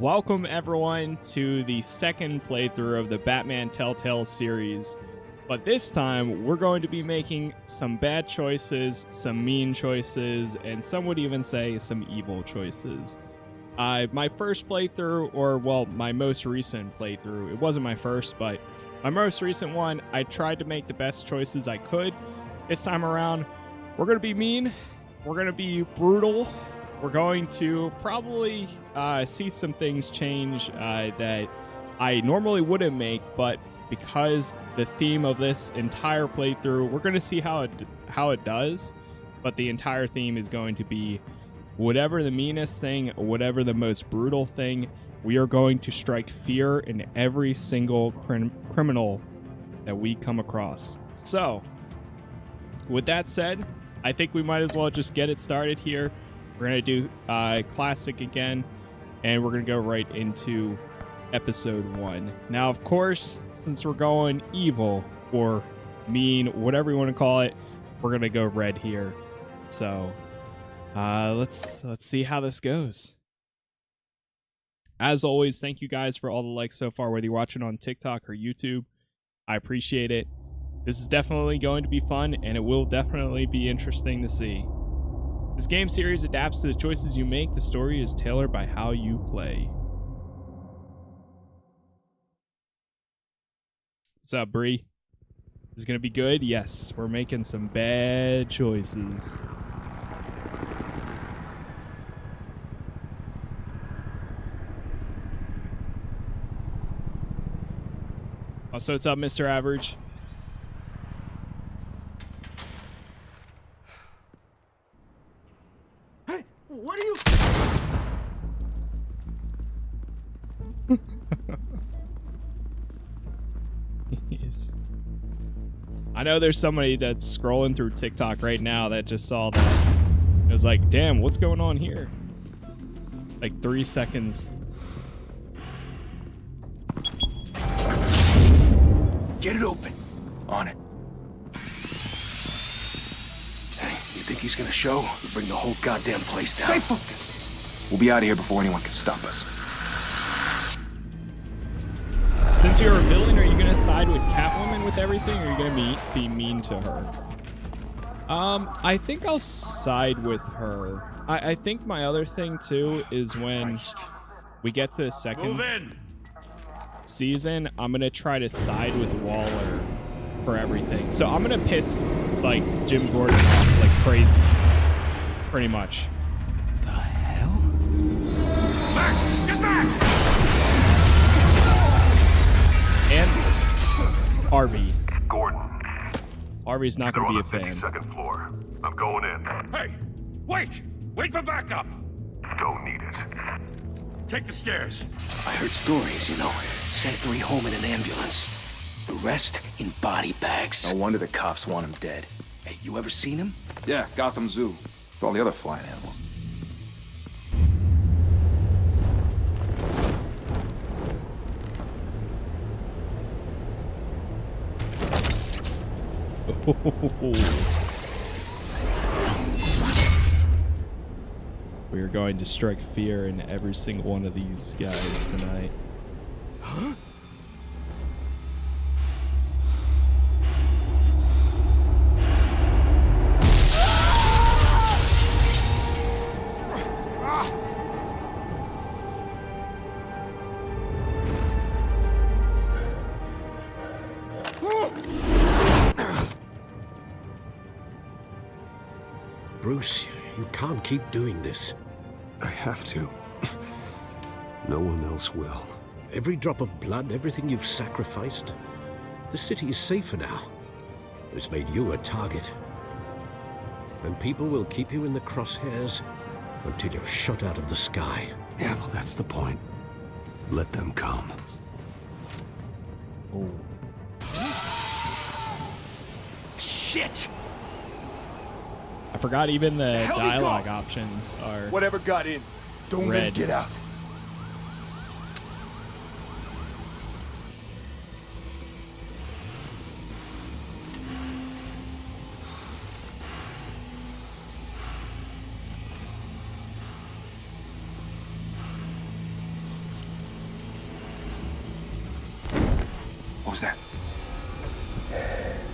Welcome everyone to the second playthrough of the Batman Telltale series. But this time, we're going to be making some bad choices, some mean choices, and some would even say some evil choices. My first playthrough, or well, my most recent playthrough, it wasn't my first, but my most recent one, I tried to make the best choices I could. This time around, we're going to be mean, we're going to be brutal, we're going to probably see some things change that I normally wouldn't make, but because the theme of this entire playthrough, we're going to see how it does, but the entire theme is going to be whatever the meanest thing, whatever the most brutal thing, we are going to strike fear in every single criminal that we come across. So, with that said, I think we might as well just get it started here. We're going to do classic again, and we're going to go right into episode 1. Now, of course, since we're going evil or mean, whatever you want to call it, we're going to go red here. So, let's see how this goes. As always, thank you guys for all the likes so far, whether you're watching on TikTok or YouTube. I appreciate it. This is definitely going to be fun, and it will definitely be interesting to see. This game series adapts to the choices you make. The story is tailored by how you play. What's up, Bree? Is it going to be good? Yes, we're making some bad choices. Also, what's up, Mr. Average? Hey, what are you? Yes. I know there's somebody that's scrolling through TikTok right now that just saw that. It was like, damn, what's going on here? Like 3 seconds. Get it open. On it. Hey, you think he's gonna show? We'll bring the whole goddamn place down. Stay focused. We'll be out of here before anyone can stop us. Since you're a villain, are you gonna side with Catwoman with everything, or are you gonna be mean to her? I think I'll side with her. I think my other thing too is when we get to the second season, I'm gonna try to side with Waller for everything. So I'm gonna piss like Jim Gordon off like crazy, pretty much. The hell? Back! Get back! And Harvey. Gordon. Harvey's not going to be a fan. 52nd floor. I'm going in. Hey! Wait! Wait for backup! Don't need it. Take the stairs. I heard stories, you know. Sent 3 home in an ambulance. The rest in body bags. No wonder the cops want him dead. Hey, you ever seen him? Yeah, Gotham Zoo. With all the other flying animals. We are going to strike fear in every single one of these guys tonight. Huh? Bruce, you can't keep doing this. I have to. No one else will. Every drop of blood, everything you've sacrificed. The city is safer now. It's made you a target. And people will keep you in the crosshairs until you're shot out of the sky. Yeah, well, that's the point. Let them come. Oh. Shit! I forgot even the dialogue options are Whatever got in, don't let red. it get out. was that?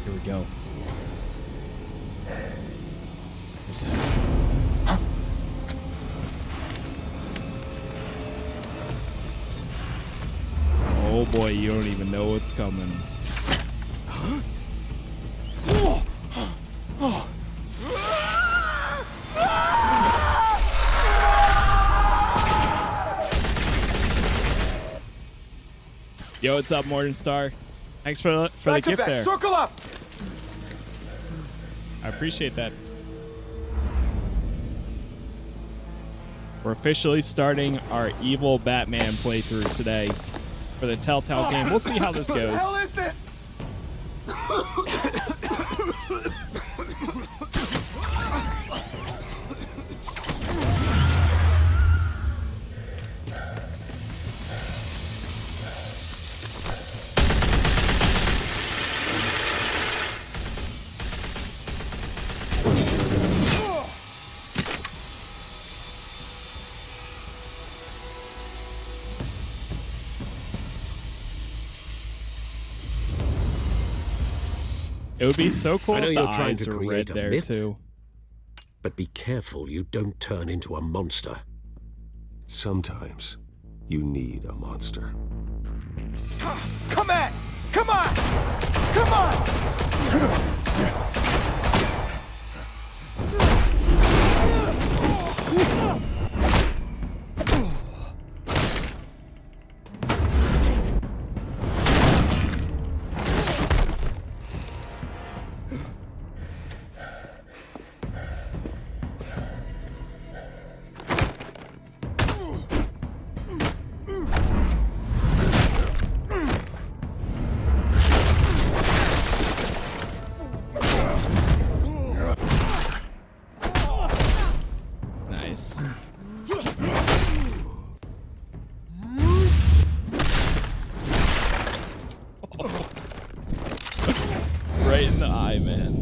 Here we go. What's that? Huh? Oh boy, you don't even know what's coming. Huh? Yo, what's up, Morningstar? Thanks for the gift there. Circle up. I appreciate that. We're officially starting our evil Batman playthrough today for the Telltale game. We'll see how this goes. What the hell is this? It would be so cool I know if you're the trying eyes to were red create a there myth. too. But be careful you don't turn into a monster. Sometimes you need a monster. Come on! Come on! Come on! Nice. Right in the eye, man.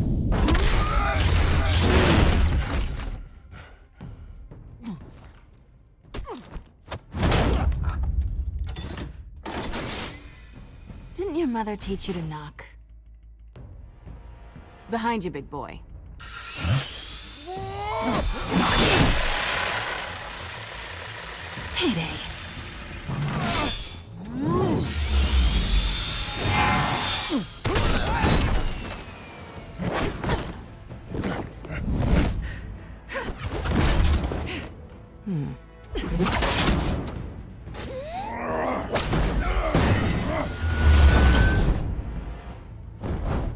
Didn't your mother teach you to knock? Behind you, big boy. Payday.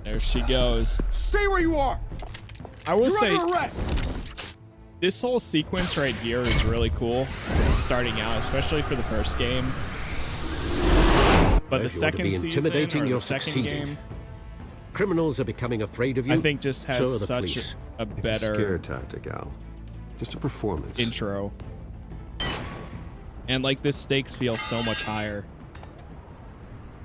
There she goes. Stay where you are! I will You're say, under arrest! this whole sequence right here is really cool, starting out, especially for the first game. But the If you want to second be season, intimidating, or the you're second succeeding. game, Criminals are becoming afraid of you. I think just has so are the such police. a It's a better scare tactic, Al. Just a performance. intro. And like the stakes feel so much higher.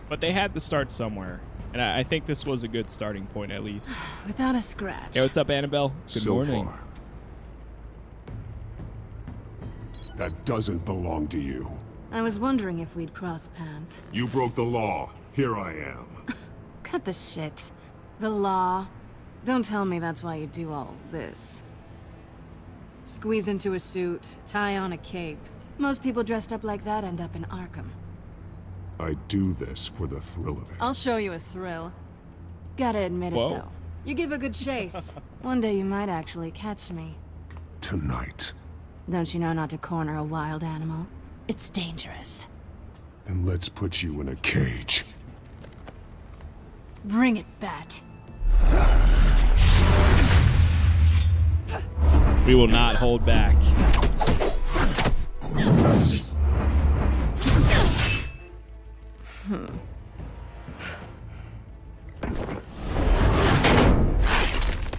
But they had to start somewhere. And I think this was a good starting point, at least. Without a scratch. Hey, what's up, Annabelle? Good so morning. far. That doesn't belong to you. I was wondering if we'd cross paths. You broke the law. Here I am. Cut the shit. The law. Don't tell me that's why you do all this. Squeeze into a suit, tie on a cape. Most people dressed up like that end up in Arkham. I do this for the thrill of it. I'll show you a thrill. Gotta admit Whoa. it, though. You give a good chase. One day you might actually catch me. Tonight. Don't you know not to corner a wild animal? It's dangerous. Then let's put you in a cage. Bring it, Bat. We will not hold back.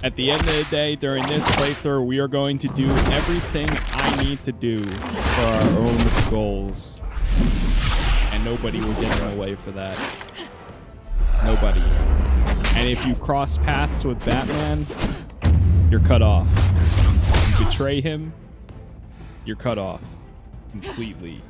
At the end of the day, during this playthrough, we are going to do everything I need to do for our own goals. And nobody will get in the way for that. Nobody. And if you cross paths with Batman, you're cut off. If you betray him, you're cut off. Completely.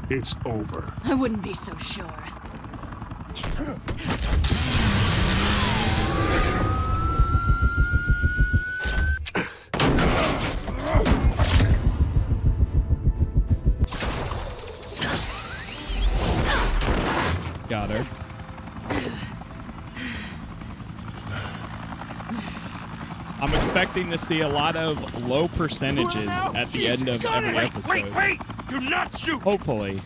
It's over. I wouldn't be so sure. Got her. I'm expecting to see a lot of low percentages at the end of every episode. Wait! Do not shoot! Hopefully.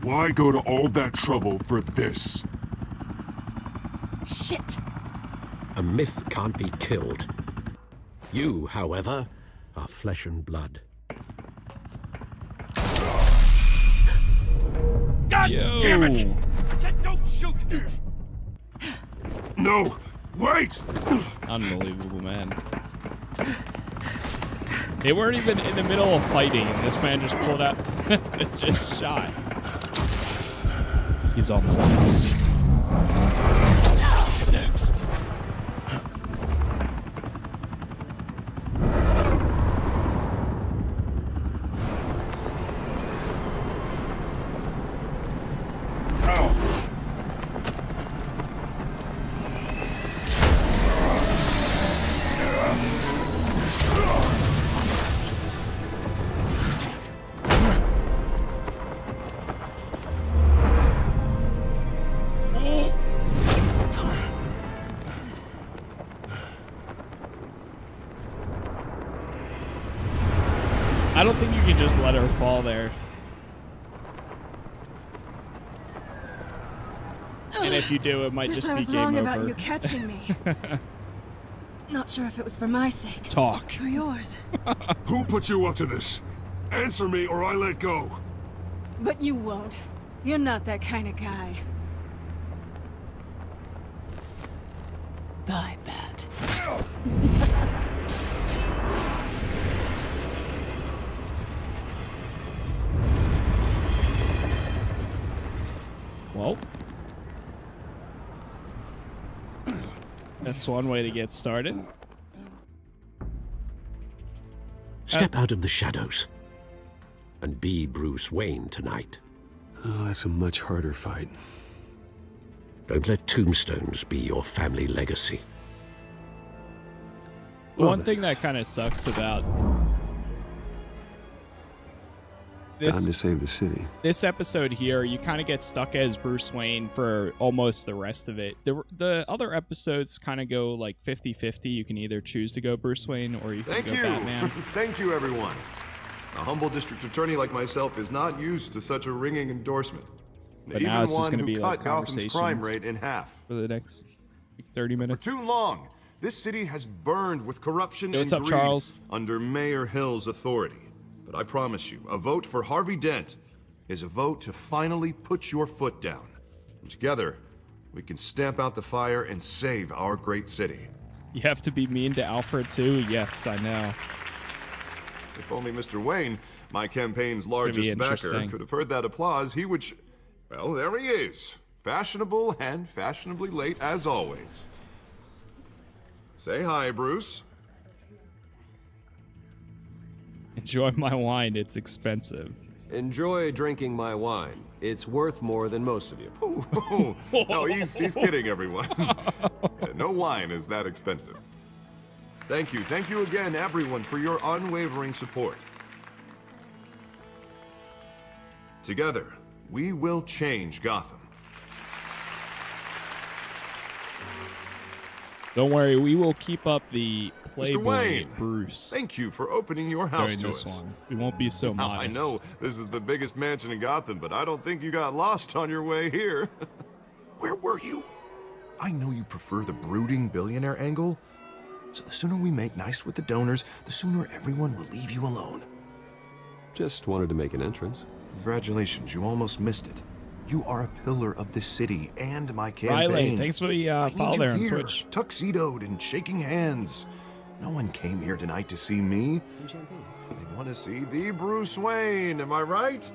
Why go to all that trouble for this? Shit! A myth can't be killed. You, however, are flesh and blood. God Yo. damn it! I said don't shoot! No! Wait! Unbelievable, man. They weren't even in the middle of fighting, and this man just pulled out, just shot. He's on the list. What's next? I don't think you can just let her fall there. And if you do, it might just I be was game wrong over. about you catching me. Not sure if it was for my sake. Talk. Or yours. Who put you up to this? Answer me or I let go. But you won't. You're not that kind of guy. Bye, Bat. Well, that's one way to get started. Step out of the shadows and be Bruce Wayne tonight. Oh, that's a much harder fight. Don't let tombstones be your family legacy. One thing that kind of sucks about Time to save the city. this episode here, you kind of get stuck as Bruce Wayne for almost the rest of it. The other episodes kind of go like 50-50. You can either choose to go Bruce Wayne or you can Thank go you. Batman. Thank you, everyone. A humble district attorney like myself is not used to such a ringing endorsement. But Even now it's just one going to who be cut like Gotham's crime conversations rate in half. for the next 30 minutes. For too long, this city has burned with corruption Hey, what's and up, greed Charles? under Mayor Hill's authority. But I promise you, a vote for Harvey Dent is a vote to finally put your foot down. And together, we can stamp out the fire and save our great city. You have to be mean to Alfred too? Yes, I know. If only Mr. Wayne, my campaign's be largest backer, interesting. could have heard that applause, he would well, there he is. Fashionable and fashionably late as always. Say hi, Bruce. Enjoy my wine. It's expensive. Enjoy drinking my wine. It's worth more than most of you. No, he's kidding, everyone. No wine is that expensive. Thank you again, everyone, for your unwavering support. Together, we will change Gotham. Don't worry, we will keep up the Mr. Playboy Wayne, Bruce thank you for opening your house during to this us. one. We won't be so Now, modest. I know this is the biggest mansion in Gotham, but I don't think you got lost on your way here. Where were you? I know you prefer the brooding billionaire angle, so the sooner we make nice with the donors, the sooner everyone will leave you alone. Just wanted to make an entrance. Congratulations, you almost missed it. You are a pillar of the city and my campaign. Riley, thanks for the I need follow you there on here, Twitch. tuxedoed and shaking hands. No one came here tonight to see me. Some champagne. They want to see the Bruce Wayne, am I right?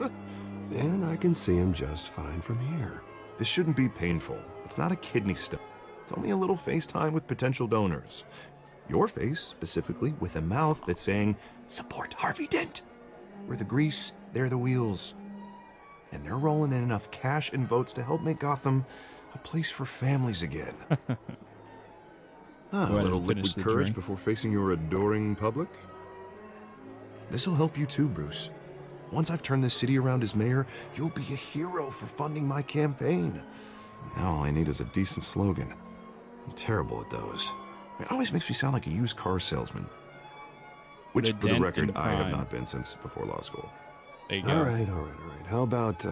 And I can see him just fine from here. This shouldn't be painful. It's not a kidney stone. It's only a little FaceTime with potential donors. Your face, specifically, with a mouth that's saying, support Harvey Dent. We're the grease, they're the wheels. And they're rolling in enough cash and votes to help make Gotham a place for families again. A little liquid courage before facing your adoring public? This'll help you too, Bruce. Once I've turned this city around as mayor, you'll be a hero for funding my campaign. Now all I need is a decent slogan. I'm terrible at those. It always makes me sound like a used car salesman. Which, for the record, I have not been since before law school. There you go. All right. How about,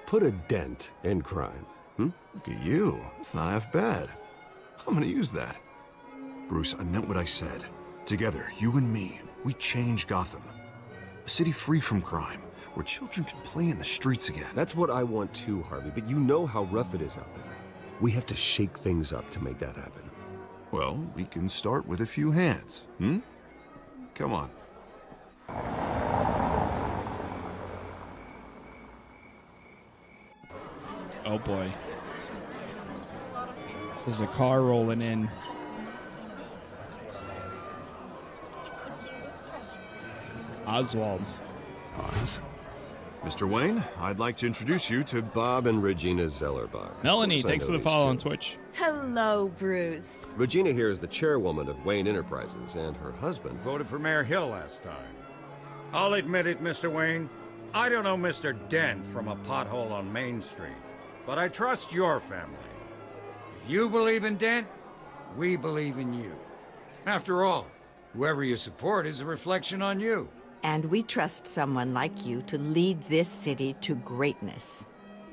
put a dent in crime? Look at you. That's not half bad. I'm gonna use that. Bruce, I meant what I said. Together, you and me, we change Gotham. A city free from crime, where children can play in the streets again. That's what I want too, Harvey, but you know how rough it is out there. We have to shake things up to make that happen. Well, we can start with a few hands, Come on. Oh boy. There's a car rolling in. Oswald. Oz? Mr. Wayne, I'd like to introduce you to Bob and Regina Zellerback. Melanie, Of course I thanks for know the these follow two. on Twitch. Hello, Bruce. Regina here is the chairwoman of Wayne Enterprises, and her husband... Voted for Mayor Hill last time. I'll admit it, Mr. Wayne. I don't know Mr. Dent from a pothole on Main Street, but I trust your family. If you believe in Dent, we believe in you. After all, whoever you support is a reflection on you. And we trust someone like you to lead this city to greatness.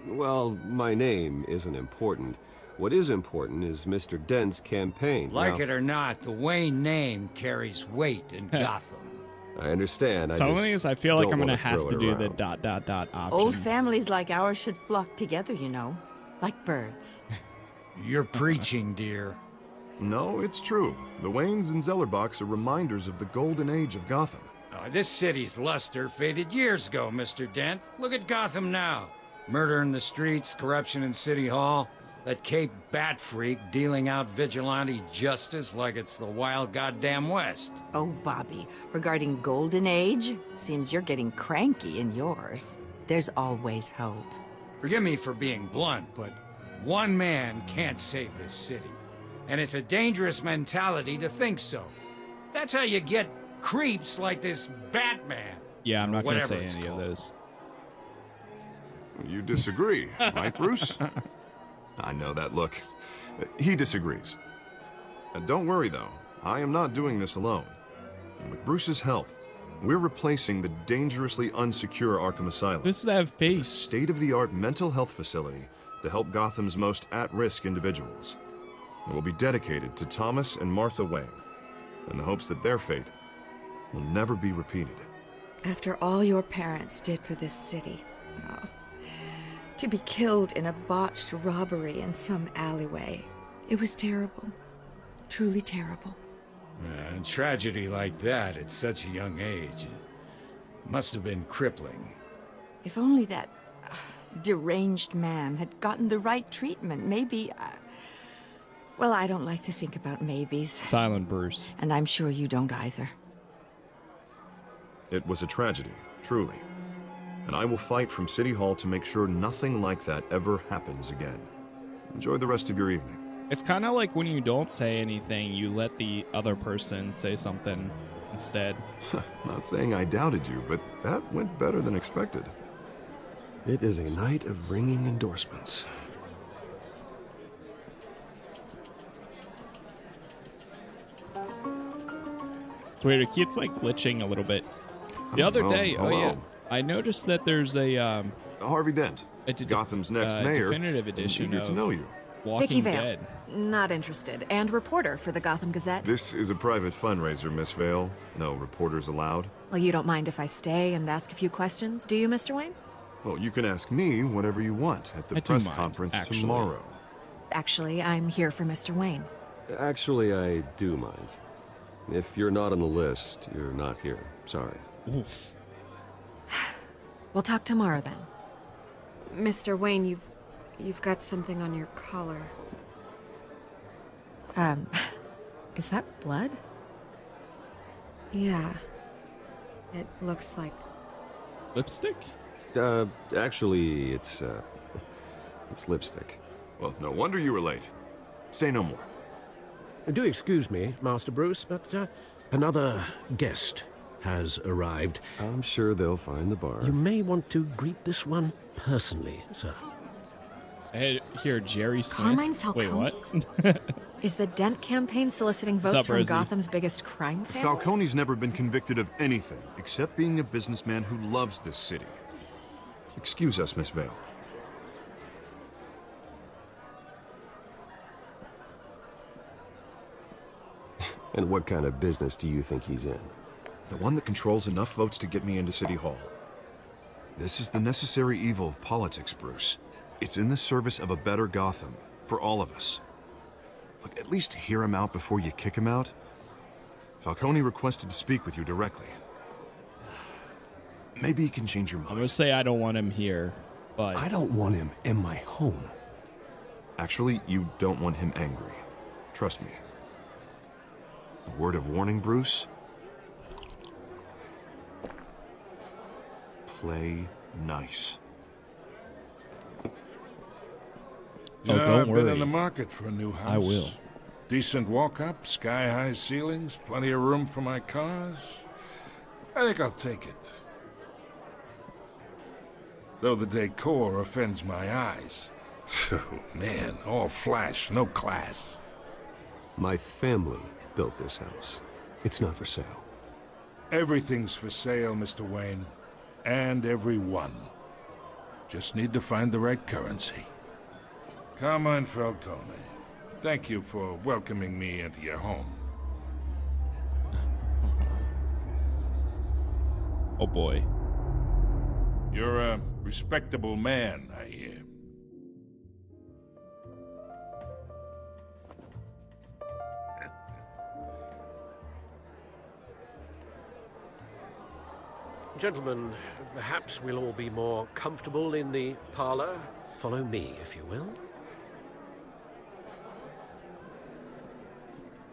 Well, my name isn't important. What is important is Mr. Dent's campaign. Like Now, it or not, the Wayne name carries weight in Gotham. I understand. So the thing is, I feel like I'm going gonna have to do the ... option. Old families like ours should flock together, you know, like birds. You're preaching, dear. No, it's true. The Waynes and Zellerbacks are reminders of the golden age of Gotham. This city's luster faded years ago, Mr. Dent. Look at Gotham now. Murder in the streets, corruption in City Hall, that Cape Bat freak dealing out vigilante justice like it's the wild goddamn West. Oh, Bobby, regarding Golden Age, seems you're getting cranky in yours. There's always hope. Forgive me for being blunt, but one man can't save this city. And it's a dangerous mentality to think so. That's how you get creeps like this Batman. Yeah, I'm not going to say whatever any of those. You disagree, right, Bruce? I know that look. He disagrees. Don't worry, though. I am not doing this alone. And with Bruce's help, we're replacing the dangerously unsecure Arkham Asylum. This is that with a face. state-of-the-art mental health facility to help Gotham's most at-risk individuals. It will be dedicated to Thomas and Martha Wayne, in the hopes that their fate will never be repeated. After all your parents did for this city, to be killed in a botched robbery in some alleyway, it was terrible. Truly terrible. A tragedy like that at such a young age must have been crippling. If only that deranged man had gotten the right treatment, maybe... well, I don't like to think about maybes. Silent Bruce. And I'm sure you don't either. It was a tragedy, truly. And I will fight from City Hall to make sure nothing like that ever happens again. Enjoy the rest of your evening. It's kind of like when you don't say anything, you let the other person say something instead. Not saying I doubted you, but that went better than expected. It is a night of ringing endorsements. It's weird. It's like glitching a little bit. The other day, hello. I noticed that there's a Harvey Dent, Gotham's next mayor. Definitive edition Eager of to know you. Walking Vicki Vale. Dead. Not interested. And reporter for the Gotham Gazette. This is a private fundraiser, Miss Vale. No reporters allowed. Well, you don't mind if I stay and ask a few questions, do you, Mr. Wayne? Well, you can ask me whatever you want at the I do press mind, conference actually. tomorrow. Actually, I'm here for Mr. Wayne. Actually, I do mind. If you're not on the list, you're not here. Sorry. Oof. We'll talk tomorrow then. Mr. Wayne, you've got something on your collar. Is that blood? Yeah. It looks like... Lipstick? Actually, it's lipstick. Well, no wonder you were late. Say no more. Do excuse me, Master Bruce, but another guest has arrived. I'm sure they'll find the bar. You may want to greet this one personally, sir. I hear Jerry Smith. Carmine Falcone? Wait, what? Is the Dent campaign soliciting What's votes up, from Rosie? Gotham's biggest crime family? Falcone's never been convicted of anything except being a businessman who loves this city. Excuse us, Miss Vale. And what kind of business do you think he's in? The one that controls enough votes to get me into City Hall. This is the necessary evil of politics, Bruce. It's in the service of a better Gotham, for all of us. Look, at least hear him out before you kick him out. Falcone requested to speak with you directly. Maybe he can change your mind. I'm gonna say I don't want him here, but I don't want him in my home. Actually, you don't want him angry. Trust me. A word of warning, Bruce. Play nice. Oh, don't I've worry. been in the market for a new house. I will. Decent walk-up, sky-high ceilings, plenty of room for my cars. I think I'll take it. Though the decor offends my eyes. Oh, man, all flash, no class. My family built this house. It's not for sale. Everything's for sale, Mr. Wayne. And everyone. Just need to find the right currency. Carmine Falcone, thank you for welcoming me into your home. Oh boy. You're a respectable man, I hear. Gentlemen, perhaps we'll all be more comfortable in the parlor. Follow me, if you will.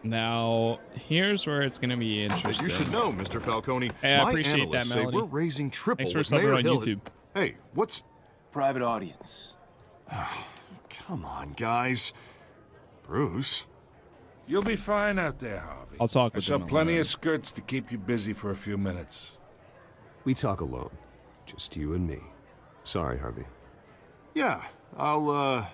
Now, here's where it's gonna be interesting. You should know, Mr. Falcone. Hey, I my appreciate that, analysts say Melody. we're raising triple Thanks for with subbing Mayor on Hill. YouTube. Hey, what's... Private audience. Come on, guys. Bruce. You'll be fine out there, Harvey. I'll talk I with saw them plenty alone. of skirts to keep you busy for a few minutes. We talk alone. Just you and me. Sorry, Harvey. Yeah, I'll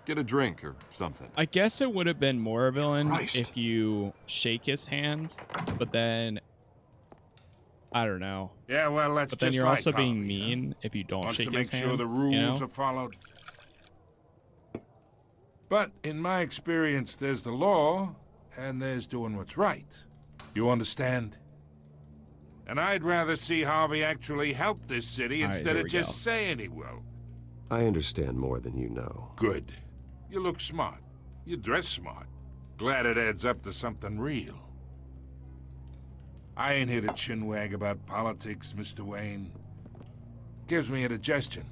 get a drink or something. I guess it would have been more a villain Christ. if you shake his hand, but then I don't know. Yeah, well, that's But then just you're like also being Harvey, mean if you don't Wants shake to his make hand. sure the rules you know? are followed. But in my experience, there's the law, and there's doing what's right. You understand? And I'd rather see Harvey actually help this city All right, instead here of we just go. saying he will. I understand more than you know. Good. You look smart. You dress smart. Glad it adds up to something real. I ain't here to chinwag about politics, Mr. Wayne. Gives me indigestion.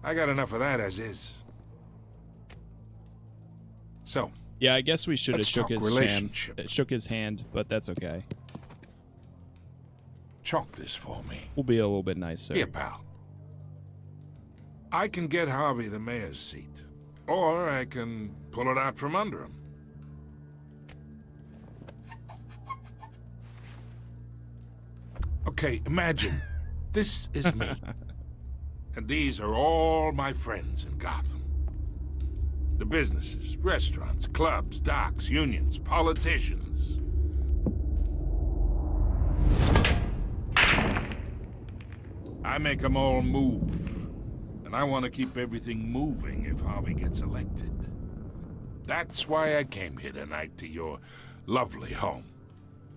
I got enough of that as is. So, Yeah, I guess we should have Let's shook talk his relationship. hand. Shook his hand, but that's okay. chalk this for me. We'll be a little bit nicer. Here, pal. I can get Harvey the mayor's seat, or I can pull it out from under him. Okay, imagine. This is me. And these are all my friends in Gotham. The businesses, restaurants, clubs, docks, unions, politicians. I make them all move. And I want to keep everything moving if Harvey gets elected. That's why I came here tonight to your lovely home,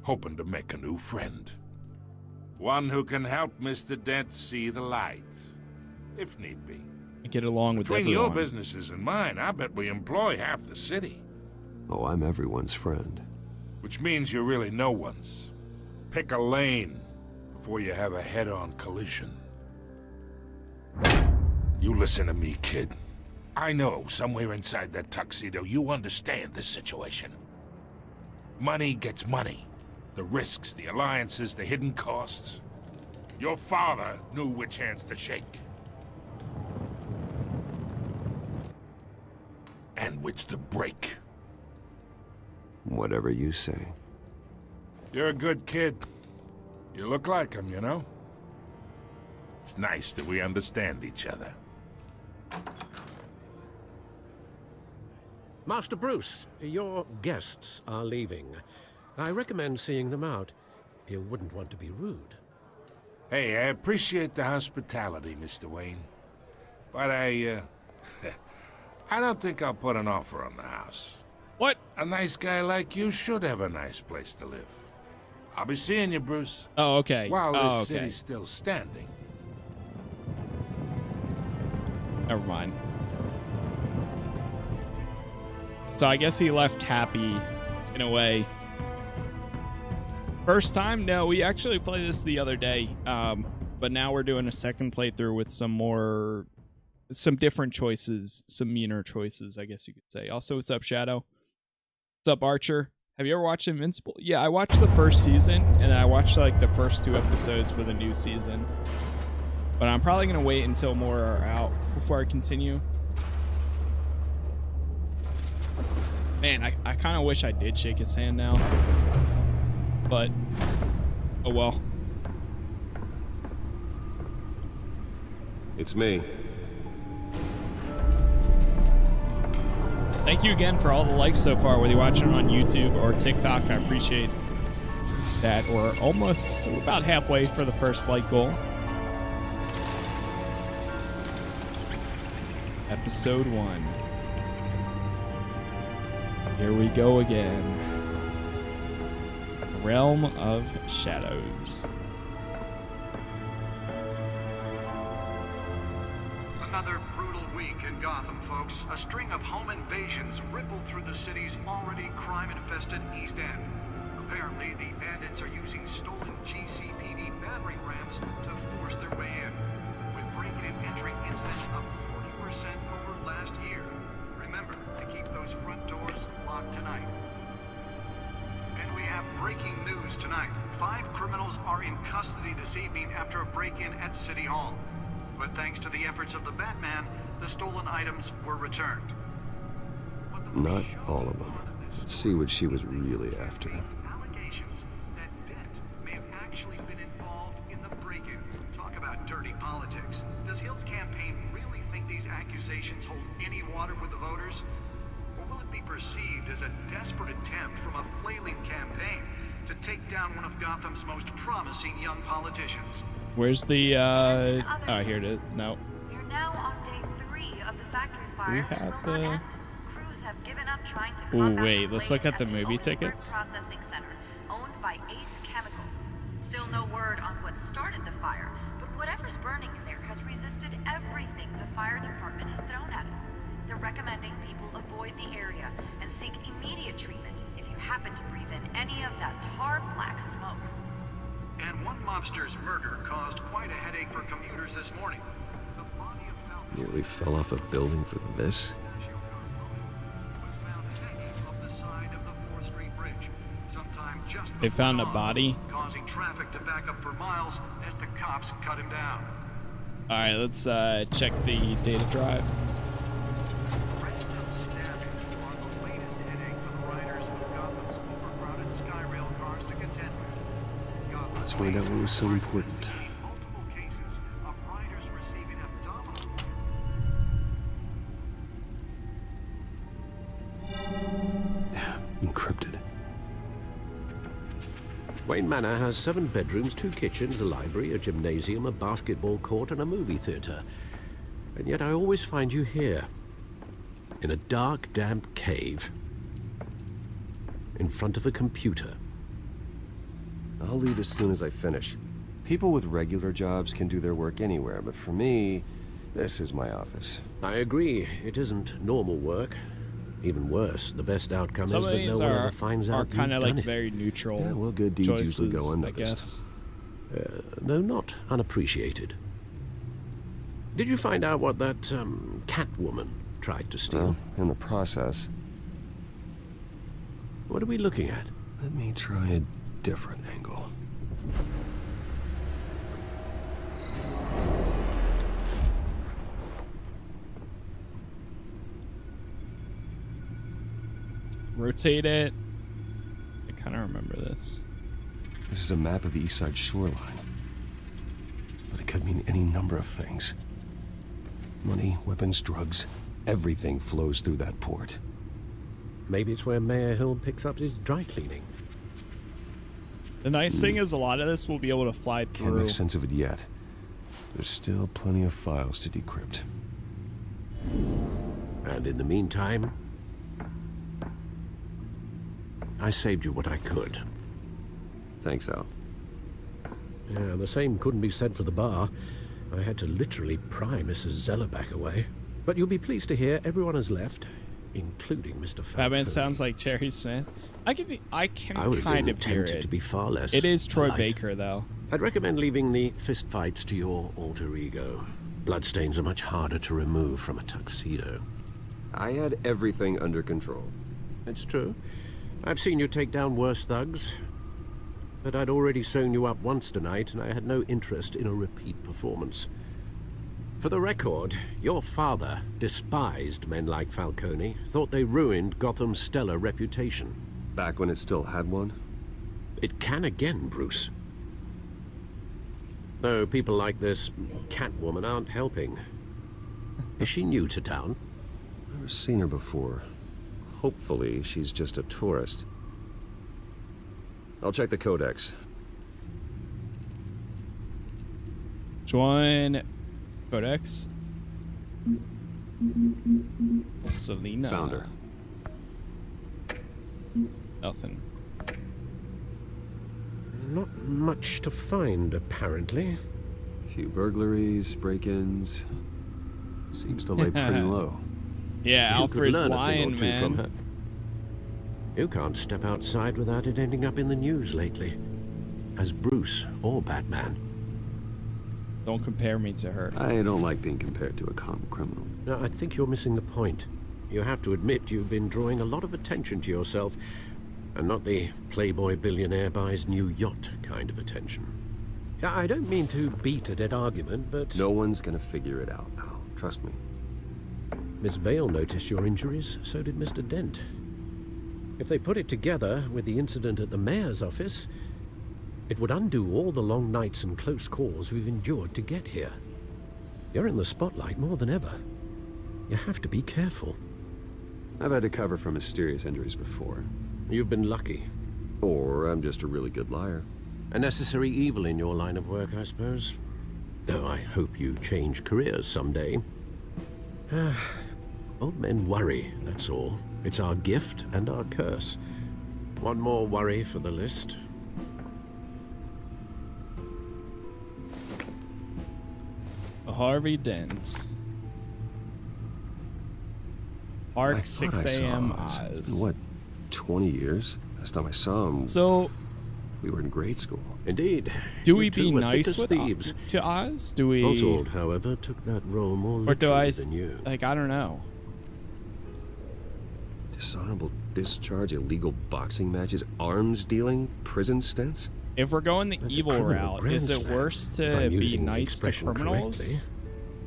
hoping to make a new friend. One who can help Mr. Dent see the light, if need be. Get along with Between everyone. your businesses and mine, I bet we employ half the city. Oh, I'm everyone's friend. Which means you're really no one's. Pick a lane before you have a head-on collision. You listen to me, kid. I know somewhere inside that tuxedo you understand this situation. Money gets money. The risks, the alliances, the hidden costs. Your father knew which hands to shake. And which to break. Whatever you say. You're a good kid. You look like him, you know? It's nice that we understand each other. Master Bruce, your guests are leaving. I recommend seeing them out. You wouldn't want to be rude. Hey, I appreciate the hospitality, Mr. Wayne. But I don't think I'll put an offer on the house. What? A nice guy like you should have a nice place to live. I'll be seeing you, Bruce. Oh, okay. While this city's still standing. Never mind. So I guess he left happy, in a way. First time? No, we actually played this the other day. But now we're doing a second playthrough with some different choices, some meaner choices, I guess you could say. Also, what's up, Shadow? What's up, Archer? Have you ever watched Invincible? Yeah, I watched the first season, and I watched like the first 2 episodes for the new season. But I'm probably going to wait until more are out before I continue. Man, I kind of wish I did shake his hand now. But, oh well. It's me. Thank you again for all the likes so far, whether you're watching on YouTube or TikTok. I appreciate that. We're almost about halfway for the first like goal. Episode 1. Here we go again. Realm of Shadows. Another brutal week in Gotham, folks. A string of home invasions ripple through the city's already crime-infested East End. Apparently, the bandits are using stolen GCPD battering rams to force their way in, with break-in and entry incidents up 40% over last year. Remember to keep those front doors locked tonight. And we have breaking news tonight. 5 criminals are in custody this evening after a break-in at City Hall. But thanks to the efforts of the Batman, the stolen items were returned. Not all of them. Let's see what she was really after. Allegations that Dent may have actually been involved in the break-in. Talk about dirty politics. Does Hill's campaign really think these accusations hold any water with the voters? Or will it be perceived as a desperate attempt from a flailing campaign to take down one of Gotham's most promising young politicians? Where's the, oh, here it is. No. We're now on day 3 of the factory fire. We have the... Crews have given up trying to Ooh, wait, let's look at the movie tickets. Processing center, owned by Ace Chemical. Still no word on what started the fire, but whatever's burning in there has resisted everything the fire department has thrown at it. They're recommending people avoid the area and seek immediate treatment if you happen to breathe in any of that tar black smoke. And one mobster's murder caused quite a headache for commuters this morning. The body of Falcone Nearly fell off a building for this. was found hanging off the side of the 4th Street Bridge, sometime just They found a before body. causing traffic to back up for miles as the cops cut him down. All right, let's check the data drive. Random stabbings are the latest headache for the riders of Gotham's overcrowded Skyrail cars to contend with. Gotham Let's find out what was so important. investigating multiple cases of riders receiving abdominal. Encrypted. Wayne Manor has 7 bedrooms, 2 kitchens, a library, a gymnasium, a basketball court, and a movie theater. And yet I always find you here, in a dark, damp cave, in front of a computer. I'll leave as soon as I finish. People with regular jobs can do their work anywhere, but for me, this is my office. I agree. It isn't normal work. Even worse, the best outcome is that no one ever finds out you've kind of done like it. very neutral. Yeah, well, good deeds choices, usually go I unnoticed. guess. Though not unappreciated. Did you find out what that Catwoman tried to steal? Well, in the process. What are we looking at? Let me try a different angle. Rotate it. I kind of remember this. This is a map of the East Side shoreline. But it could mean any number of things. Money, weapons, drugs, everything flows through that port. Maybe it's where Mayor Hill picks up his dry cleaning. The nice thing is a lot of this will be able to fly through. Can't make sense of it yet. There's still plenty of files to decrypt. And in the meantime, I saved you what I could. Thanks, Al. Yeah, the same couldn't be said for the bar. I had to literally pry Mrs. Zellerback away. But you'll be pleased to hear everyone has left, including Mr. Falcone. Batman sounds like Jerry Smith. I can would have kind been of hear tempted it. to be far less It is Troy polite. Baker, though. I'd recommend leaving the fistfights to your alter ego. Bloodstains are much harder to remove from a tuxedo. I had everything under control. It's true. I've seen you take down worse thugs. But I'd already sewn you up once tonight, and I had no interest in a repeat performance. For the record, your father despised men like Falcone, thought they ruined Gotham's stellar reputation. Back when it still had one? It can again, Bruce. Though people like this Catwoman aren't helping. Is she new to town? Never seen her before. Hopefully, she's just a tourist. I'll check the codex. Join Codex. Selena. Found her. Nothing. Not much to find, apparently. A few burglaries, break-ins. Seems to lay pretty low. Yeah, You could Alfred's learn a thing or lying, two from man. her. You can't step outside without it ending up in the news lately. As Bruce or Batman. Don't compare me to her. I don't like being compared to a common criminal. No, I think you're missing the point. You have to admit you've been drawing a lot of attention to yourself, and not the playboy billionaire buys new yacht kind of attention. Yeah, I don't mean to beat a dead argument, but... No one's gonna figure it out now. Trust me. Miss Vale noticed your injuries, so did Mr. Dent. If they put it together with the incident at the mayor's office, it would undo all the long nights and close calls we've endured to get here. You're in the spotlight more than ever. You have to be careful. I've had to cover for mysterious injuries before. You've been lucky. Or I'm just a really good liar. A necessary evil in your line of work, I suppose. Though I hope you change careers someday. Old men worry, that's all. It's our gift and our curse. One more worry for the list. Harvey Dent. Park 6 a.m. It's Oz. been, what, 20 years? Last time I saw him, So, we were in grade school. Indeed. do we You be two were nice thick as with thieves. to Oz? Do we? Oswald, however, took that role more Or do I? literally than you. Like, I don't know. Dishonorable discharge, illegal boxing matches, arms dealing, prison stints? If we're going the That's a evil criminal route, is it groundsland, worse if to I'm be using the nice to expression criminals, correctly.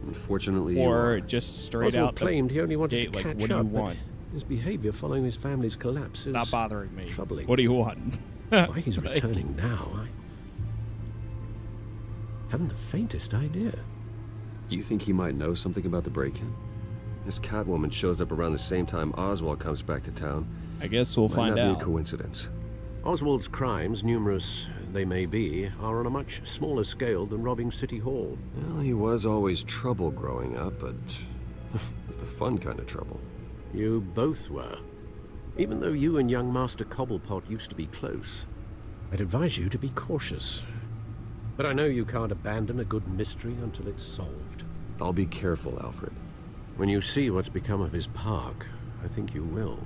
Unfortunately, you or are. just straight Oswald out the claimed he only wanted gate? to Like, catch what do you up, but want? his behavior following his family's collapse is Not bothering me. troubling. What do you want? Why he's Like, returning now, I haven't the faintest idea. Do you think he might know something about the break-in? This Catwoman shows up around the same time Oswald comes back to town. I guess we'll Might find not out. be a coincidence. Oswald's crimes, numerous they may be, are on a much smaller scale than robbing City Hall. Well, he was always trouble growing up, but it's the fun kind of trouble. You both were. Even though you and young Master Cobblepot used to be close, I'd advise you to be cautious. But I know you can't abandon a good mystery until it's solved. I'll be careful, Alfred. When you see what's become of his park, I think you will.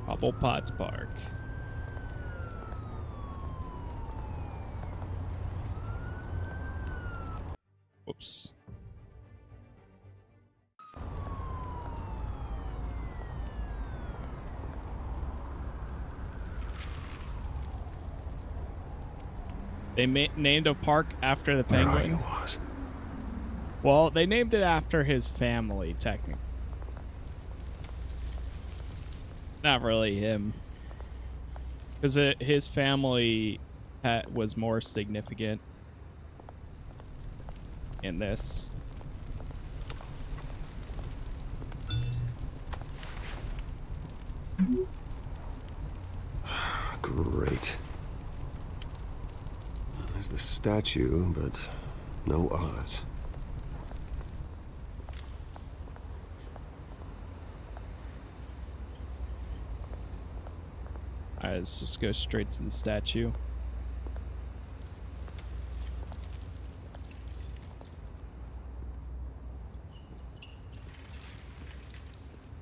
Cobblepot's Park. Whoops. They named a park after the penguin. Where are you, Oz? Well, they named it after his family, technically. Not really him. Because his family was more significant in this. Great. There's the statue, but no Oz. Alright, let's just go straight to the statue.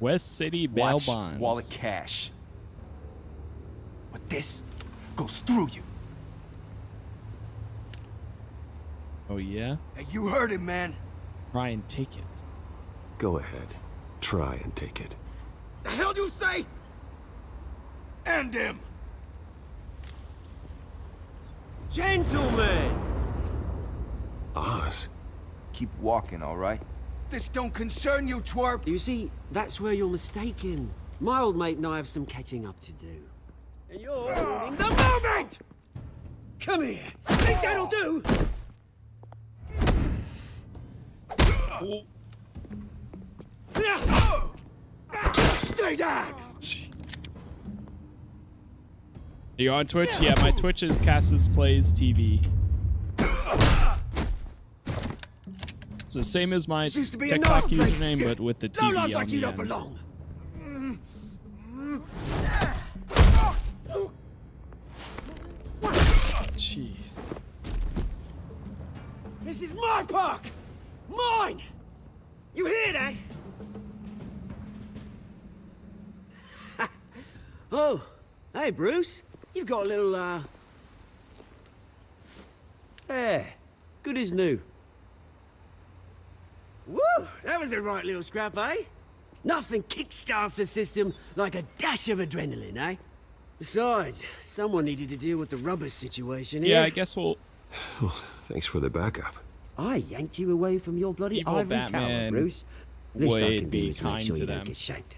West City bail Watch bonds. wallet cash. But this goes through you. Oh yeah? Hey, you heard it, man. Try and take it. Go ahead. Try and take it. The hell do you say? End him. Gentlemen! Oz. Keep walking, all right? This don't concern you, twerp. You see, that's where you're mistaken. My old mate and I have some catching up to do. And you're ruining the moment! Come here. Think that'll do? Stay down! Are you on Twitch? Yeah, my Twitch is Casas Plays TV. So same as my TikTok username, but with the TV on like the you end. don't belong. Jeez. This is my park! Mine! You hear that? Oh, hey Bruce. You've got a little, Yeah, good as new. Woo! That was a right little scrap, eh? Nothing kickstarts the system like a dash of adrenaline, eh? Besides, someone needed to deal with the rubber situation here. Yeah, I guess we'll... Thanks for the backup. I yanked you away from your bloody Evil ivory tower, Batman Bruce. Least I would can be do is make kind sure to you them. don't get shanked.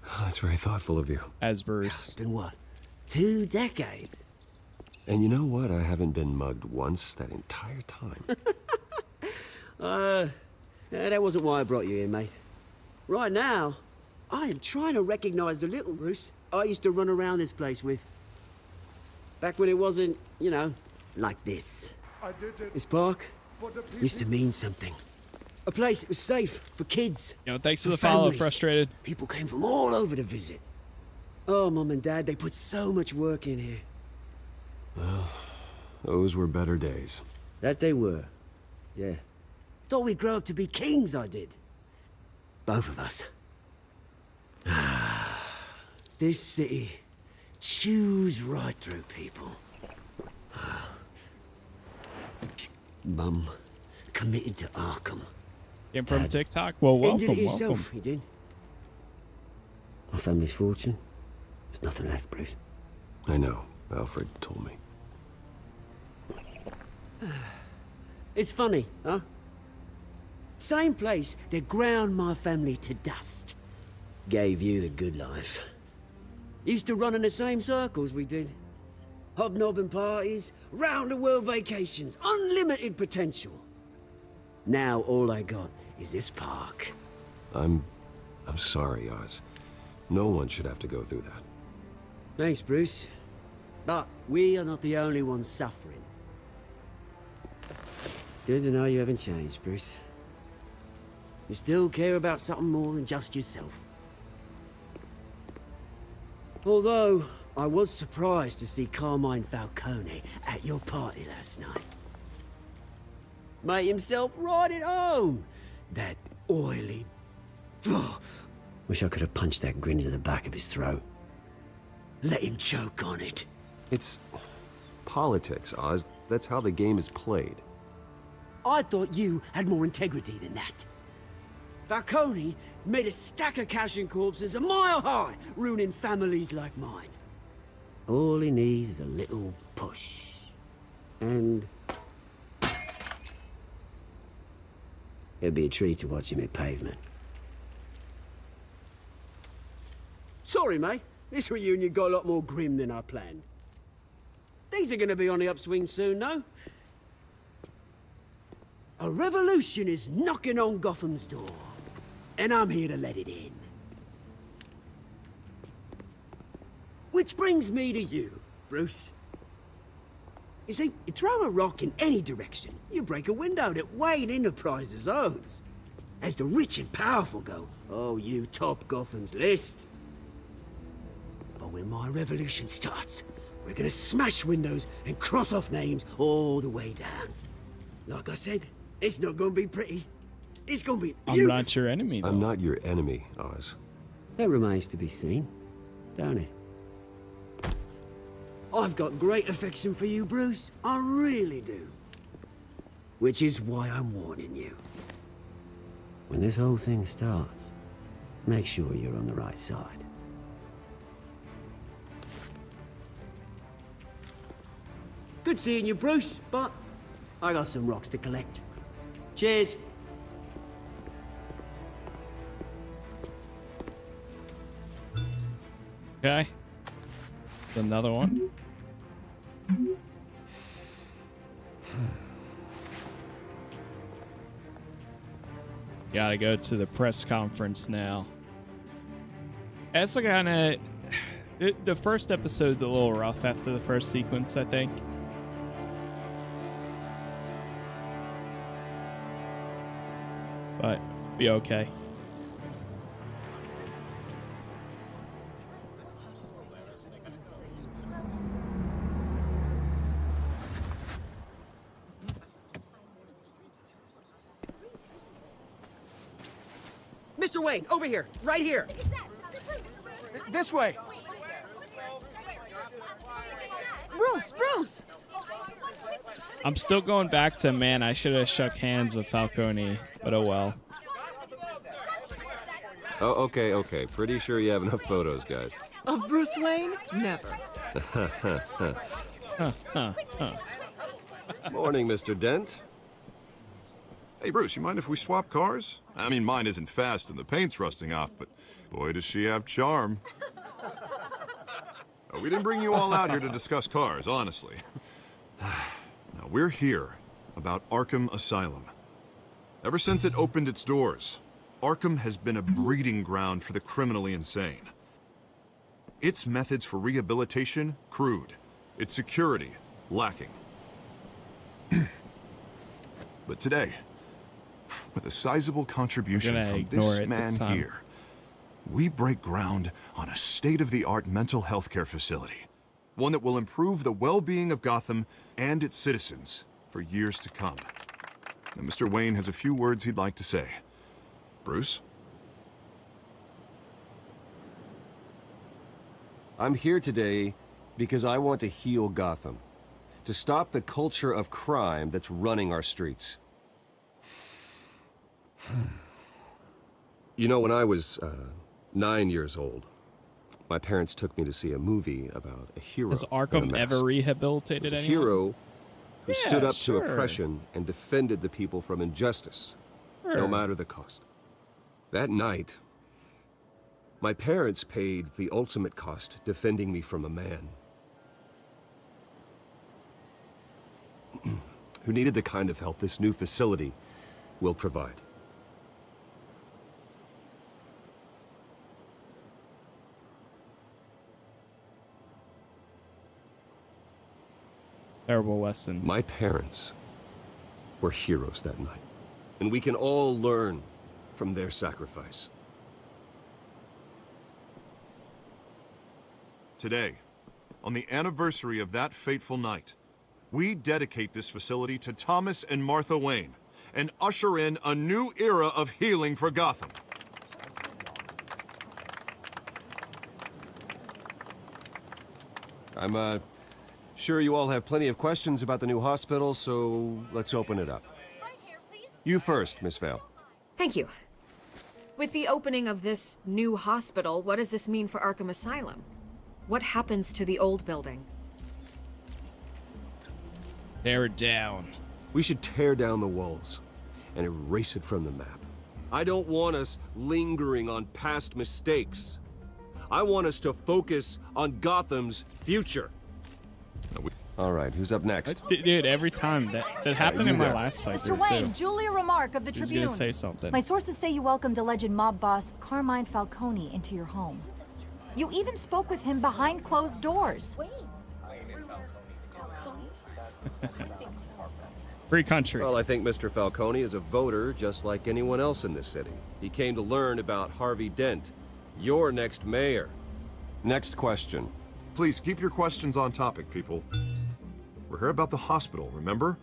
Oh, that's very thoughtful of you. As Bruce. It's been what? 2 decades? And you know what? I haven't been mugged once that entire time. That wasn't why I brought you here, mate. Right now, I am trying to recognize the little Bruce I used to run around this place with. Back when it wasn't, you know, like this. This park used to mean something. A place that was safe for kids. You know, thanks for the families. follow, Frustrated. People came from all over to visit. Oh, Mum and Dad, they put so much work in here. Well, those were better days. That they were. Yeah. Thought we'd grow up to be kings, I did. Both of us. This city chews right through people. Mum committed to Arkham. Came from Dad TikTok? Well, ended welcome, it himself, welcome. he did. My family's fortune. There's nothing left, Bruce. I know. Alfred told me. It's funny, huh? Same place that ground my family to dust. Gave you the good life. Used to run in the same circles we did. hobnobbing parties, round-the-world vacations, unlimited potential. Now all I got is this park. I'm sorry, Oz. No one should have to go through that. Thanks, Bruce. But we are not the only ones suffering. Good to know you haven't changed, Bruce. You still care about something more than just yourself. Although, I was surprised to see Carmine Falcone at your party last night. Made himself right at home. That oily... Wish I could have punched that grin into the back of his throat. Let him choke on it. It's politics, Oz. That's how the game is played. I thought you had more integrity than that. Falcone made a stack of cash and corpses a mile high, ruining families like mine. All he needs is a little push. And... it'd be a treat to watch him hit pavement. Sorry, mate. This reunion got a lot more grim than I planned. Things are gonna be on the upswing soon, though. A revolution is knocking on Gotham's door. And I'm here to let it in. Which brings me to you, Bruce. You see, you throw a rock in any direction, you break a window that Wayne Enterprises owns. As the rich and powerful go, oh, you top Gotham's list. But when my revolution starts, we're gonna smash windows and cross off names all the way down. Like I said, it's not gonna be pretty. It's gonna be beautiful. I'm not your enemy, though. I'm not your enemy, Oz. That remains to be seen, don't it? I've got great affection for you, Bruce. I really do. Which is why I'm warning you. When this whole thing starts, make sure you're on the right side. Good seeing you, Bruce, but I got some rocks to collect. Cheers. Okay. Another one. Gotta go to the press conference now. That's kind of... The first episode's a little rough after the first sequence, I think. But be okay. Mr. Wayne, over here, right here. This way. Bruce! I'm still going back to, man, I should have shook hands with Falcone, but oh well. Oh, okay. Pretty sure you have enough photos, guys. Of Bruce Wayne? Never. Morning, Mr. Dent. Hey, Bruce, you mind if we swap cars? I mean, mine isn't fast and the paint's rusting off, but boy, does she have charm. We didn't bring you all out here to discuss cars, honestly. Now, we're here about Arkham Asylum. Ever since it opened its doors, Arkham has been a breeding ground for the criminally insane. Its methods for rehabilitation, crude. Its security, lacking. But today, with a sizable contribution from this man here, we break ground on a state-of-the-art mental health care facility. One that will improve the well-being of Gotham and its citizens for years to come. Now, Mr. Wayne has a few words he'd like to say. Bruce? I'm here today because I want to heal Gotham. To stop the culture of crime that's running our streets. You know, when I was 9 years old, my parents took me to see a movie about a hero. Has Arkham ever rehabilitated anyone? A hero who stood up sure. to oppression and defended the people from injustice, no matter the cost. That night, my parents paid the ultimate cost defending me from a man who needed the kind of help this new facility will provide. Terrible lesson. My parents were heroes that night, and we can all learn from their sacrifice. Today, on the anniversary of that fateful night, we dedicate this facility to Thomas and Martha Wayne and usher in a new era of healing for Gotham. I'm sure you all have plenty of questions about the new hospital, so let's open it up. You first, Miss Vale. Thank you. With the opening of this new hospital, what does this mean for Arkham Asylum? What happens to the old building? Tear it down. We should tear down the walls and erase it from the map. I don't want us lingering on past mistakes. I want us to focus on Gotham's future. All right, who's up next? Dude, every time that happened in my last fight. Mr. Wayne, Julia Remark of the Tribune. Gonna say something. My sources say you welcomed alleged mob boss Carmine Falcone into your home. You even spoke with him behind closed doors. Free country. Well, I think Mr. Falcone is a voter just like anyone else in this city. He came to learn about Harvey Dent, your next mayor. Next question. Please keep your questions on topic, people. We're here about the hospital, remember?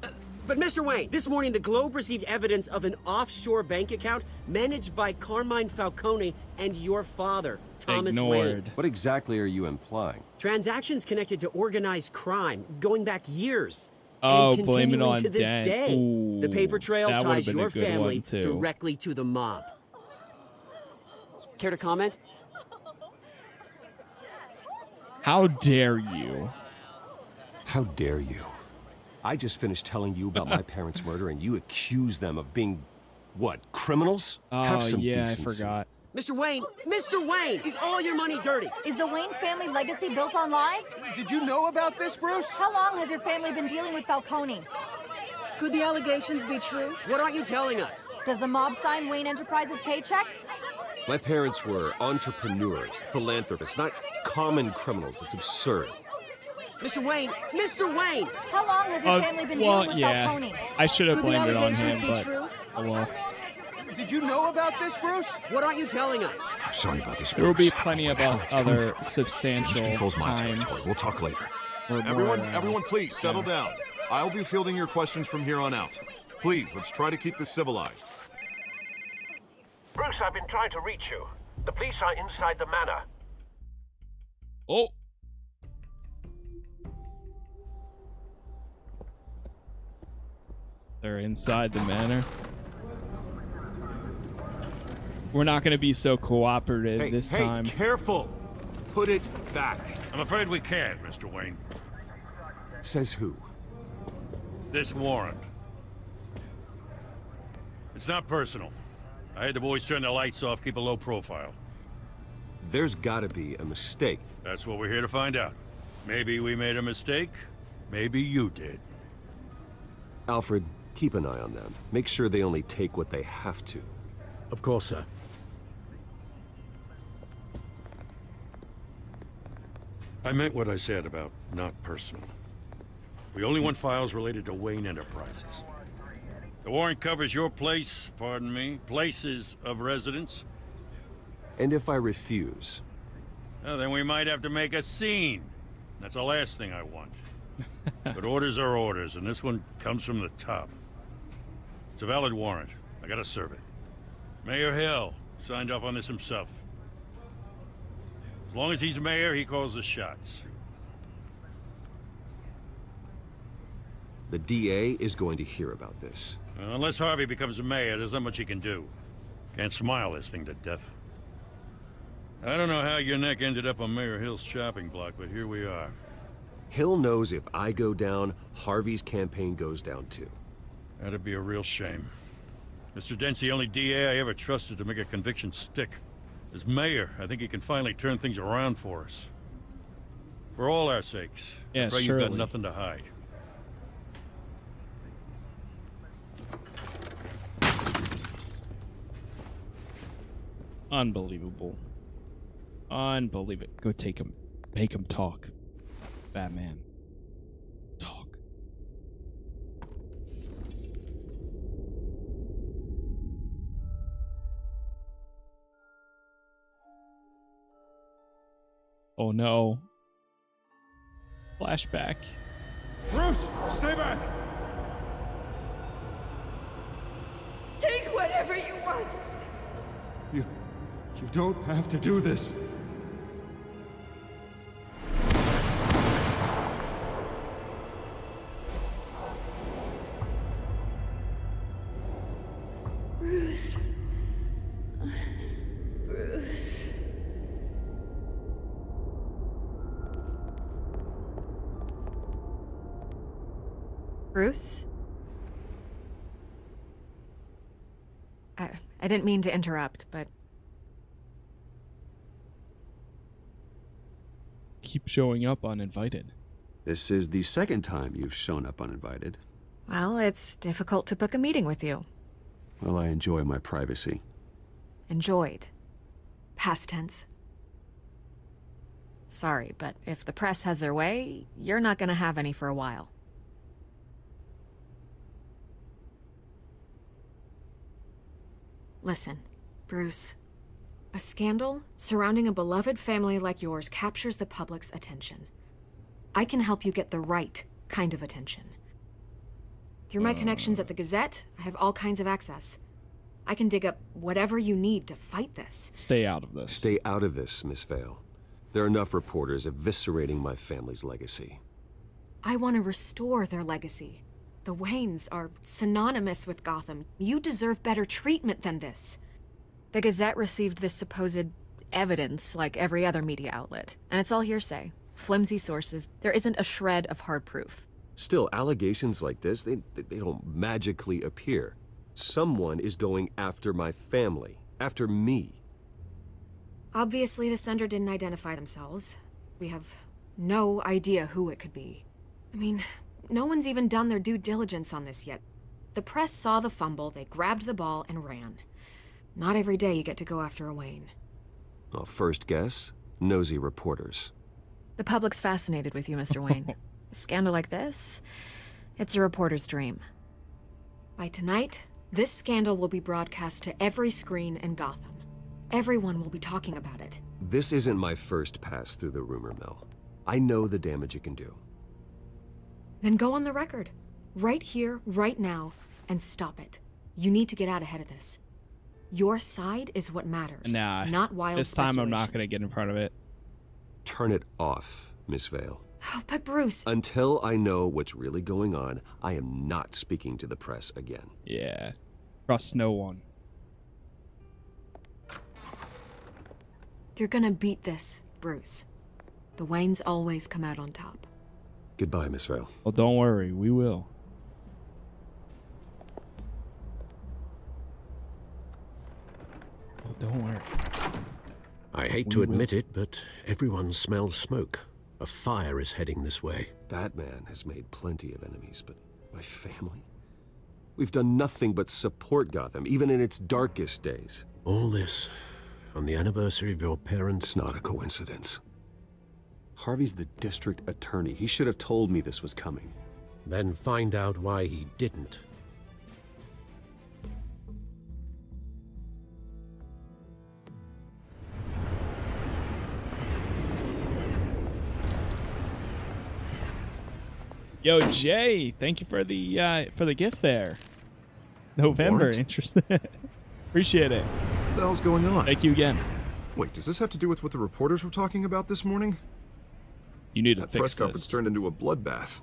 But Mr. Wayne, this morning the Globe received evidence of an offshore bank account managed by Carmine Falcone and your father, Thomas Wayne. What exactly are you implying? Transactions connected to organized crime going back years. Oh, and blame it on to this Dent. day. Ooh, the paper trail that ties would've been a your good family one, too. directly to the mob. Care to comment? How dare you? How dare you? I just finished telling you about my parents' murder, and you accuse them of being, what, criminals? Oh, Have some yeah, decency. I forgot. Mr. Wayne, is all your money dirty? Is the Wayne family legacy built on lies? Did you know about this, Bruce? How long has your family been dealing with Falcone? Could the allegations be true? What aren't you telling us? Does the mob sign Wayne Enterprises paychecks? My parents were entrepreneurs, philanthropists, not common criminals. It's absurd. Mr. Wayne! Mr. Wayne! How long has your family been dealing with Falcone? I should have Could the blamed it on allegations him, be but true? oh well. Did you know about this, Bruce? What aren't you telling us? I'm sorry about this, Bruce. There will be plenty of Let's go. other This substantial controls my times. territory. We'll talk later. Everyone, please settle down. I'll be fielding your questions from here on out. Please, let's try to keep this civilized. Bruce, I've been trying to reach you. The police are inside the manor. Oh. They're inside the manor. We're not going to be so cooperative this time. Careful! Put it back. I'm afraid we can't, Mr. Wayne. Says who? This warrant. It's not personal. I had the boys turn the lights off, keep a low profile. There's gotta be a mistake. That's what we're here to find out. Maybe we made a mistake. Maybe you did. Alfred, keep an eye on them. Make sure they only take what they have to. Of course, sir. I meant what I said about not personal. We only want files related to Wayne Enterprises. The warrant covers your place, pardon me, places of residence. And if I refuse? Well, then we might have to make a scene. That's the last thing I want. But orders are orders, and this one comes from the top. It's a valid warrant. I gotta serve it. Mayor Hill signed off on this himself. As long as he's mayor, he calls the shots. The DA is going to hear about this. Unless Harvey becomes a mayor, there's not much he can do. Can't smile this thing to death. I don't know how your neck ended up on Mayor Hill's chopping block, but here we are. Hill knows if I go down, Harvey's campaign goes down too. That'd be a real shame. Mr. Dent's the only DA I ever trusted to make a conviction stick. As mayor, I think he can finally turn things around for us. For all our sakes. Yeah, I'm afraid surely. you've got nothing to hide. Unbelievable. Unbelievable. Go take him. Make him talk. Batman. Talk. Oh no. Flashback. Bruce, stay back! Take whatever you want. You don't have to do this. Bruce. Bruce. Bruce? I didn't mean to interrupt, but... Keep showing up uninvited. This is the second time you've shown up uninvited. Well, it's difficult to book a meeting with you. Well, I enjoy my privacy. Enjoyed. Past tense. Sorry, but if the press has their way, you're not gonna have any for a while. Listen, Bruce. A scandal surrounding a beloved family like yours captures the public's attention. I can help you get the right kind of attention. Through my connections at the Gazette, I have all kinds of access. I can dig up whatever you need to fight this. Stay out of this. Stay out of this, Miss Vale. There are enough reporters eviscerating my family's legacy. I want to restore their legacy. The Waynes are synonymous with Gotham. You deserve better treatment than this. The Gazette received this supposed evidence like every other media outlet, and it's all hearsay. Flimsy sources. There isn't a shred of hard proof. Still, allegations like this, they don't magically appear. Someone is going after my family, after me. Obviously, the sender didn't identify themselves. We have no idea who it could be. I mean, no one's even done their due diligence on this yet. The press saw the fumble, they grabbed the ball and ran. Not every day you get to go after a Wayne. Well, first guess, nosy reporters. The public's fascinated with you, Mr. Wayne. A scandal like this, it's a reporter's dream. By tonight, this scandal will be broadcast to every screen in Gotham. Everyone will be talking about it. This isn't my first pass through the rumor mill. I know the damage it can do. Then go on the record. Right here, right now, and stop it. You need to get out ahead of this. Your side is what matters, Nah, not wild this time I'm not speculation. going to get in front of it. Turn it off, Miss Vale. Oh, but Bruce... Until I know what's really going on, I am not speaking to the press again. Yeah. Trust no one. You're gonna beat this, Bruce. The Waynes always come out on top. Goodbye, Miss Vale. Well, don't worry. We will. Oh, don't worry. I hate to admit it, but everyone smells smoke. A fire is heading this way. Batman has made plenty of enemies, but my family? We've done nothing but support Gotham, even in its darkest days. All this on the anniversary of your parents' not a coincidence. Harvey's the district attorney. He should have told me this was coming. Then find out why he didn't. Yo, Jay, thank you for the gift there. November, Warrant? interesting. Appreciate it. What the hell's going on? Thank you again. Wait, does this have to do with what the reporters were talking about this morning? You need to That fix press conference this. turned into a bloodbath.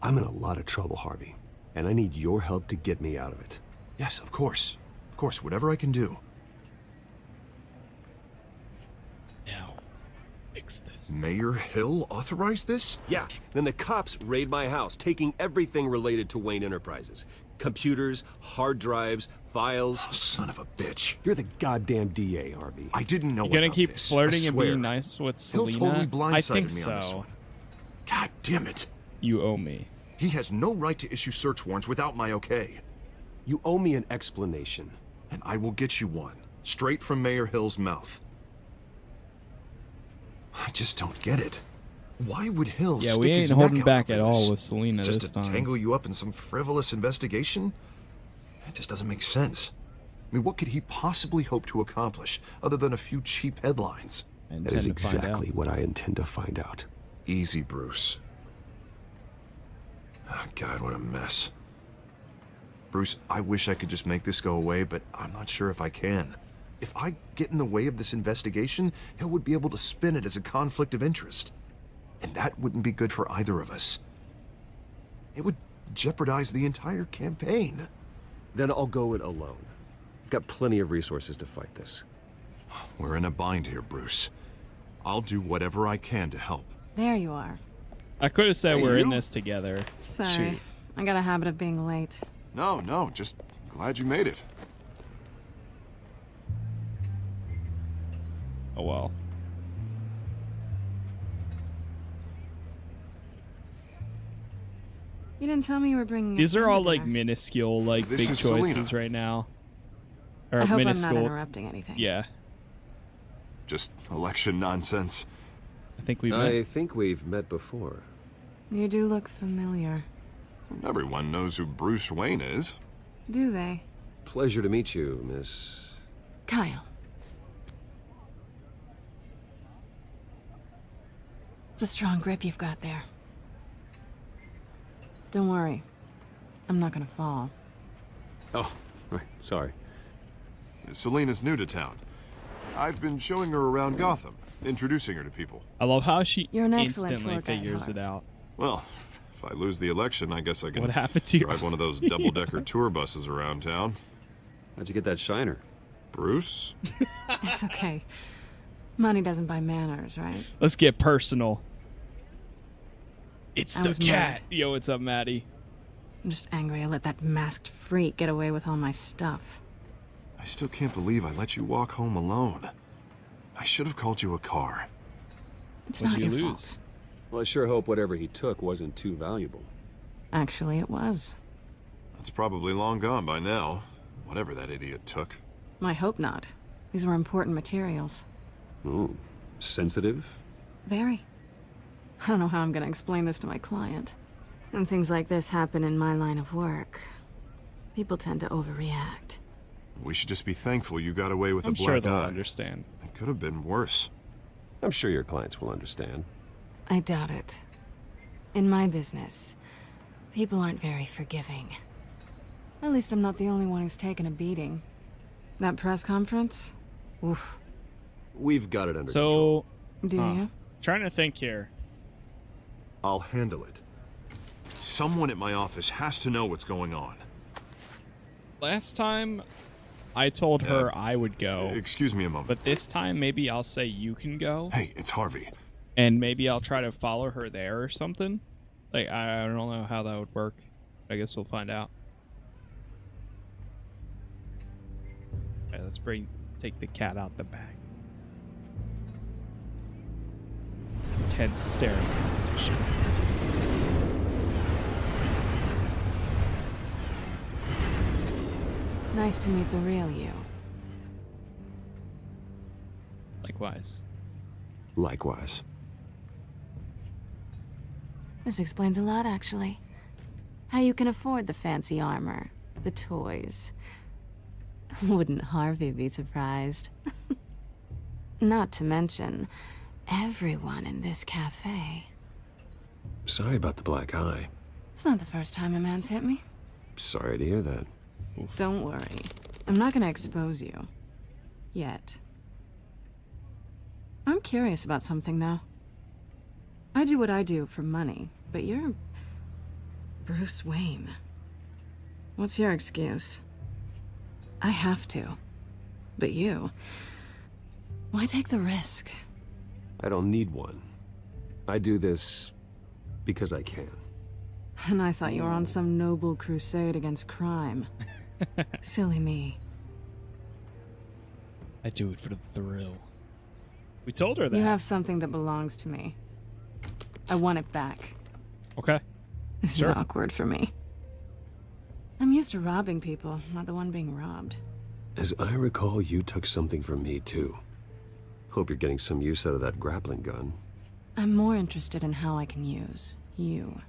I'm in a lot of trouble, Harvey, and I need your help to get me out of it. Yes, of course. Of course, whatever I can do. Now, fix this. Mayor Hill authorized this? Yeah, then the cops raid my house, taking everything related to Wayne Enterprises. Computers, hard drives, files. Oh, son of a bitch. You're the goddamn DA, Harvey. I didn't know You gonna about keep this. flirting I and swear. being nice with Hill Selena? totally blindsided I think me so. on this one. God damn it. You owe me. He has no right to issue search warrants without my okay. You owe me an explanation. And I will get you one, straight from Mayor Hill's mouth. I just don't get it. Why would Hill Yeah, stick we his ain't holding neck back out at over all this? with Selena Just this to time. tangle you up in some frivolous investigation? It just doesn't make sense. I mean, what could he possibly hope to accomplish other than a few cheap headlines? That is exactly what I intend to find out. Easy, Bruce. Oh, God, what a mess. Bruce, I wish I could just make this go away, but I'm not sure if I can. If I get in the way of this investigation, Hill would be able to spin it as a conflict of interest. And that wouldn't be good for either of us. It would jeopardize the entire campaign. Then I'll go it alone. I've got plenty of resources to fight this. We're in a bind here, Bruce. I'll do whatever I can to help. There you are. I could have said Hey, we're in you? this together. Sorry. Shoot. I got a habit of being late. No, just glad you made it. Oh well. You didn't tell me you were bringing. These are all like dinner. minuscule, like This big is choices Selena. right now. Or I hope I'm minuscule. not interrupting anything. Yeah, Just election nonsense. I think we met. I think we've met before. You do look familiar. Everyone knows who Bruce Wayne is. Do they? Pleasure to meet you, Miss... Kyle. It's a strong grip you've got there. Don't worry. I'm not gonna fall. Oh, right, sorry. Selena's new to town. I've been showing her around Gotham, introducing her to people. I love how she You're an excellent instantly tour guide, figures it Harv. out. Well, if I lose the election, I guess I can What happened to you? drive one of those double-decker tour buses around town. How'd you get that shiner? Bruce? It's okay. Money doesn't buy manners, right? Let's get personal. It's I the was cat. mad. Yo, what's up, Maddie? I'm just angry I let that masked freak get away with all my stuff. I still can't believe I let you walk home alone. I should have called you a car. It's What'd not you your lose? fault. Well, I sure hope whatever he took wasn't too valuable. Actually, it was. It's probably long gone by now, whatever that idiot took. I hope not. These were important materials. Ooh, sensitive? Very. I don't know how I'm gonna explain this to my client. And things like this happen in my line of work. People tend to overreact. We should just be thankful you got away with I'm a black sure they'll eye. understand. It could have been worse. I'm sure your clients will understand. I doubt it. In my business, people aren't very forgiving. At least I'm not the only one who's taken a beating. That press conference? Oof. We've got it under control. So, Do you? trying to think here. I'll handle it. Someone at my office has to know what's going on. Last time, I told her I would go. Excuse me a moment. But this time, maybe I'll say you can go. Hey, it's Harvey. And maybe I'll try to follow her there or something. Like, I don't know how that would work. I guess we'll find out. Alright, let's take the cat out the bag. Intense staring competition. Nice to meet the real you. Likewise. Likewise. This explains a lot, actually. How you can afford the fancy armor, the toys. Wouldn't Harvey be surprised? Not to mention, everyone in this cafe. Sorry about the black eye. It's not the first time a man's hit me. Sorry to hear that. Don't worry. I'm not gonna expose you. Yet. I'm curious about something, though. I do what I do for money, but you're... Bruce Wayne. What's your excuse? I have to. But you... Why take the risk? I don't need one. I do this because I can. And I thought you were on some noble crusade against crime. Silly me. I do it for the thrill. We told her that. You have something that belongs to me. I want it back. Okay. This Sure. is awkward for me. I'm used to robbing people, not the one being robbed. As I recall, you took something from me, too. Hope you're getting some use out of that grappling gun. I'm more interested in how I can use you.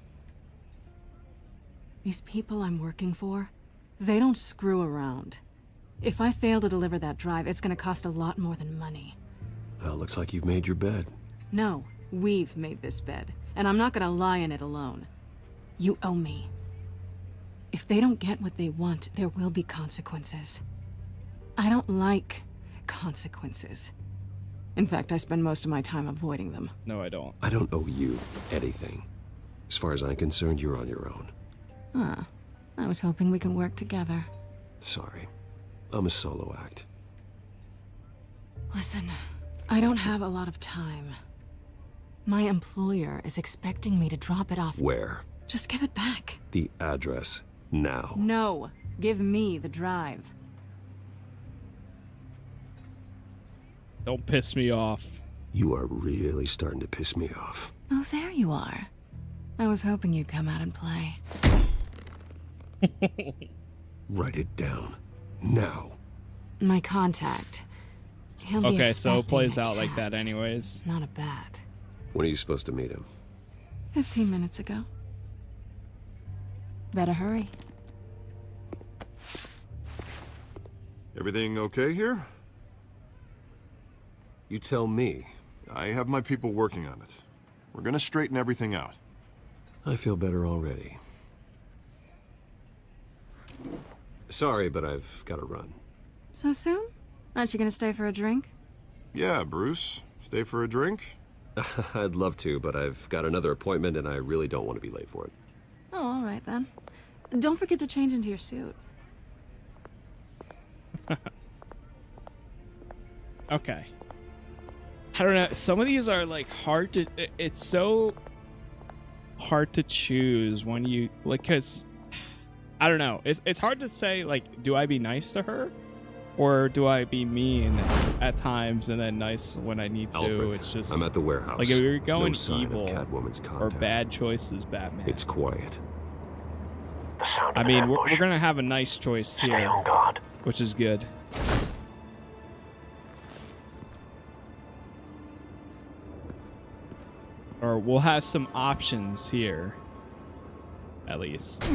These people I'm working for, they don't screw around. If I fail to deliver that drive, it's gonna cost a lot more than money. Well, looks like you've made your bed. No, we've made this bed, and I'm not gonna lie in it alone. You owe me. If they don't get what they want, there will be consequences. I don't like consequences. In fact, I spend most of my time avoiding them. No, I don't. I don't owe you anything. As far as I'm concerned, you're on your own. Huh. I was hoping we could work together. Sorry. I'm a solo act. Listen, I don't have a lot of time. My employer is expecting me to drop it off. Where? Just give it back. The address. Now. No. Give me the drive. Don't piss me off. You are really starting to piss me off. Oh, there you are. I was hoping you'd come out and play. Write it down. Now. My contact. He'll be Okay, so it expecting plays a out like cat. that anyways. Not a bat. When are you supposed to meet him? 15 minutes ago. Better hurry. Everything okay here? You tell me. I have my people working on it. We're gonna straighten everything out. I feel better already. Sorry, but I've got to run. So soon? Aren't you gonna stay for a drink? Yeah, Bruce. Stay for a drink? I'd love to, but I've got another appointment and I really don't want to be late for it. Oh, all right then. Don't forget to change into your suit. Okay. I don't know. Some of these are like hard to. It's so hard to choose when you like, cause I don't know. It's hard to say like, do I be nice to her, or do I be mean at times and then nice when I need to? Alfred, it's just I'm at the warehouse. like if you're going No sign of evil Catwoman's or contact. bad choices, Batman. It's quiet. I mean, we're gonna have a nice choice here, which is good. Or we'll have some options here, at least.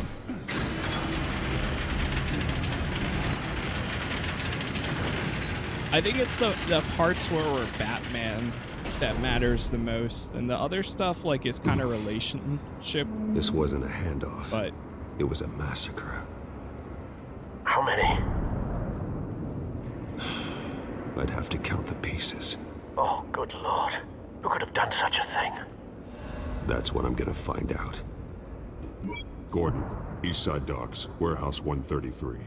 I think it's the parts where we're Batman that matters the most, and the other stuff like is kind of relationship. This wasn't a handoff, but it was a massacre. How many? I'd have to count the pieces. Oh, good lord. Who could have done such a thing? That's what I'm gonna find out. Gordon, Eastside Docks, Warehouse 133.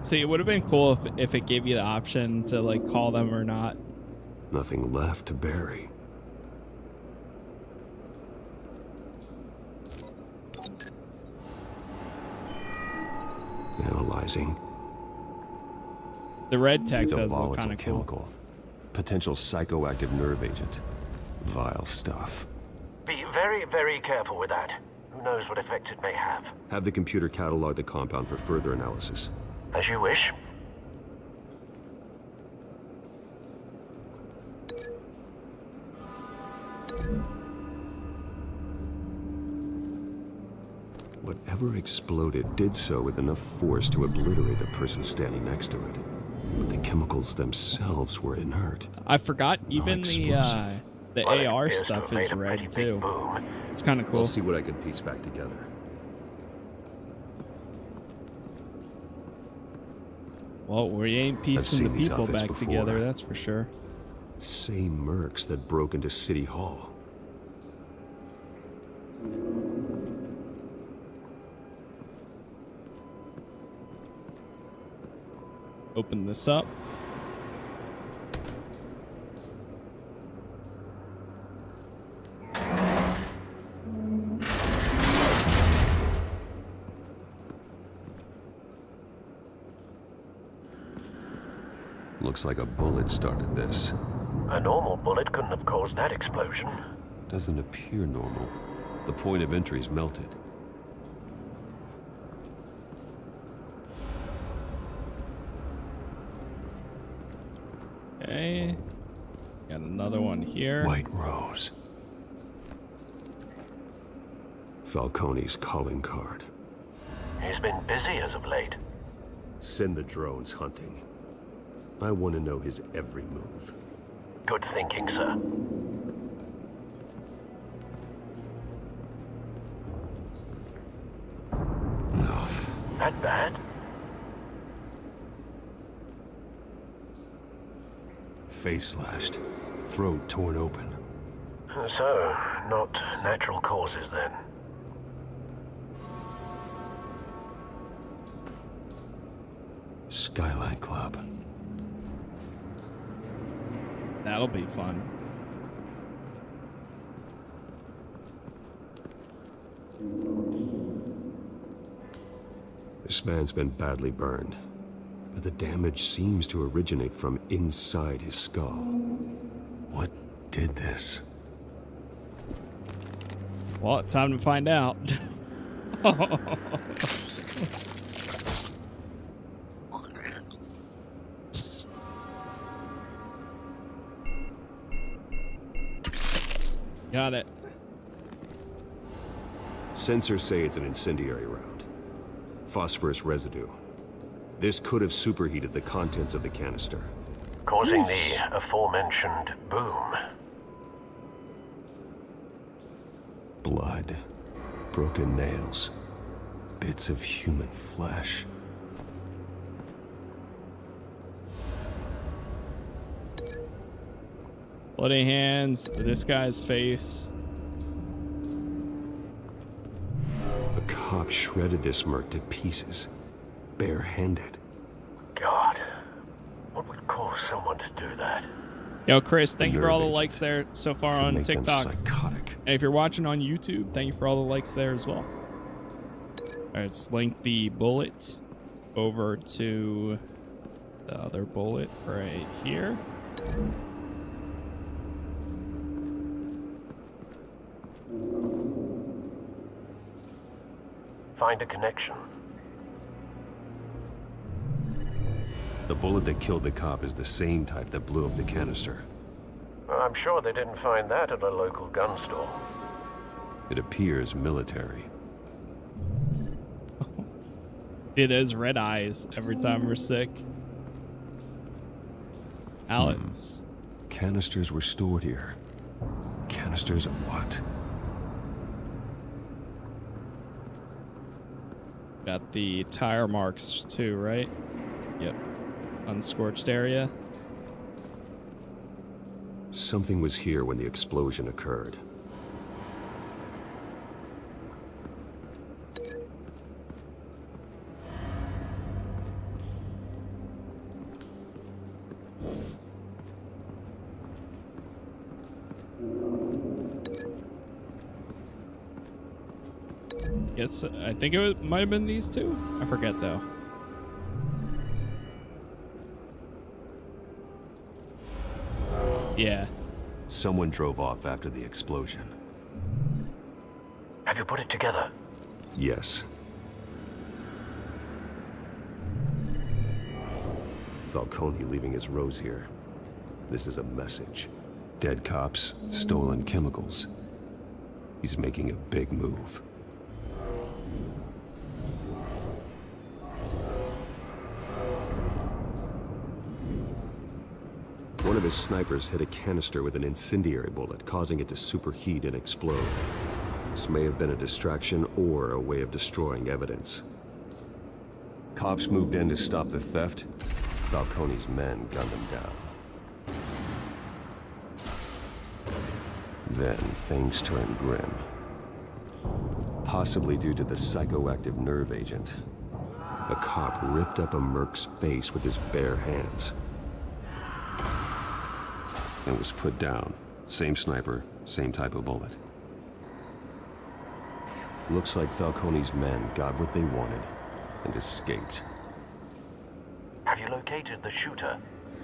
See, it would have been cool if it gave you the option to like call them or not. Nothing left to bury. Analyzing. The red tech It's a does look volatile kind of cool. chemical. Potential psychoactive nerve agent. Vile stuff. Be very, very careful with that. Who knows what effects it may have. Have the computer catalog the compound for further analysis. As you wish. Whatever exploded did so with enough force to obliterate the person standing next to it. But the chemicals themselves were inert. I forgot even the Well, AR appears to stuff have made is a red pretty too. It's kind of cool. We'll see what I can piece back together. Well, we ain't piecing seen the these people outfits back before. together, that's for sure. Same mercs that broke into City Hall. Open this up. Looks like a bullet started this. A normal bullet couldn't have caused that explosion. Doesn't appear normal. The point of entry's melted. Okay. Got another one here. White Rose. Falcone's calling card. He's been busy as of late. Send the drones hunting. I want to know his every move. Good thinking, sir. No. That bad? Face slashed. Throat torn open. So, not natural causes then. Skyline Club. That'll be fun. This man's been badly burned, but the damage seems to originate from inside his skull. What did this? Well, it's time to find out. Got it. Sensors say it's an incendiary round. Phosphorus residue. This could have superheated the contents of the canister, causing the aforementioned boom. Blood, broken nails, bits of human flesh. Bloody hands, this guy's face. A cop shredded this merc to pieces, barehanded. God, what would cause someone to do that? Yo, Chris, thank you for all the nerve likes there so far Could on make them TikTok. psychotic. And if you're watching on YouTube, thank you for all the likes there as well. Alright, let's link the bullet over to the other bullet right here. Find a connection. The bullet that killed the cop is the same type that blew up the canister. I'm sure they didn't find that at a local gun store. It appears military. It is red eyes every time we're sick. Alex. Canisters were stored here. Canisters of what? Got the tire marks too, right? Yep. Unscorched area. Something was here when the explosion occurred. Yes, I think it might have been these two. I forget though. Yeah. Someone drove off after the explosion. Have you put it together? Yes. Falcone leaving his rose here. This is a message. Dead cops, stolen chemicals. He's making a big move. One of his snipers hit a canister with an incendiary bullet, causing it to superheat and explode. This may have been a distraction or a way of destroying evidence. Cops moved in to stop the theft. Falcone's men gunned them down. Then things turned grim. Possibly due to the psychoactive nerve agent. A cop ripped up a merc's face with his bare hands. And was put down. Same sniper, same type of bullet. Looks like Falcone's men got what they wanted and escaped. Have you located the shooter?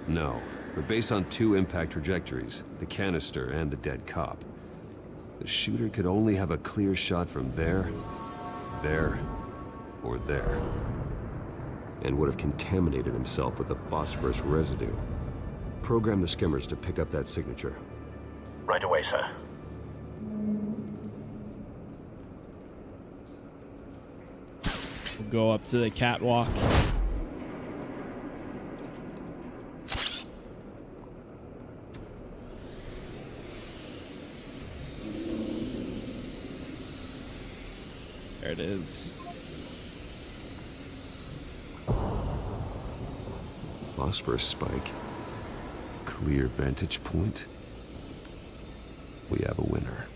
No, but based on 2 impact trajectories, the canister and the dead cop, the shooter could only have a clear shot from there, or there, and would have contaminated himself with the phosphorus residue. Program the skimmers to pick up that signature. Right away, sir. We'll go up to the catwalk. There it is. Phosphorus spike. Clear vantage point. We have a winner.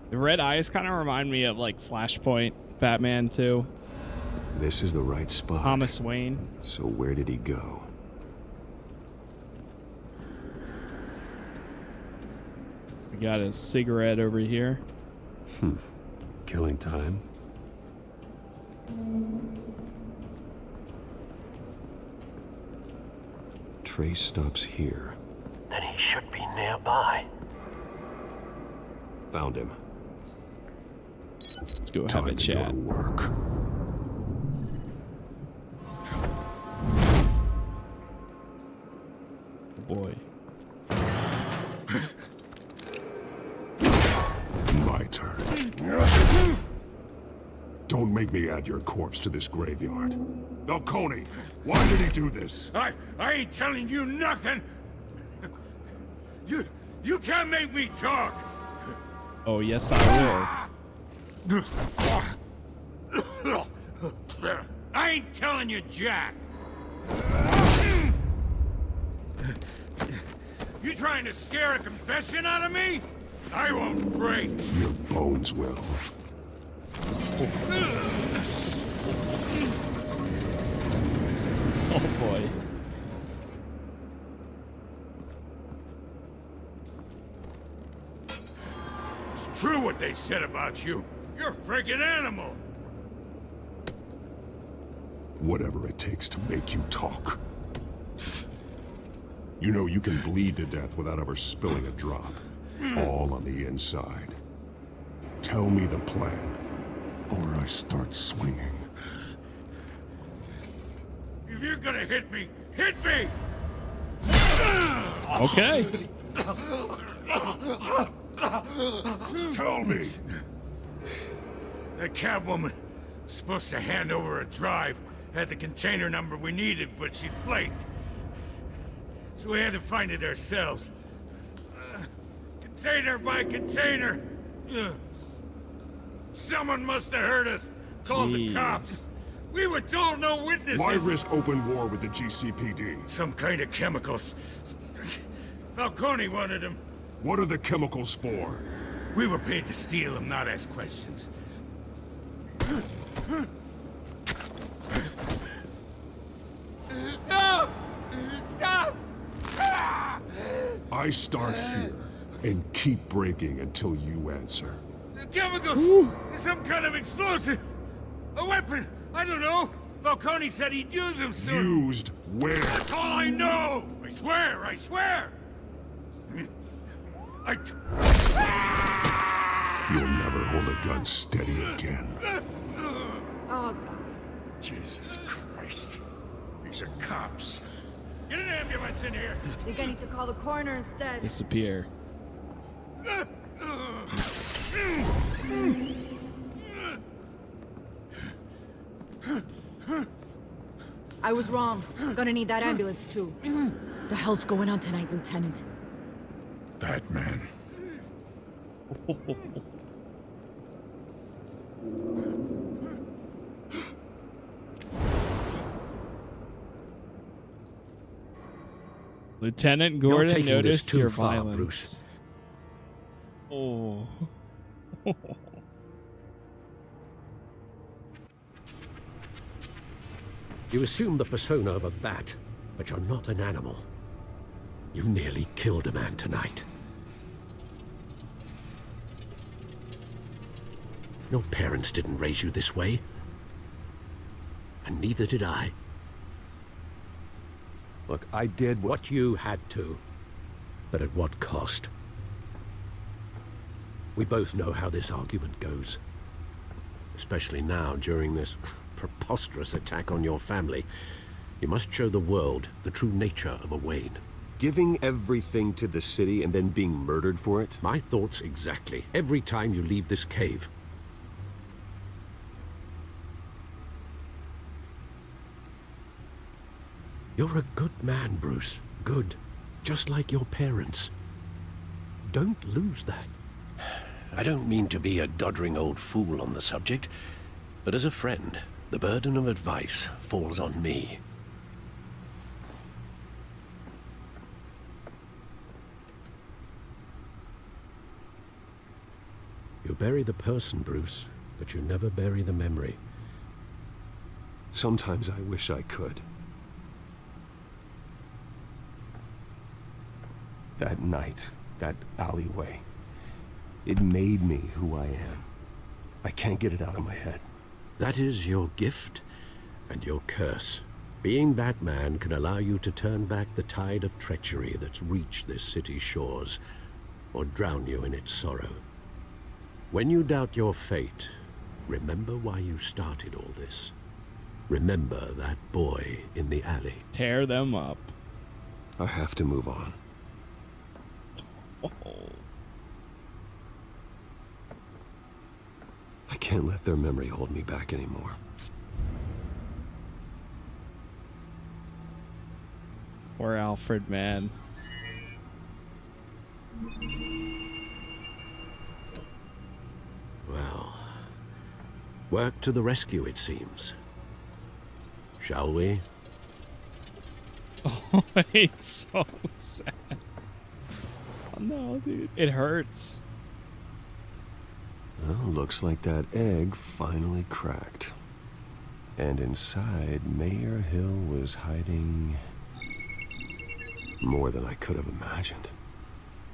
The red eyes kind of remind me of like Flashpoint, Batman 2. This is the right spot. Thomas Wayne. So where did he go? We got a cigarette over here. Killing time. Trace stops here. Then he should be nearby. Found him. Let's go have a chat. Go to work. Boy. My turn. Don't make me add your corpse to this graveyard. Falcone, why did he do this? I ain't telling you nothing. You can't make me talk. Oh, yes, I will. I ain't telling you jack. You trying to scare a confession out of me? I won't break. Your bones will. Oh boy. It's true what they said about you. You're a freaking animal. Whatever it takes to make you talk. You know you can bleed to death without ever spilling a drop. All on the inside. Tell me the plan, or I start swinging. If you're gonna hit me, hit me! Okay. Tell me! That Catwoman was supposed to hand over a drive, had the container number we needed, but she flaked. So we had to find it ourselves. Container by container. Someone must have heard us. Called the cops. We were told no witnesses. Why risk open war with the GCPD? Some kind of chemicals. Falcone wanted them. What are the chemicals for? We were paid to steal them, not ask questions. No! Stop! I start here and keep breaking until you answer. The chemicals! Some kind of explosive! A weapon! I don't know! Falcone said he'd use them soon! Used where? That's all I know! I swear! I swear! You'll never hold a gun steady again. Oh, God. Jesus Christ. These are cops. Get an ambulance in here! I think I need to call the coroner instead. Disappear. I was wrong. Gonna need that ambulance too. The hell's going on tonight, Lieutenant? Batman. Lieutenant Gordon taking this noticed too your far, violence. Bruce. Oh. You assume the persona of a bat, but you're not an animal. You nearly killed a man tonight. Your parents didn't raise you this way. and neither did I. Look, I did what you had to, but at what cost? We both know how this argument goes. Especially now, during this preposterous attack on your family. You must show the world the true nature of a Wayne. Giving everything to the city and then being murdered for it? My thoughts exactly. Every time you leave this cave. You're a good man, Bruce. Good. Just like your parents. Don't lose that. I don't mean to be a doddering old fool on the subject, but as a friend, the burden of advice falls on me. You bury the person, Bruce, but you never bury the memory. Sometimes I wish I could. That night, that alleyway, it made me who I am. I can't get it out of my head. That is your gift and your curse. Being Batman can allow you to turn back the tide of treachery that's reached this city's shores, or drown you in its sorrow. When you doubt your fate, remember why you started all this. Remember that boy in the alley. Tear them up. I have to move on. I can't let their memory hold me back anymore. Poor Alfred, man. Well, work to the rescue, it seems. Shall we? Oh, it's so sad. Oh no, dude. It hurts. Well, looks like that egg finally cracked. And inside, Mayor Hill was hiding more than I could have imagined.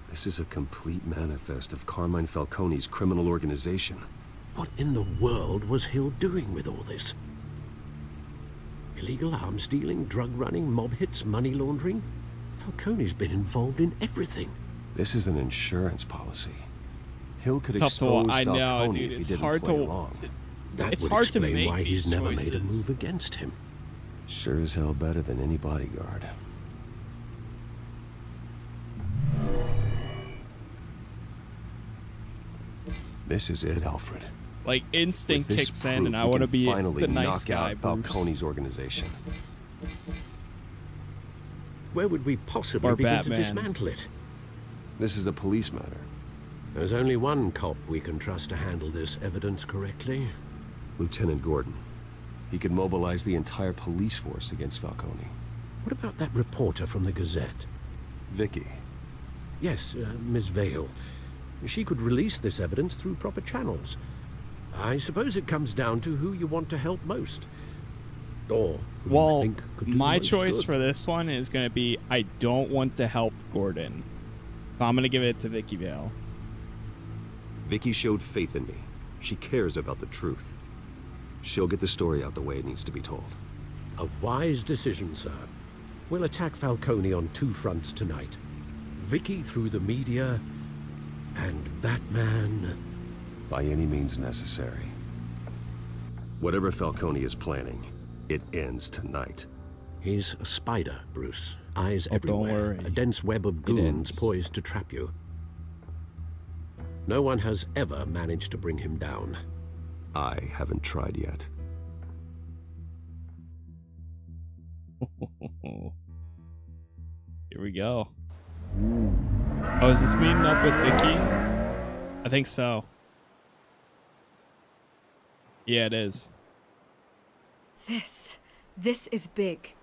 This is a complete manifest of Carmine Falcone's criminal organization. What in the world was Hill doing with all this? Illegal arms dealing, drug running, mob hits, money laundering? Falcone's been involved in everything. This is an insurance policy. Hill could Tough expose to, I know, Falcone dude, if he it's didn't hard play to, along. That it's would hard to explain make why he's these never choices. made a move against him. Sure as hell better than any bodyguard. This is it, Alfred. Like, instinct With this kicks in, proof, and I we want to can be finally the nice knock guy, out Bruce. Falcone's organization. Where would we possibly Or begin Batman. to dismantle it? This is a police matter. There's only one cop we can trust to handle this evidence correctly. Lieutenant Gordon. He could mobilize the entire police force against Falcone. What about that reporter from the Gazette? Vicki. Yes, Miss Vale. She could release this evidence through proper channels. I suppose it comes down to who you want to help most. Or who you Well, think could do my the most choice good. for this one is going to be I don't want to help Gordon. So I'm going to give it to Vicki Vale. Vicki showed faith in me. She cares about the truth. She'll get the story out the way it needs to be told. A wise decision, sir. We'll attack Falcone on two fronts tonight. Vicki through the media, and Batman... By any means necessary. Whatever Falcone is planning, it ends tonight. He's a spider, Bruce. Eyes Oh, don't everywhere. worry. A dense web of It goons ends. poised to trap you. No one has ever managed to bring him down. I haven't tried yet. Here we go. Oh, is this meeting up with Vicki? I think so. Yeah, it is. This is big.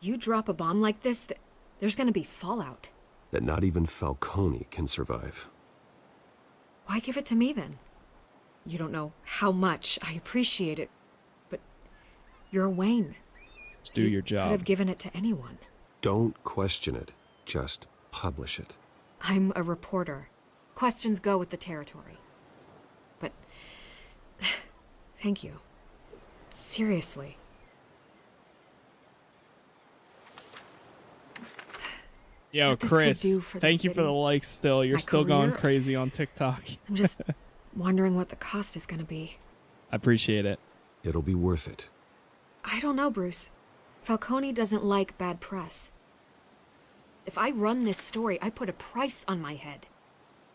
You drop a bomb like this, there's gonna be fallout. That not even Falcone can survive. Why give it to me then? You don't know how much I appreciate it, but you're a Wayne. Let's do your Could job. have given it to anyone. Don't question it. Just publish it. I'm a reporter. Questions go with the territory. But thank you. Seriously. Yo, what this Chris, could do for the thank you for city, the likes still. You're my still going career. crazy on TikTok. I'm just wondering what the cost is going to be. I appreciate it. It'll be worth it. I don't know, Bruce. Falcone doesn't like bad press. If I run this story, I put a price on my head.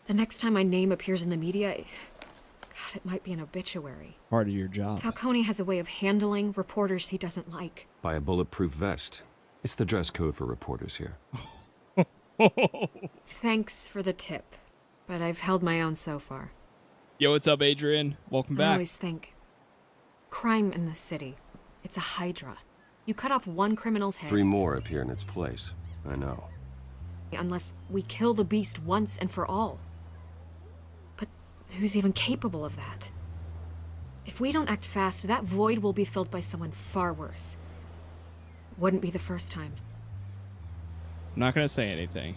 The next time my name appears in the media, God, it might be an obituary. Part of your job. Falcone has a way of handling reporters he doesn't like. Buy a bulletproof vest. It's the dress code for reporters here. Thanks for the tip, but I've held my own so far. Yo, what's up, Adrian? Welcome I back. always think, crime in this city, it's a hydra. You cut off one criminal's head. 3 more appear in its place. I know. Unless we kill the beast once and for all. But who's even capable of that? If we don't act fast, that void will be filled by someone far worse. Wouldn't be the first time. I'm not going to say anything.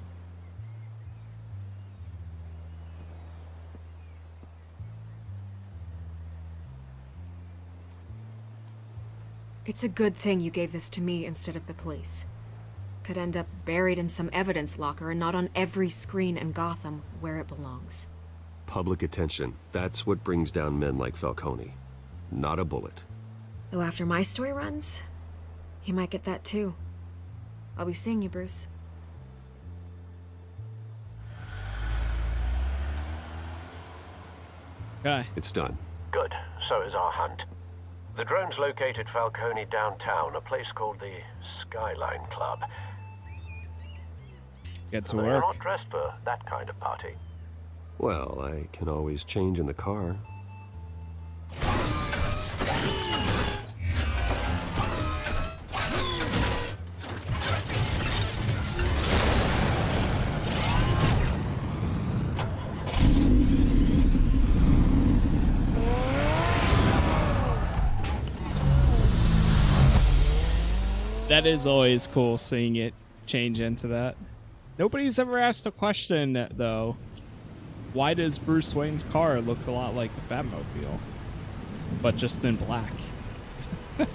It's a good thing you gave this to me instead of the police. Could end up buried in some evidence locker and not on every screen in Gotham where it belongs. Public attention. That's what brings down men like Falcone. Not a bullet. Though after my story runs, he might get that too. I'll be seeing you, Bruce. Okay. It's done. Good. So is our hunt. The drone's located Falcone downtown, a place called the Skyline Club. Get to They're work. not dressed for that kind of party. Well, I can always change in the car. That is always cool seeing it change into that. Nobody's ever asked a question, though. Why does Bruce Wayne's car look a lot like the Batmobile? But just in black. The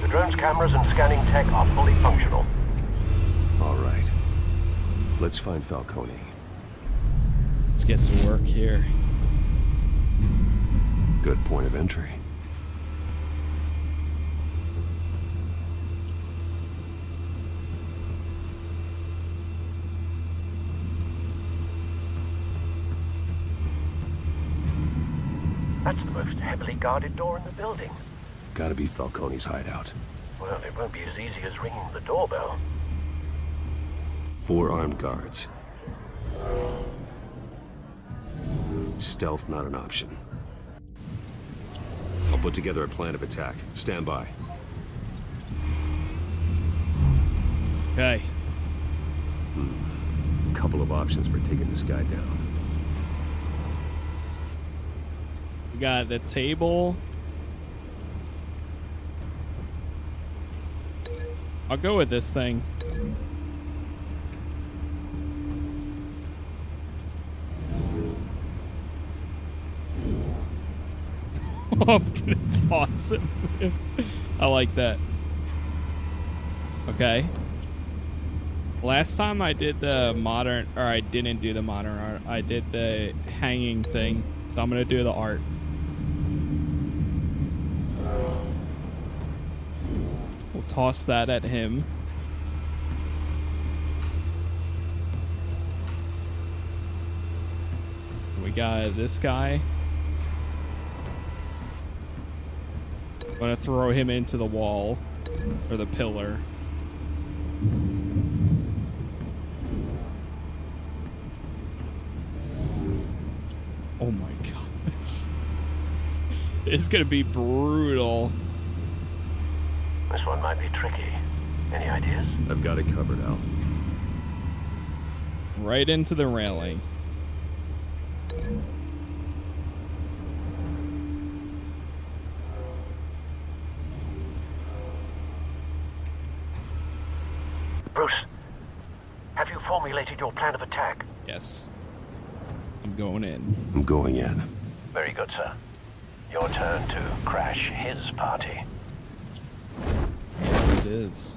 drone's cameras and scanning tech are fully functional. All right. Let's find Falcone. Let's get to work here. Good point of entry. That's the most heavily guarded door in the building. Gotta be Falcone's hideout. Well, it won't be as easy as ringing the doorbell. 4 armed guards. Stealth not an option. I'll put together a plan of attack. Stand by. Okay. Couple of options for taking this guy down. We got the table. I'll go with this thing. I'm gonna toss him. I like that. Okay. Last time I did the modern, or I didn't do the modern art, I did the hanging thing. So I'm gonna do the art. We'll toss that at him. We got this guy. I'm gonna throw him into the wall, or the pillar. Oh my god. It's gonna be brutal. This one might be tricky. Any ideas? I've got it covered, Al. Right into the railing. Bruce, have you formulated your plan of attack? Yes. I'm going in. I'm going in. Very good, sir. Your turn to crash his party. Yes, it is.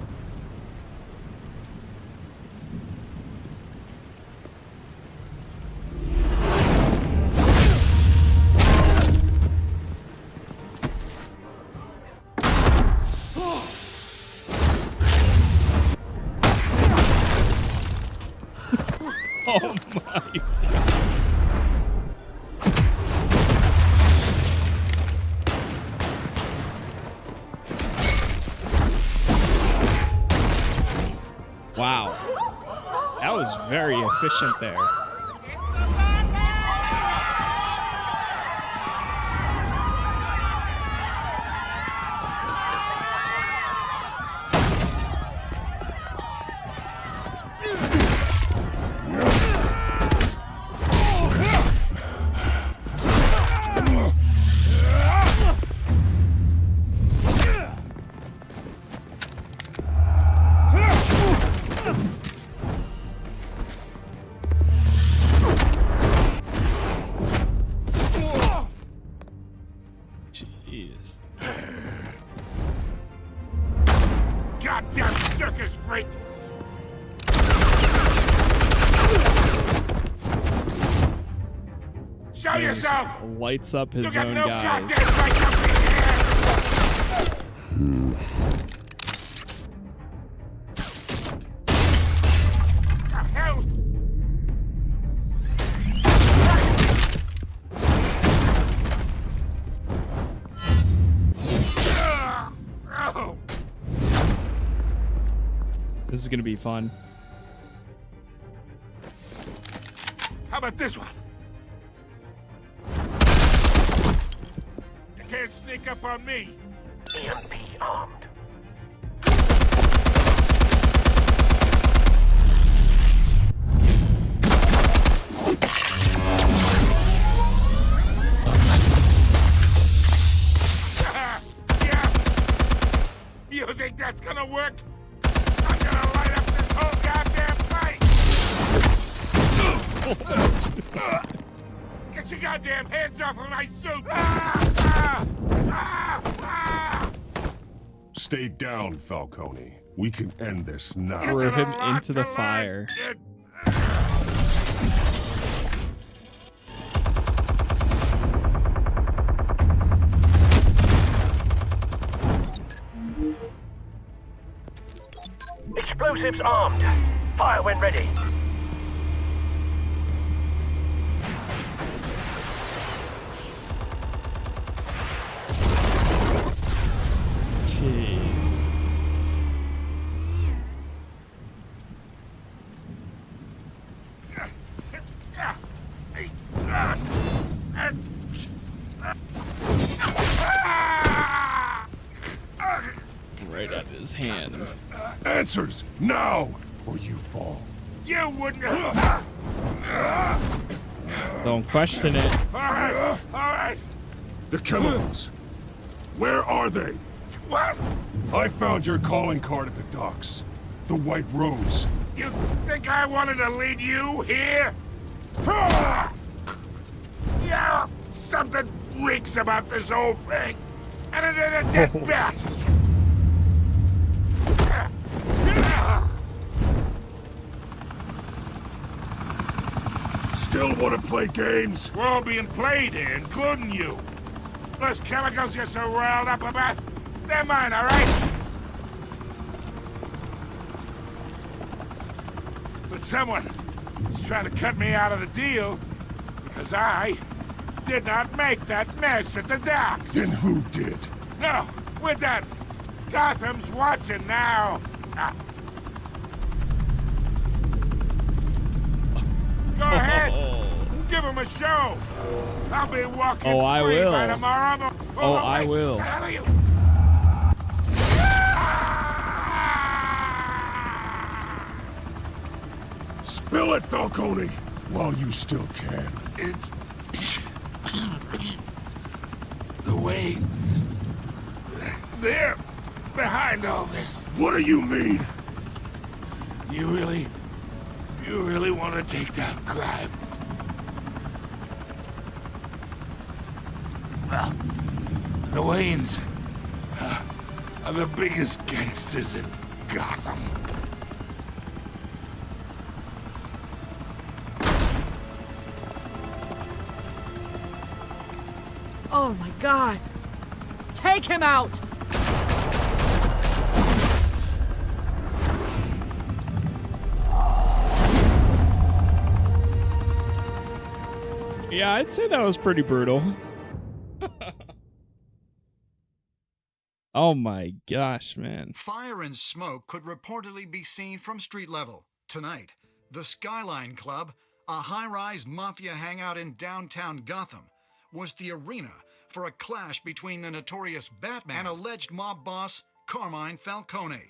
Oh my. Wow. That was very efficient there. Goddamn circus freak! Show yourself! Lights up his got own no guys. goddamn right up in here! The hell? Oh. This is gonna be fun. How about this one? You can't sneak up on me. EMP armed. Yeah. You think that's gonna work? I'm gonna light up this whole goddamn place! Get your goddamn hands off of my suit! Stay down, Falcone. We can end this now. Throw him into the fire. Explosives armed. Fire when ready. Jeez. Right out of his hand. Answers now, or you fall. You wouldn't. Don't question it. All right. The chemicals. Where are they? What? I found your calling card at the docks. The White Rose. You think I wanted to lead you here? Yeah, something reeks about this whole thing. And it is a dead bat. Still want to play games? We're all being played here, including you. Those chemicals you're so riled up about, they're mine, all right? But someone is trying to cut me out of the deal because I did not make that mess at the docks. Then who did? No, we're done. Gotham's watching now. Go ahead. Give him a show. I'll be walking I free will. by tomorrow. I will. What the hell are you? Spill it, Falcone, while you still can. It's the Waynes. They're behind all this. What do you mean? You really want to take down crime? Well, the Waynes are the biggest gangsters in Gotham. Oh my God! Take him out! Yeah, I'd say that was pretty brutal. Oh my gosh, man. Fire and smoke could reportedly be seen from street level. Tonight, the Skyline Club, a high-rise mafia hangout in downtown Gotham, was the arena for a clash between the notorious Batman and alleged mob boss Carmine Falcone,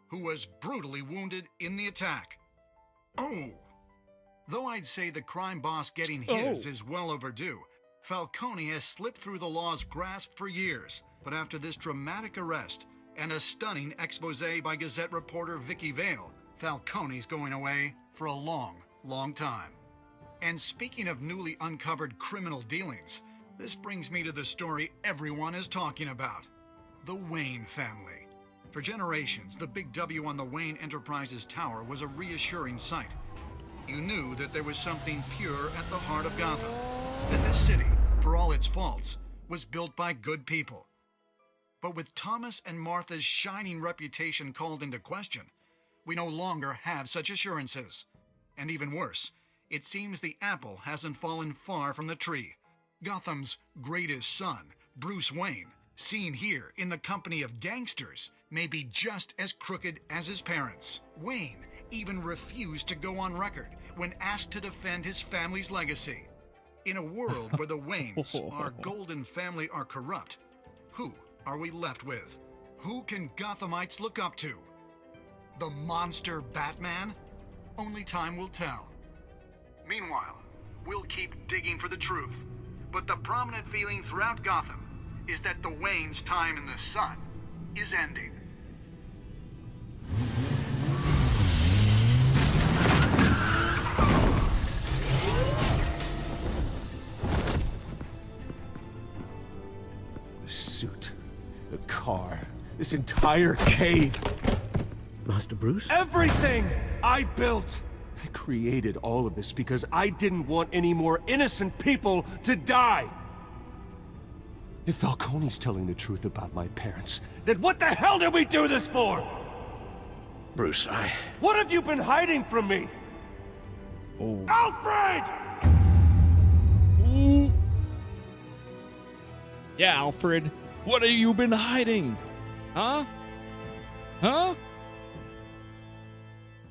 who was brutally wounded in the attack. Oh! Though I'd say the crime boss getting his is well overdue, Falcone has slipped through the law's grasp for years. But after this dramatic arrest and a stunning expose by Gazette reporter Vicki Vale, Falcone's going away for a long, long time. And speaking of newly uncovered criminal dealings, this brings me to the story everyone is talking about: the Wayne family. For generations, the big W on the Wayne Enterprises Tower was a reassuring sight. You knew that there was something pure at the heart of Gotham, that this city, for all its faults, was built by good people. But with Thomas and Martha's shining reputation called into question, we no longer have such assurances. And even worse, it seems the apple hasn't fallen far from the tree. Gotham's greatest son, Bruce Wayne, seen here in the company of gangsters, may be just as crooked as his parents. Wayne even refused to go on record when asked to defend his family's legacy. In a world where the Waynes, our golden family, are corrupt, who are we left with? Who can Gothamites look up to? The monster Batman? Only time will tell. Meanwhile, we'll keep digging for the truth. But the prominent feeling throughout Gotham is that the Waynes' time in the sun is ending. The suit, the car, this entire cave. Master Bruce? Everything I built! I created all of this because I didn't want any more innocent people to die! If Falcone's telling the truth about my parents, then what the hell did we do this for? Bruce, What have you been hiding from me? Oh. Alfred! Ooh. Yeah, Alfred. What have you been hiding? Huh? Huh?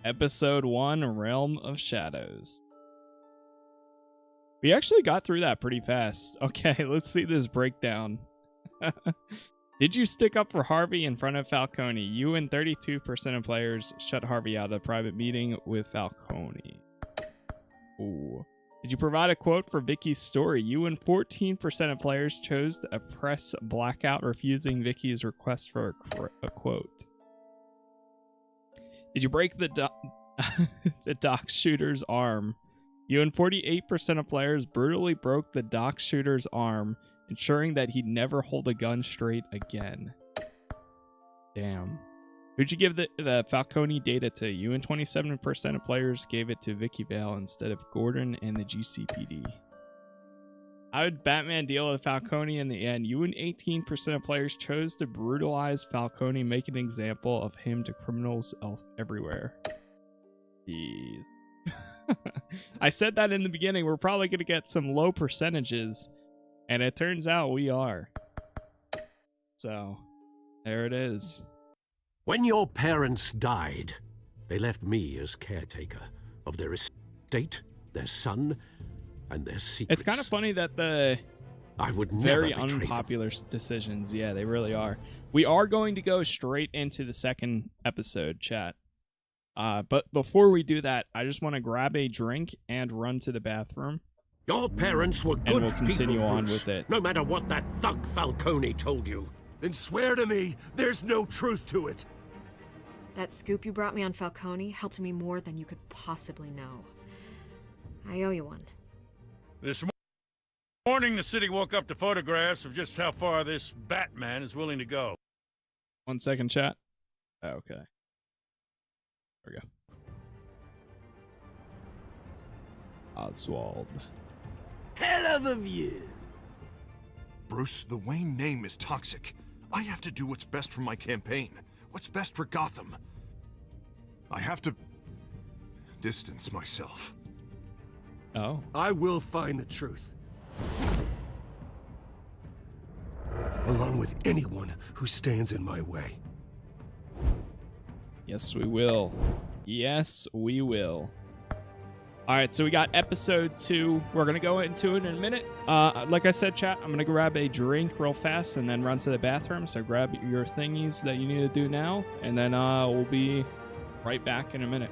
Episode 1, Realm of Shadows. We actually got through that pretty fast. Okay, let's see this breakdown. Did you stick up for Harvey in front of Falcone? You and 32% of players shut Harvey out of a private meeting with Falcone. Ooh. Did you provide a quote for Vicki's story? You and 14% of players chose to press blackout, refusing Vicki's request for a quote. Did you break the dock shooter's arm? You and 48% of players brutally broke the dock shooter's arm, ensuring that he'd never hold a gun straight again. Damn. Who'd you give the Falcone data to? You and 27% of players gave it to Vicki Vale instead of Gordon and the GCPD. How did Batman deal with Falcone in the end? You and 18% of players chose to brutalize Falcone, make an example of him to criminals everywhere. Jeez. I said that in the beginning. We're probably going to get some low percentages. And it turns out we are. So, there it is. When your parents died, they left me as caretaker of their estate, their son, and their secrets. It's kind of funny that the I would very never betray unpopular decisions, yeah, they really are. We are going to go straight into the second episode, chat. But before we do that, I just want to grab a drink and run to the bathroom. Your parents were good and we'll continue people, on Bruce, with it. no matter what that thug Falcone told you. Then swear to me there's no truth to it. That scoop you brought me on Falcone helped me more than you could possibly know. I owe you one. This morning morning, the city woke up to photographs of just how far this Batman is willing to go. 1 second, chat. Okay. There we go. Oswald. Hell of a view. Bruce, the Wayne name is toxic. I have to do what's best for my campaign. What's best for Gotham. I have to distance myself. Oh. I will find the truth. Along with anyone who stands in my way. Yes, we will. Yes, we will. All right, so we got episode 2. We're going to go into it in a minute. Like I said, chat, I'm going to grab a drink real fast and then run to the bathroom. So grab your thingies that you need to do now, and then we'll be right back in a minute.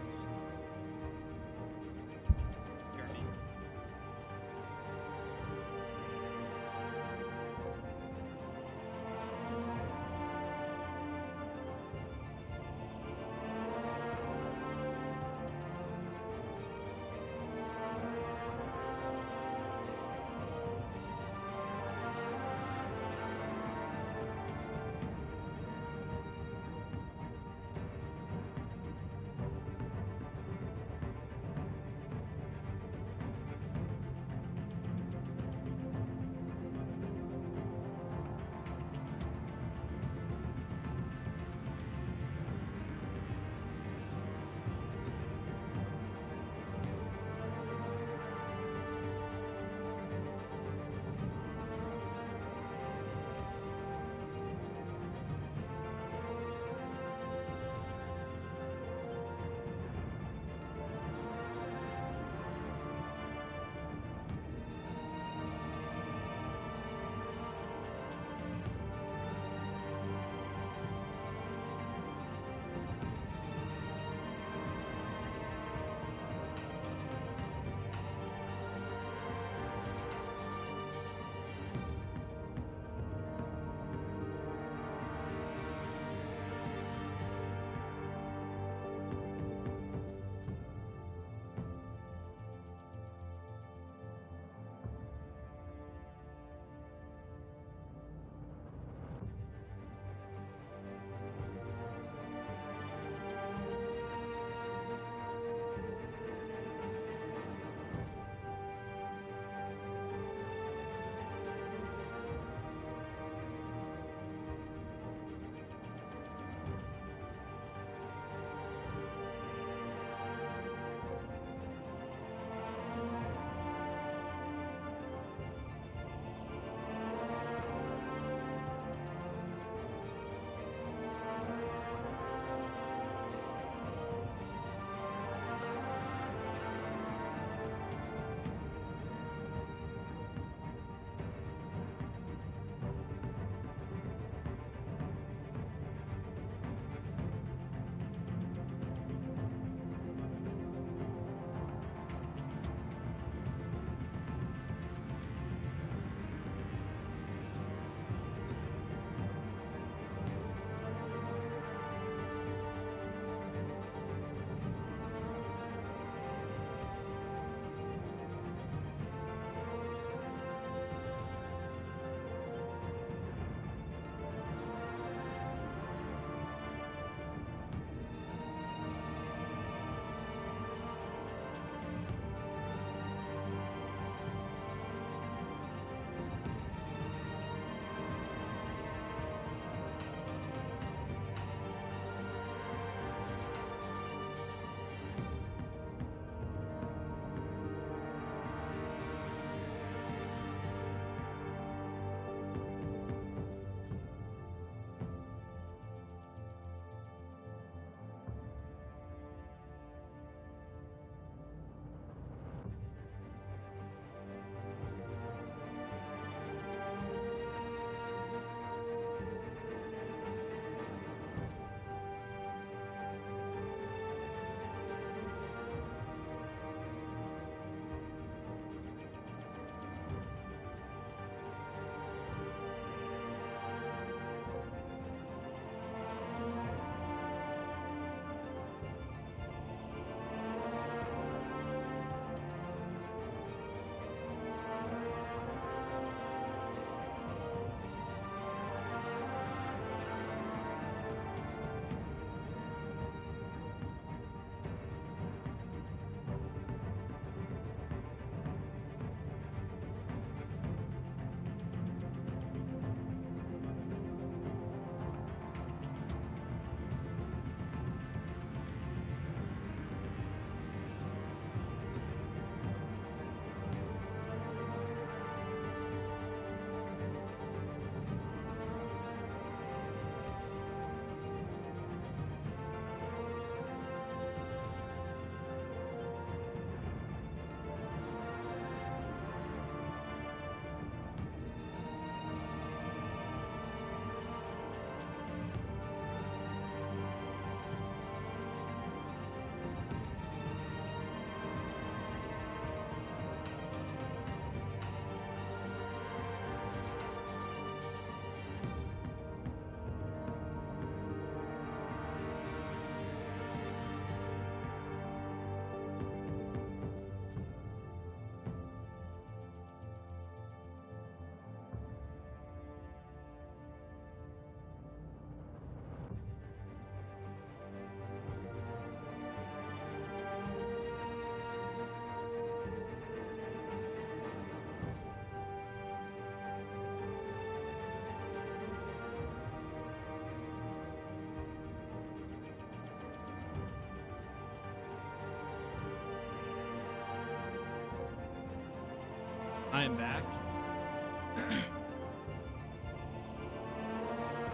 I am back.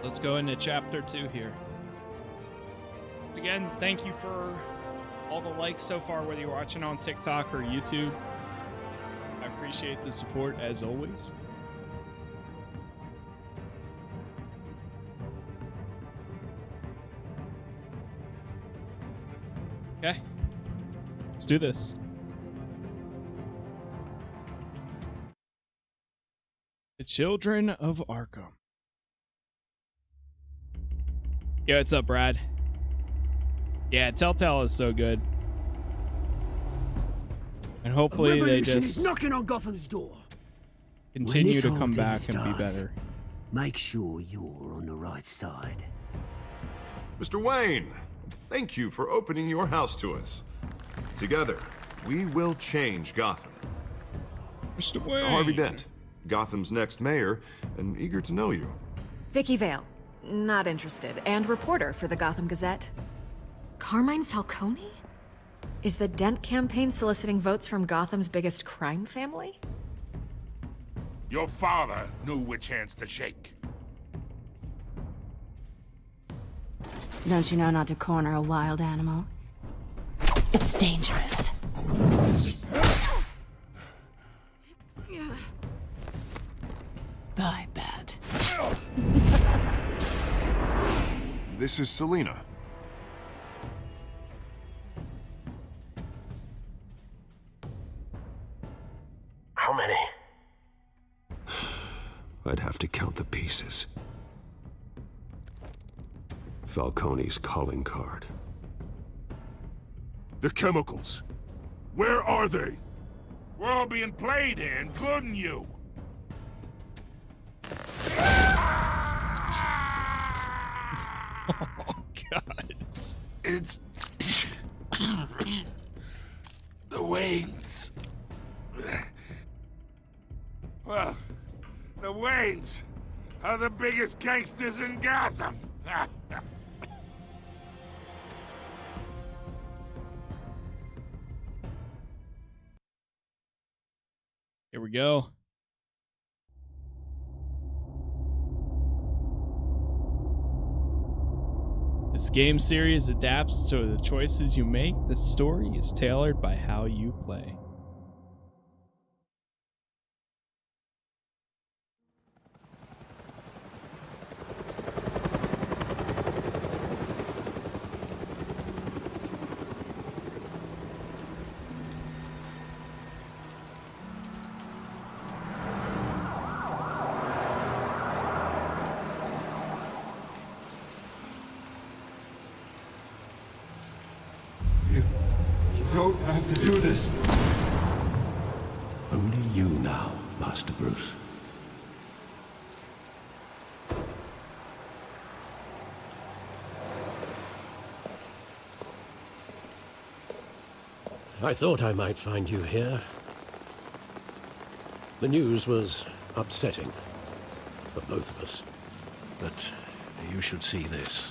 Let's go into chapter 2 here. Again, thank you for all the likes so far, whether you're watching on TikTok or YouTube. I appreciate the support as always. Okay, let's do this. The Children of Arkham. Yo, what's up, Brad? Yeah, Telltale is so good. And hopefully they just knocking on Gotham's door. Continue to come back and be better. Make sure you're on the right side. Mr. Wayne, thank you for opening your house to us. Together, we will change Gotham. Mr. Wayne. Harvey Dent, Gotham's next mayor, and eager to know you. Vicki Vale, not interested, and reporter for the Gotham Gazette. Carmine Falcone? Is the Dent campaign soliciting votes from Gotham's biggest crime family? Your father knew which hands to shake. Don't you know not to corner a wild animal? It's dangerous. Bye, Bat. This is Selena. How many? I'd have to count the pieces. Falcone's calling card. The chemicals. Where are they? We're all being played here, including you. Oh, God. It's... the Waynes. Well, the Waynes are the biggest gangsters in Gotham. Here we go. This game series adapts to the choices you make. The story is tailored by how you play. You don't have to do this. Only you now, Master Bruce. I thought I might find you here. The news was upsetting for both of us, but you should see this.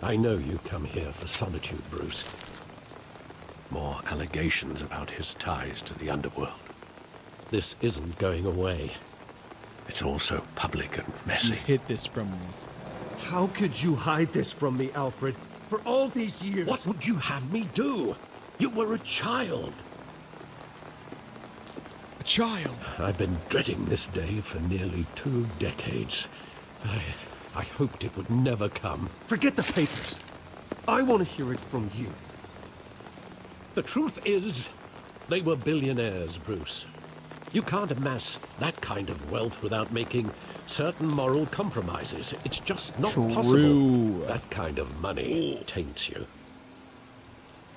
I know you come here for solitude, Bruce. More allegations about his ties to the underworld. This isn't going away. It's all so public and messy. You hid this from me. How could you hide this from me, Alfred? For all these years... What would you have me do? You were a child. A child? I've been dreading this day for nearly 2 decades. I hoped it would never come. Forget the papers. I want to hear it from you. The truth is, they were billionaires, Bruce. You can't amass that kind of wealth without making certain moral compromises. It's just not possible. That kind of money taints you.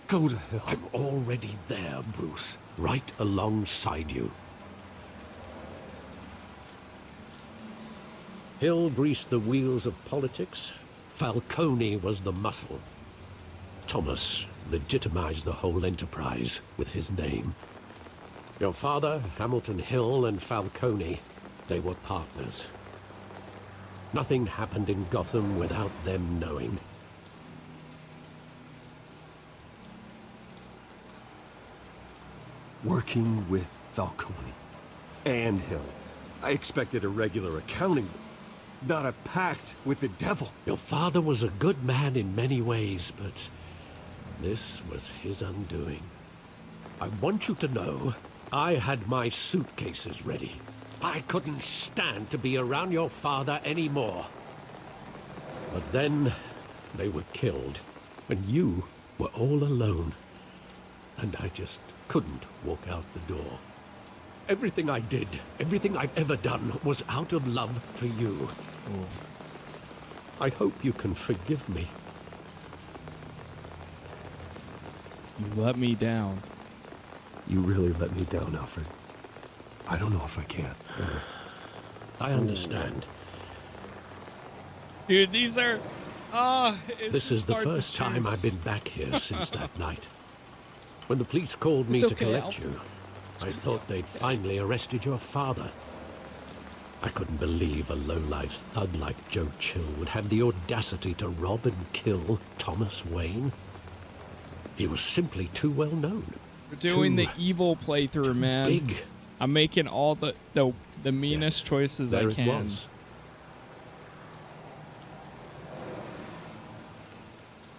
Go to hell. I'm already there, Bruce. Right alongside you. Hill greased the wheels of politics. Falcone was the muscle. Thomas legitimized the whole enterprise with his name. Your father, Hamilton Hill, and Falcone, they were partners. Nothing happened in Gotham without them knowing. working with Falcone and him. I expected a regular accounting, not a pact with the devil. Your father was a good man in many ways, but this was his undoing. I want you to know, I had my suitcases ready. I couldn't stand to be around your father anymore. But then, they were killed, and you were all alone. And I just couldn't walk out the door. Everything I did, everything I've ever done, was out of love for you. I hope you can forgive me. You let me down. You really let me down, Alfred. I don't know if I can. I understand. Dude, these are... This is the first time I've been back here since that night. When the police called me to collect you, I thought they'd finally arrested your father. I couldn't believe a low-life thug like Joe Chill would have the audacity to rob and kill Thomas Wayne. He was simply too well known. We're doing the evil playthrough, man. Big. I'm making all the meanest choices I can. It was.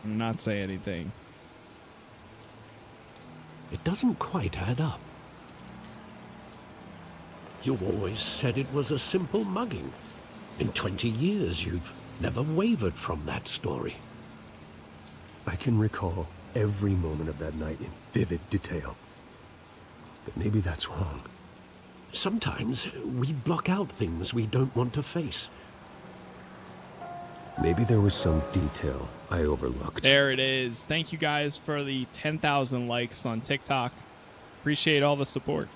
I'm not saying anything. It doesn't quite add up. You always said it was a simple mugging. In 20 years, you've never wavered from that story. I can recall every moment of that night in vivid detail. But maybe that's wrong. Sometimes we block out things we don't want to face. Maybe there was some detail I overlooked. There it is. Thank you guys for the 10,000 likes on TikTok. Appreciate all the support.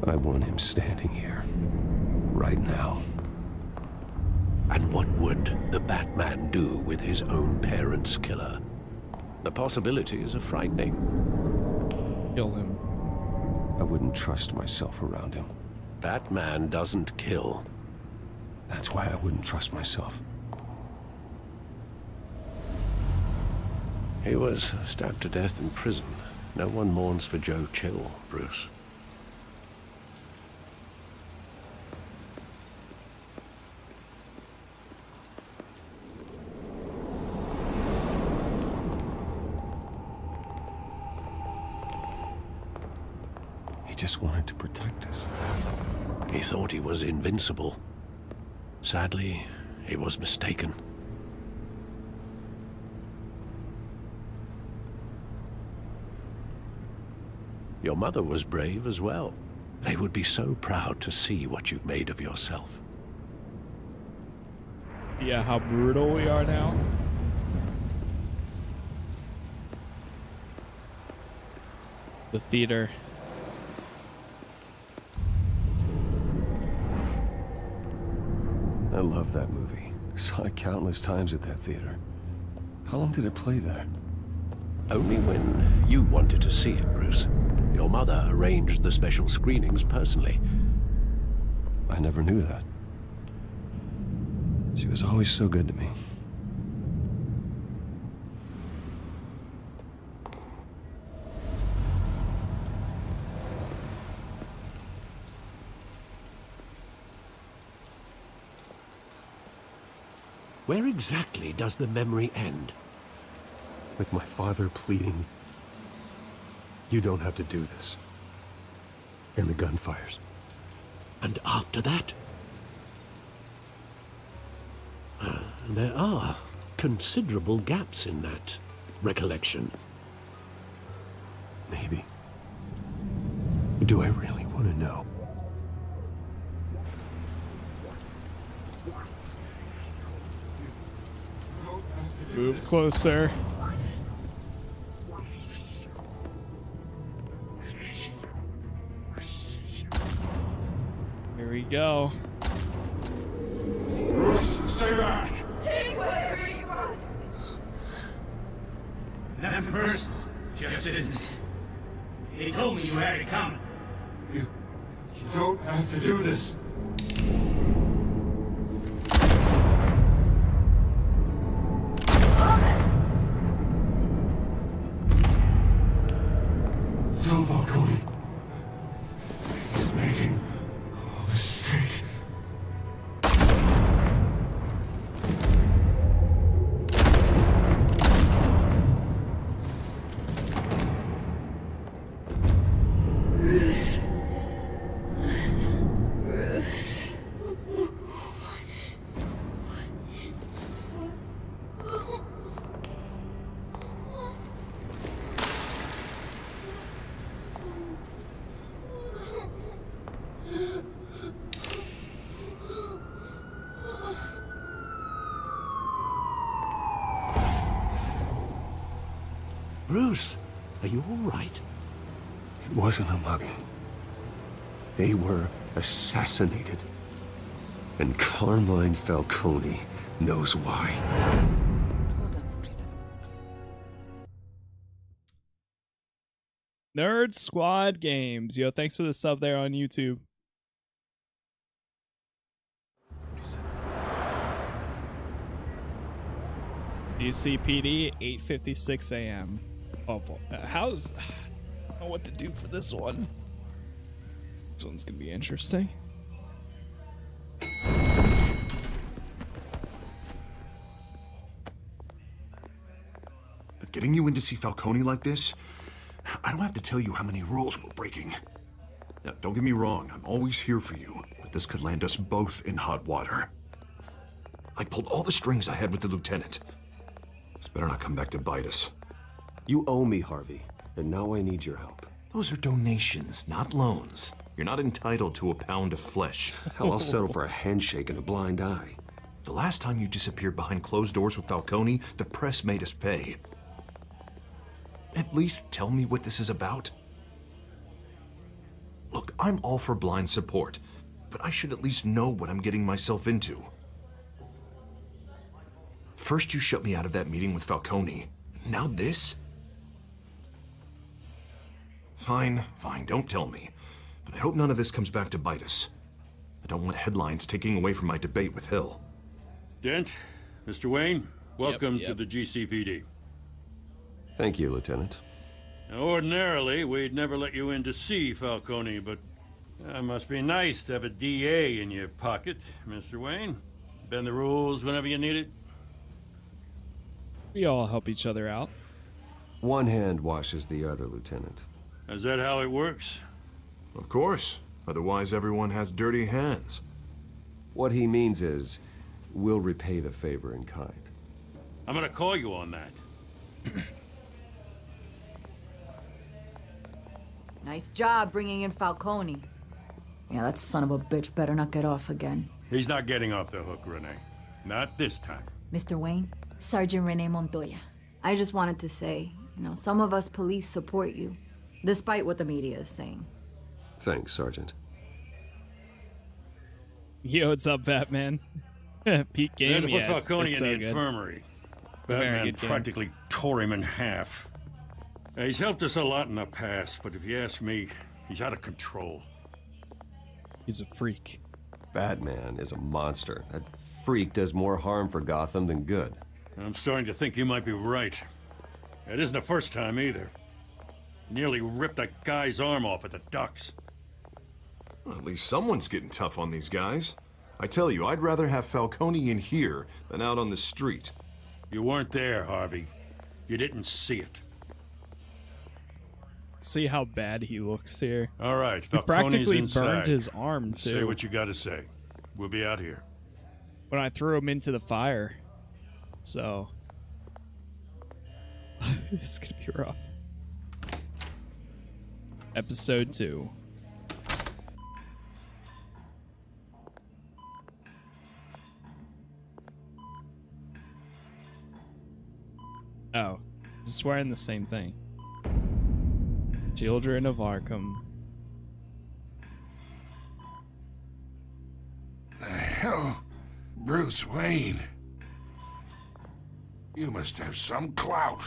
I want him standing here, right now. And what would the Batman do with his own parents' killer? The possibilities are frightening. Kill him. I wouldn't trust myself around him. Batman doesn't kill. That's why I wouldn't trust myself. He was stabbed to death in prison. No one mourns for Joe Chill, Bruce. Just wanted to protect us. He thought he was invincible. Sadly, he was mistaken. Your mother was brave as well. They would be so proud to see what you've made of yourself. Yeah, how brutal we are now. The theater. I love that movie. Saw it countless times at that theater. How long did it play there? Only when you wanted to see it, Bruce. Your mother arranged the special screenings personally. I never knew that. She was always so good to me. Where exactly does the memory end? With my father pleading, "You don't have to do this." And the gunfires. And after that? There are considerable gaps in that recollection. Maybe. Do I really want to know? Move closer. Here we go. Bruce, stay back! Take whatever you want! Nothing personal, just business. They told me you had it coming. You don't have to do this. Bruce, are you all right? It wasn't a mugging. They were assassinated. And Carmine Falcone knows why. Well done, 47. Nerd Squad Games. Yo, thanks for the sub there on YouTube. UCPD, 8:56 a.m. Oh boy. I don't know what to do for this one. This one's gonna be interesting. But getting you in to see Falcone like this, I don't have to tell you how many rules we're breaking. Now, don't get me wrong, I'm always here for you, but this could land us both in hot water. I pulled all the strings I had with the lieutenant. This better not come back to bite us. You owe me, Harvey, and now I need your help. Those are donations, not loans. You're not entitled to a pound of flesh. Hell, I'll settle for a handshake and a blind eye. The last time you disappeared behind closed doors with Falcone, the press made us pay. At least tell me what this is about. Look, I'm all for blind support, but I should at least know what I'm getting myself into. First you shut me out of that meeting with Falcone. Now this? Fine, don't tell me. But I hope none of this comes back to bite us. I don't want headlines taking away from my debate with Hill. Dent, Mr. Wayne, welcome Yep. to the GCPD. Thank you, Lieutenant. Now, ordinarily, we'd never let you in to see Falcone, but it must be nice to have a DA in your pocket, Mr. Wayne. Bend the rules whenever you need it. We all help each other out. One hand washes the other, Lieutenant. Is that how it works? Of course. Otherwise, everyone has dirty hands. What he means is, we'll repay the favor in kind. I'm gonna call you on that. Nice job bringing in Falcone. Yeah, that son of a bitch better not get off again. He's not getting off the hook, Renee. Not this time. Mr. Wayne, Sergeant Renee Montoya. I just wanted to say, some of us police support you, despite what the media is saying. Thanks, Sergeant. Yo, what's up, Batman? Peak game, They had to put yeah, Falcone it's in so the good. infirmary. Very Batman good game. practically tore him in half. He's helped us a lot in the past, but if you ask me, he's out of control. He's a freak. Batman is a monster. That freak does more harm for Gotham than good. I'm starting to think you might be right. It isn't the first time either. Nearly ripped a guy's arm off at the docks. Well, at least someone's getting tough on these guys. I tell you, I'd rather have Falcone in here than out on the street. You weren't there, Harvey. You didn't see it. See how bad he looks here. All right, He Falcone's practically inside. burned his arm, too. Say what you gotta say. We'll be out here. When I threw him into the fire. So... it's gonna be rough. Episode 2. Oh, just wearing the same thing. Children of Arkham. The hell? Bruce Wayne. You must have some clout.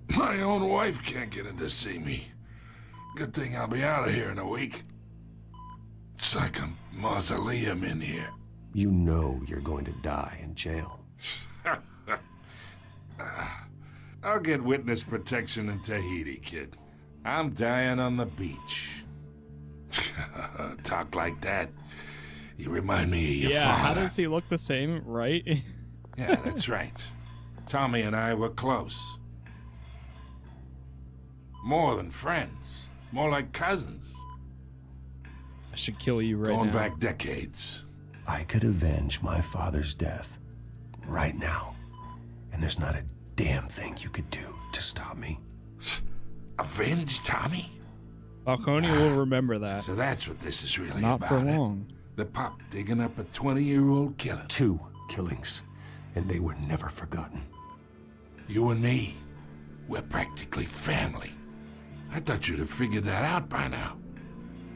My own wife can't get in to see me. Good thing I'll be out of here in a week. It's like a mausoleum in here. You know you're going to die in jail. I'll get witness protection in Tahiti, kid. I'm dying on the beach. Talk like that. You remind me of your Yeah, how father. does he look the same, right? Yeah, that's right. Tommy and I were close. More than friends. More like cousins. I should kill you right Going now. back decades. I could avenge my father's death right now. And there's not a damn thing you could do to stop me. Avenge Tommy? Falcone will remember that. So that's what this is really Not about. for eh? long. The pop digging up a 20-year-old killer. 2 killings, and they were never forgotten. You and me, We're practically family. I thought you'd have figured that out by now.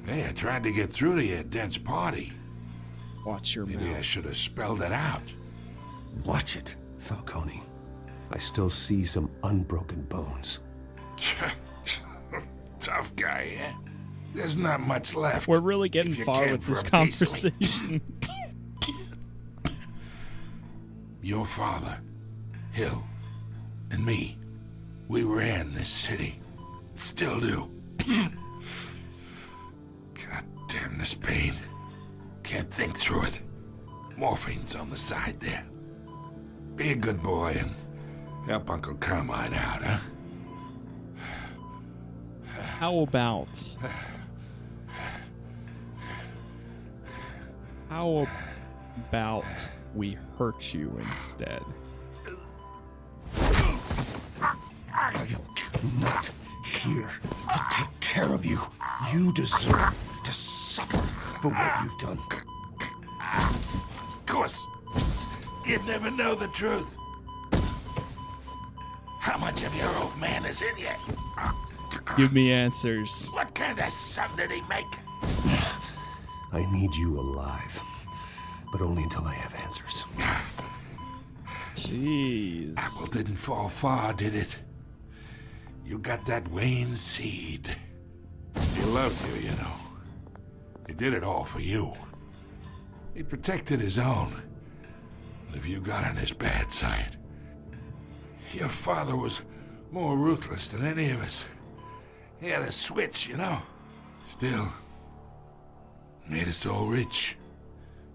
Hey, I tried to get through to you at Dent's party. Watch your Maybe mouth. I should have spelled it out. Watch it, Falcone. I still see some unbroken bones. Tough guy, yeah? There's not much left. We're really getting if you far came with this from Paisley. conversation. Your father, Hill, and me, we ran this city. Still do. God damn this pain. Can't think through it. Morphine's on the side there. Be a good boy and help Uncle Carmine out, huh? How about we hurt you instead? I am not here to take care of you. You deserve to suffer for what you've done. Of course. You'd never know the truth. How much of your old man is in you? Give me answers. What kind of son did he make? I need you alive, but only until I have answers. Jeez. Apple didn't fall far, did it? You got that Wayne seed. He loved you, you know. He did it all for you. He protected his own. If you got on his bad side. Your father was more ruthless than any of us. He had a switch, you know. Still, made us all rich,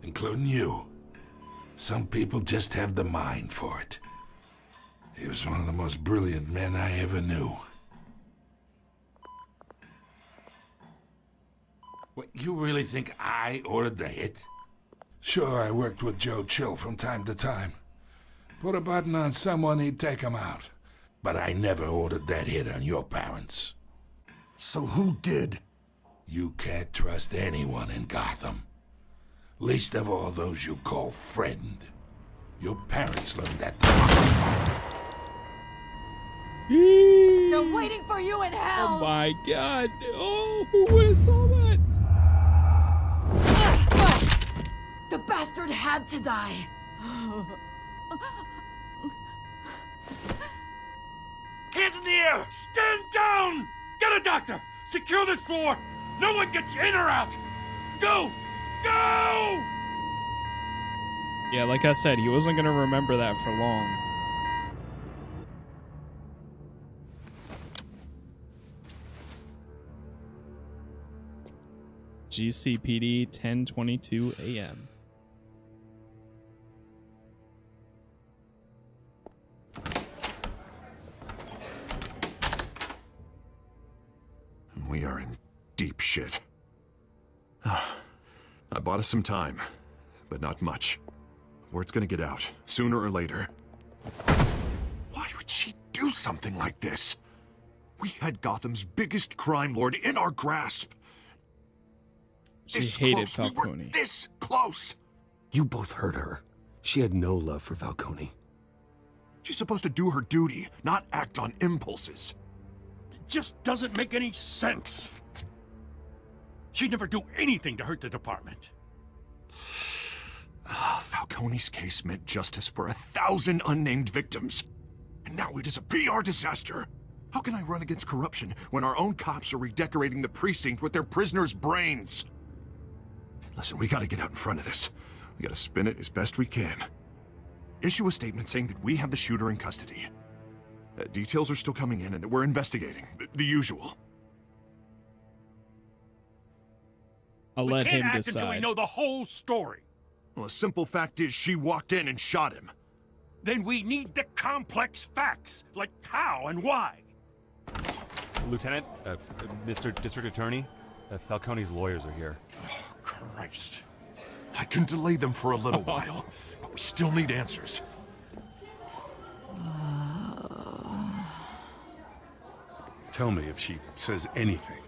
including you. Some people just have the mind for it. He was one of the most brilliant men I ever knew. What, you really think I ordered the hit? Sure, I worked with Joe Chill from time to time. Put a button on someone, he'd take him out. But I never ordered that hit on your parents. So who did? You can't trust anyone in Gotham. Least of all those you call friend. Your parents learned that. They're waiting for you in hell! Oh my god. Oh, who would have saw that? The bastard had to die. Hands in the air! Stand down! Get a doctor! Secure this floor! No one gets in or out! Go! Go! Yeah, like I said, he wasn't going to remember that for long. GCPD 10:22 a.m. We are in deep shit. I bought us some time, but not much. Word's gonna get out, sooner or later. Why would she do something like this? We had Gotham's biggest crime lord in our grasp. She hated Falcone. We were this close. You both hurt her. She had no love for Falcone. She's supposed to do her duty, not act on impulses. It just doesn't make any sense. She'd never do anything to hurt the department. Falcone's case meant justice for 1,000 unnamed victims. And now it is a PR disaster. How can I run against corruption when our own cops are redecorating the precinct with their prisoners' brains? Listen, we gotta get out in front of this. We gotta spin it as best we can. Issue a statement saying that we have the shooter in custody. Details are still coming in and that we're investigating. The usual. I'll let him We can't act decide. until we know the whole story. Well, the simple fact is she walked in and shot him. Then we need the complex facts, like how and why. Lieutenant, Mr. District Attorney, Falcone's lawyers are here. Oh, Christ. I can delay them for a little while, but we still need answers. Tell me if she says anything.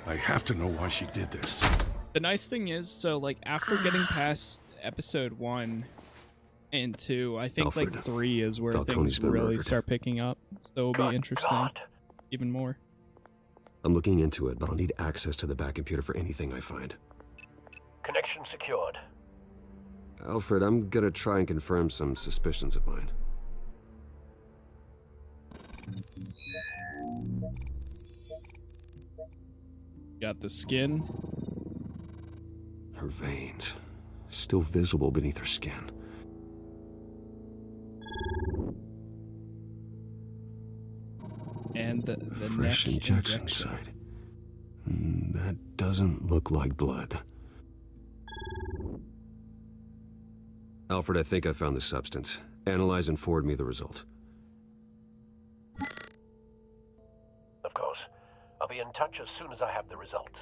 I have to know why she did this. The nice thing is, so like after getting past episode 1, And 2. I think Alfred, like 3 is where Falcone's things been really murdered. start picking up. So it'll be interesting. God. Even more. I'm looking into it, but I'll need access to the back computer for anything I find. Connection secured. Alfred, I'm gonna try and confirm some suspicions of mine. Got the skin. Her veins, still visible beneath her skin. And the Fresh neck injection site. That doesn't look like blood. Alfred, I think I found the substance. Analyze and forward me the result. Of course. I'll be in touch as soon as I have the results.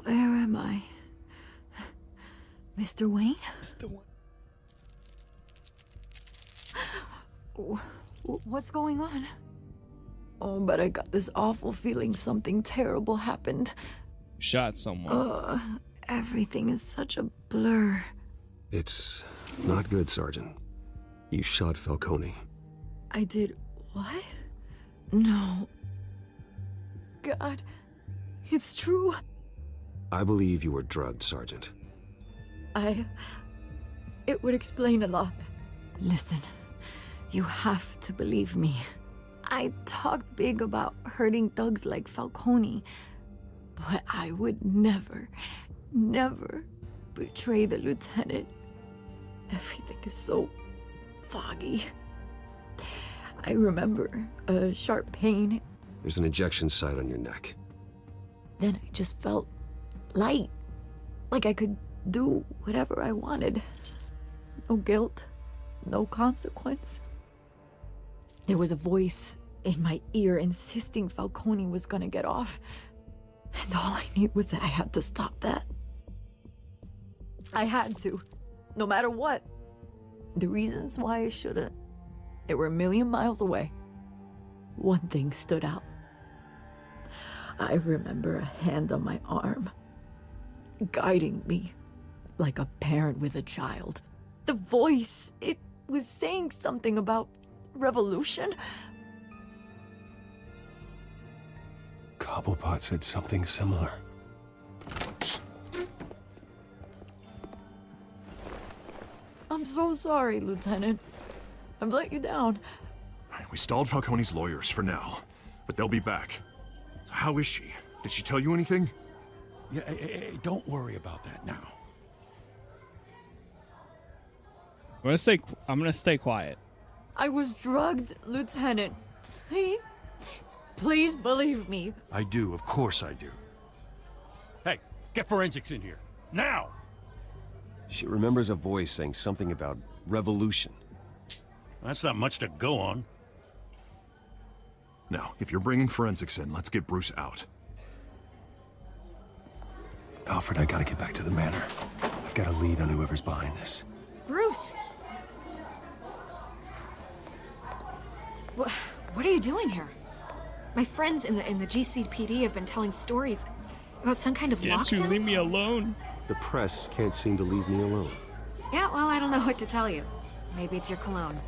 Where am I? Mr. Wayne? What's going on? Oh, but I got this awful feeling something terrible happened. Shot someone. Everything is such a blur. It's not good, Sergeant. You shot Falcone. I did what? No. God, it's true. I believe you were drugged, Sergeant. It would explain a lot. Listen, you have to believe me. I talked big about hurting thugs like Falcone, but I would never betray the lieutenant. Everything is so foggy. I remember a sharp pain. There's an injection site on your neck. Then I just felt light, like I could do whatever I wanted. No guilt, no consequence. There was a voice in my ear insisting Falcone was gonna get off. And all I knew was that I had to stop that. I had to, no matter what. The reasons why I shouldn't, they were a million miles away. One thing stood out. I remember a hand on my arm, guiding me like a parent with a child. The voice, it was saying something about revolution. Cobblepot said something similar. I'm so sorry, Lieutenant. I've let you down. We stalled Falcone's lawyers for now, but they'll be back. So how is she? Did she tell you anything? Yeah, hey, don't worry about that now. I'm gonna stay quiet. I was drugged, Lieutenant. Please believe me. I do, of course I do. Hey, get forensics in here, now! She remembers a voice saying something about revolution. That's not much to go on. Now, if you're bringing forensics in, let's get Bruce out. Alfred, I gotta get back to the manor. I've got a lead on whoever's behind this. Bruce! What are you doing here? My friends in the GCPD have been telling stories about some kind of Can't lockdown. you leave me alone? The press can't seem to leave me alone. Yeah, well, I don't know what to tell you. Maybe it's your cologne.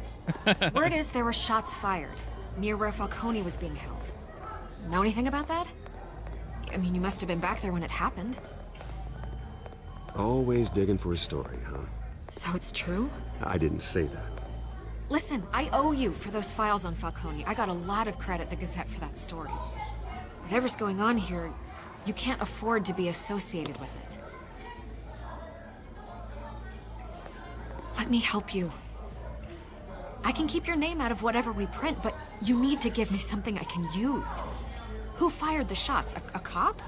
Word is there were shots fired near where Falcone was being held. Know anything about that? I mean, you must have been back there when it happened. Always digging for a story, huh? So it's true? I didn't say that. Listen, I owe you for those files on Falcone. I got a lot of credit at the Gazette for that story. Whatever's going on here, you can't afford to be associated with it. Let me help you. I can keep your name out of whatever we print, but you need to give me something I can use. Who fired the shots? A cop?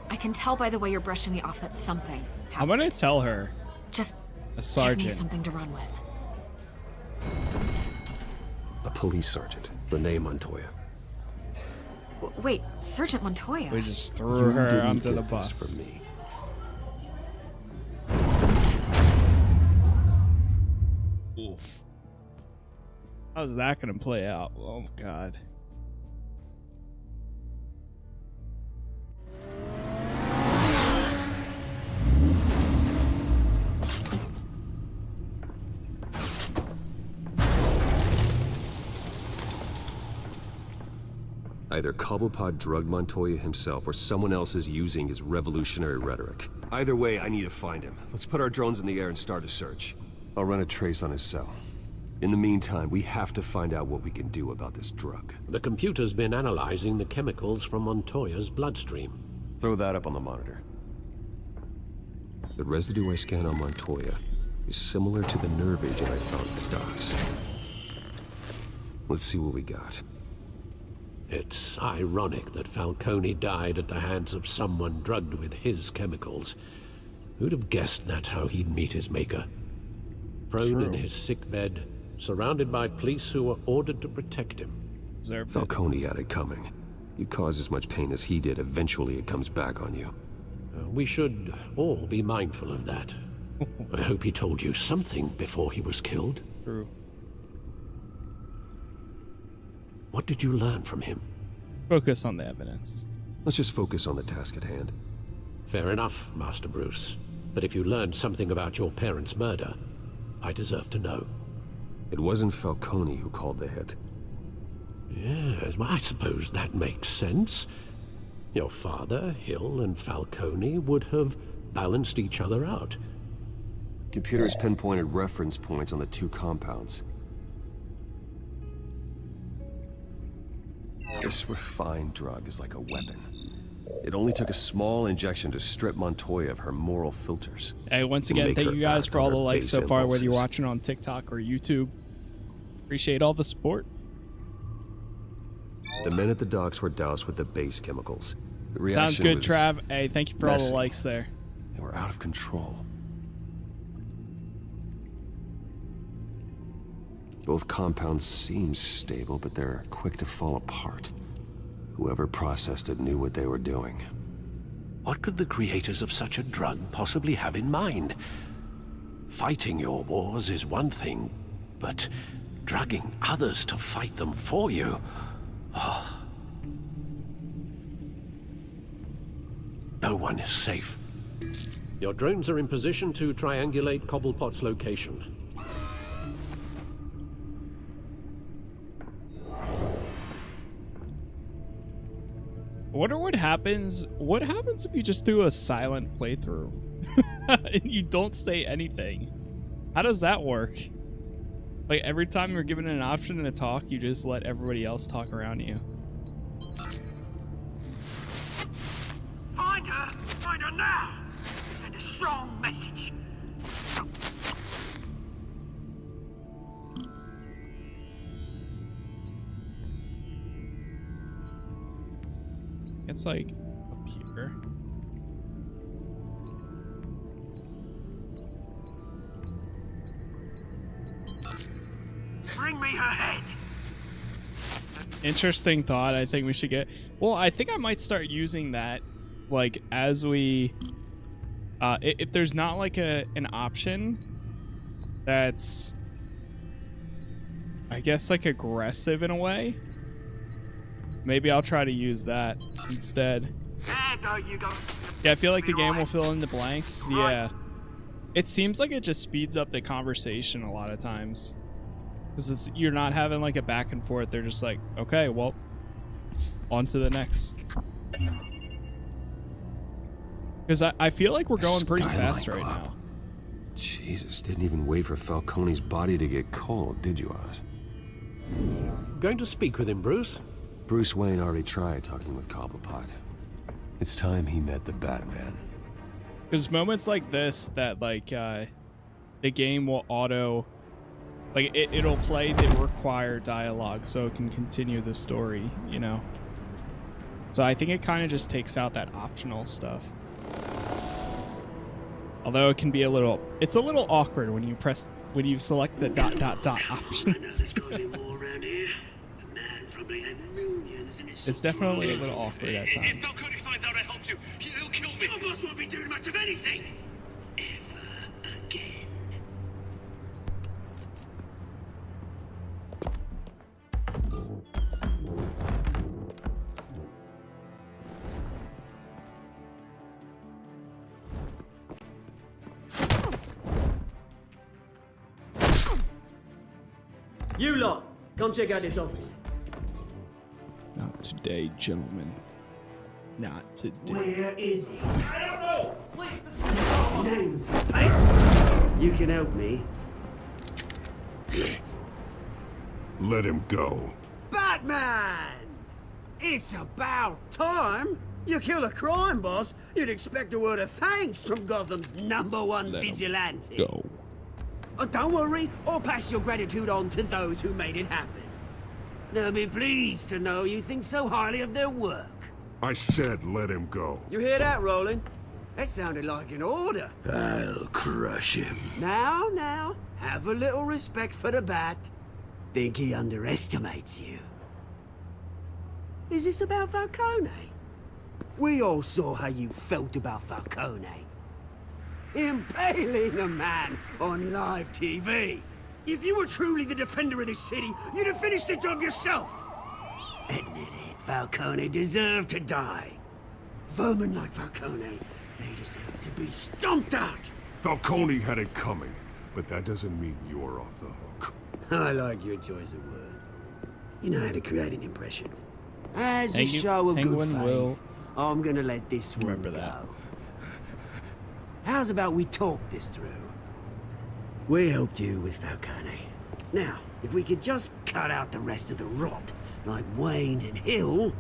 I can tell by the way you're brushing me off that something happened. I'm gonna tell her. Just a sergeant. give me something to run with. A police sergeant, Renee Montoya. Wait, Sergeant Montoya? We just threw her onto the bus. This from me. Oof. How's that gonna play out? Oh my god. Either Cobblepot drugged Montoya himself, or someone else is using his revolutionary rhetoric. Either way, I need to find him. Let's put our drones in the air and start a search. I'll run a trace on his cell. In the meantime, we have to find out what we can do about this drug. The computer's been analyzing the chemicals from Montoya's bloodstream. Throw that up on the monitor. The residue I scanned on Montoya is similar to the nerve agent I found at the docks. Let's see what we got. It's ironic that Falcone died at the hands of someone drugged with his chemicals. Who'd have guessed that's how he'd meet his maker? Prone in his sickbed, surrounded by police who were ordered to protect him. Falcone had it coming. You cause as much pain as he did, eventually it comes back on you. We should all be mindful of that. I hope he told you something before he was killed. True. What did you learn from him? Focus on the evidence. Let's just focus on the task at hand. Fair enough, Master Bruce. But if you learned something about your parents' murder, I deserve to know. It wasn't Falcone who called the hit. Yes, well, I suppose that makes sense. Your father, Hill, and Falcone would have balanced each other out. Computers pinpointed reference points on the two compounds. This refined drug is like a weapon. It only took a small injection to strip Montoya of her moral filters. Hey, once again, thank you guys for all the likes so far, whether you're watching on TikTok or YouTube. Appreciate all the support. The men at the docks were doused with the base chemicals. The reaction Sounds good, was Trav. Hey, thank you for all the messy. likes there. They were out of control. Both compounds seem stable, but they're quick to fall apart. Whoever processed it knew what they were doing. What could the creators of such a drug possibly have in mind? Fighting your wars is one thing, but drugging others to fight them for you? Oh. No one is safe. Your drones are in position to triangulate Cobblepot's location. I wonder what happens. What happens if you just do a silent playthrough and you don't say anything? How does that work? Like every time you're given an option to talk, you just let everybody else talk around you. Find her! Find her now! Send a strong message. It's like up here. Bring me her head! Interesting thought. I think we should get. Well, I think I might start using that, like as we. If there's not like an option that's, I guess, like aggressive in a way. Maybe I'll try to use that instead. There you go. Yeah, I feel like the game will fill in the blanks. Yeah. It seems like it just speeds up the conversation a lot of times. Because you're not having like a back and forth. They're just like, okay, well, on to the next. Because I feel like we're going pretty fast right now. Jesus, didn't even wait for Falcone's body to get cold, did you, Oz? Going to speak with him, Bruce? Bruce Wayne already tried talking with Cobblepot. It's time he met the Batman. Because moments like this that like the game will auto, like it'll play the required dialogue so it can continue the story, you know. So I think it kind of just takes out that optional stuff. Although it can be it's a little awkward when you select the ... options. It's definitely a little awkward at times. If Falcone finds out I helped you, he'll kill me. Your boss won't be doing much of anything. Ever again. You lot, come check out this office. today, gentlemen. Not today. Where is he? I don't know! Please, names. Hey, you can help me. Let him go. Batman! It's about time! You kill a crime boss, you'd expect a word of thanks from Gotham's #1 vigilante. Go. Don't worry, I'll pass your gratitude on to those who made it happen. They'll be pleased to know you think so highly of their work. I said let him go. You hear that, Roland? That sounded like an order. I'll crush him. Now, have a little respect for the Bat. Think he underestimates you. Is this about Falcone? We all saw how you felt about Falcone. Impaling a man on live TV. If you were truly the defender of this city, you'd have finished the job yourself. Admit it, Falcone deserved to die. Vermin like Falcone, they deserve to be stomped out. Falcone had it coming, but that doesn't mean you're off the hook. I like your choice of words. You know how to create an impression. As a Thank you. show of good Penguin faith, will I'm gonna let this one remember that. go. How's about we talk this through? We helped you with Falcone. Now, if we could just cut out the rest of the rot, like Wayne and Hill,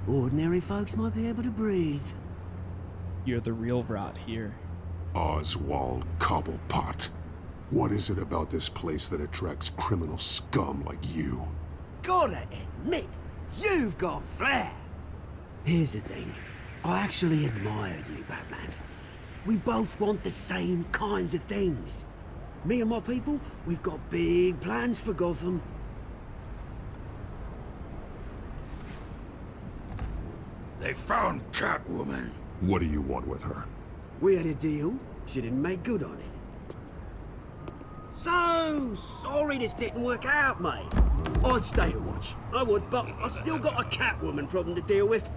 ordinary folks might be able to breathe. You're the real rot here. Oswald Cobblepot. What is it about this place that attracts criminal scum like you? Gotta admit, you've got flair. Here's the thing. I actually admire you, Batman. We both want the same kinds of things. Me and my people, we've got big plans for Gotham. They found Catwoman. What do you want with her? We had a deal. She didn't make good on it. So sorry this didn't work out, mate. I'd stay to watch. I would, but I still got a Catwoman problem to deal with.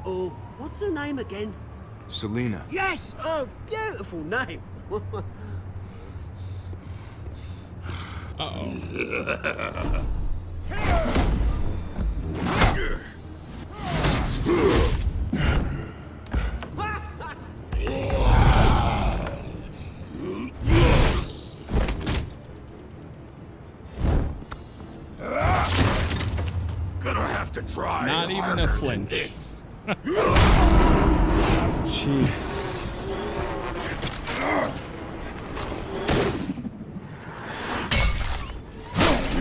Oh, what's her name again? Selena. Yes! Oh, beautiful name. Uh-oh. Gonna have to try. Not even a flinch. Jeez.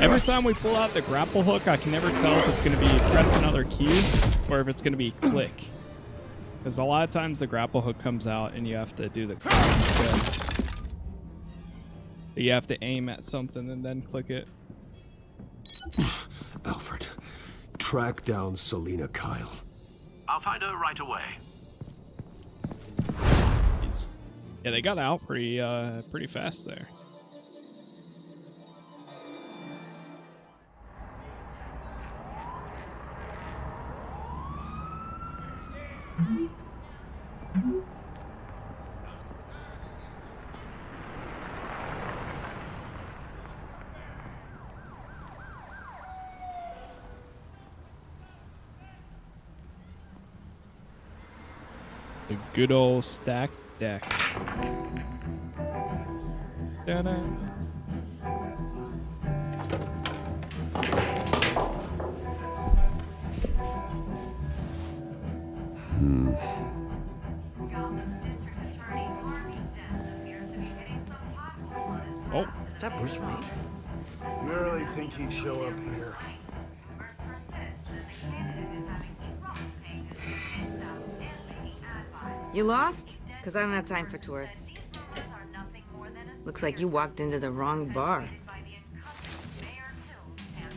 Every time we pull out the grapple hook, I can never tell if it's going to be press another key or if it's going to be click. Because a lot of times the grapple hook comes out and you have to do the click instead. You have to aim at something and then click it. Alfred, track down Selena Kyle. I'll find her right away. Jeez. Yeah, they got out pretty fast there. The good old stacked deck. Ta-da. Oh. Is that Bruce Wayne? You really think he'd show up here? You lost? Because I don't have time for tourists. Looks like you walked into the wrong bar.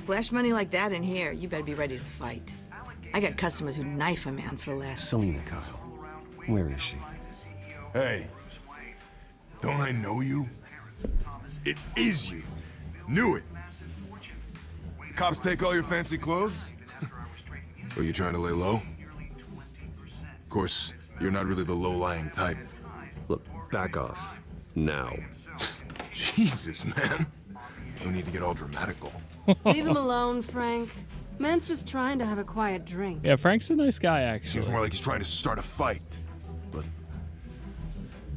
Flash money like that in here, you better be ready to fight. I got customers who knife a man for less. Selena Kyle. Where is she? Hey, don't I know you? It is you. Knew it. Cops take all your fancy clothes? Are you trying to lay low? Of course, you're not really the low-lying type. Look, back off. Now. Jesus, man. No need to get all dramatical. Leave him alone, Frank. Man's just trying to have a quiet drink. Yeah, Frank's a nice guy, actually. Seems more like he's trying to start a fight. But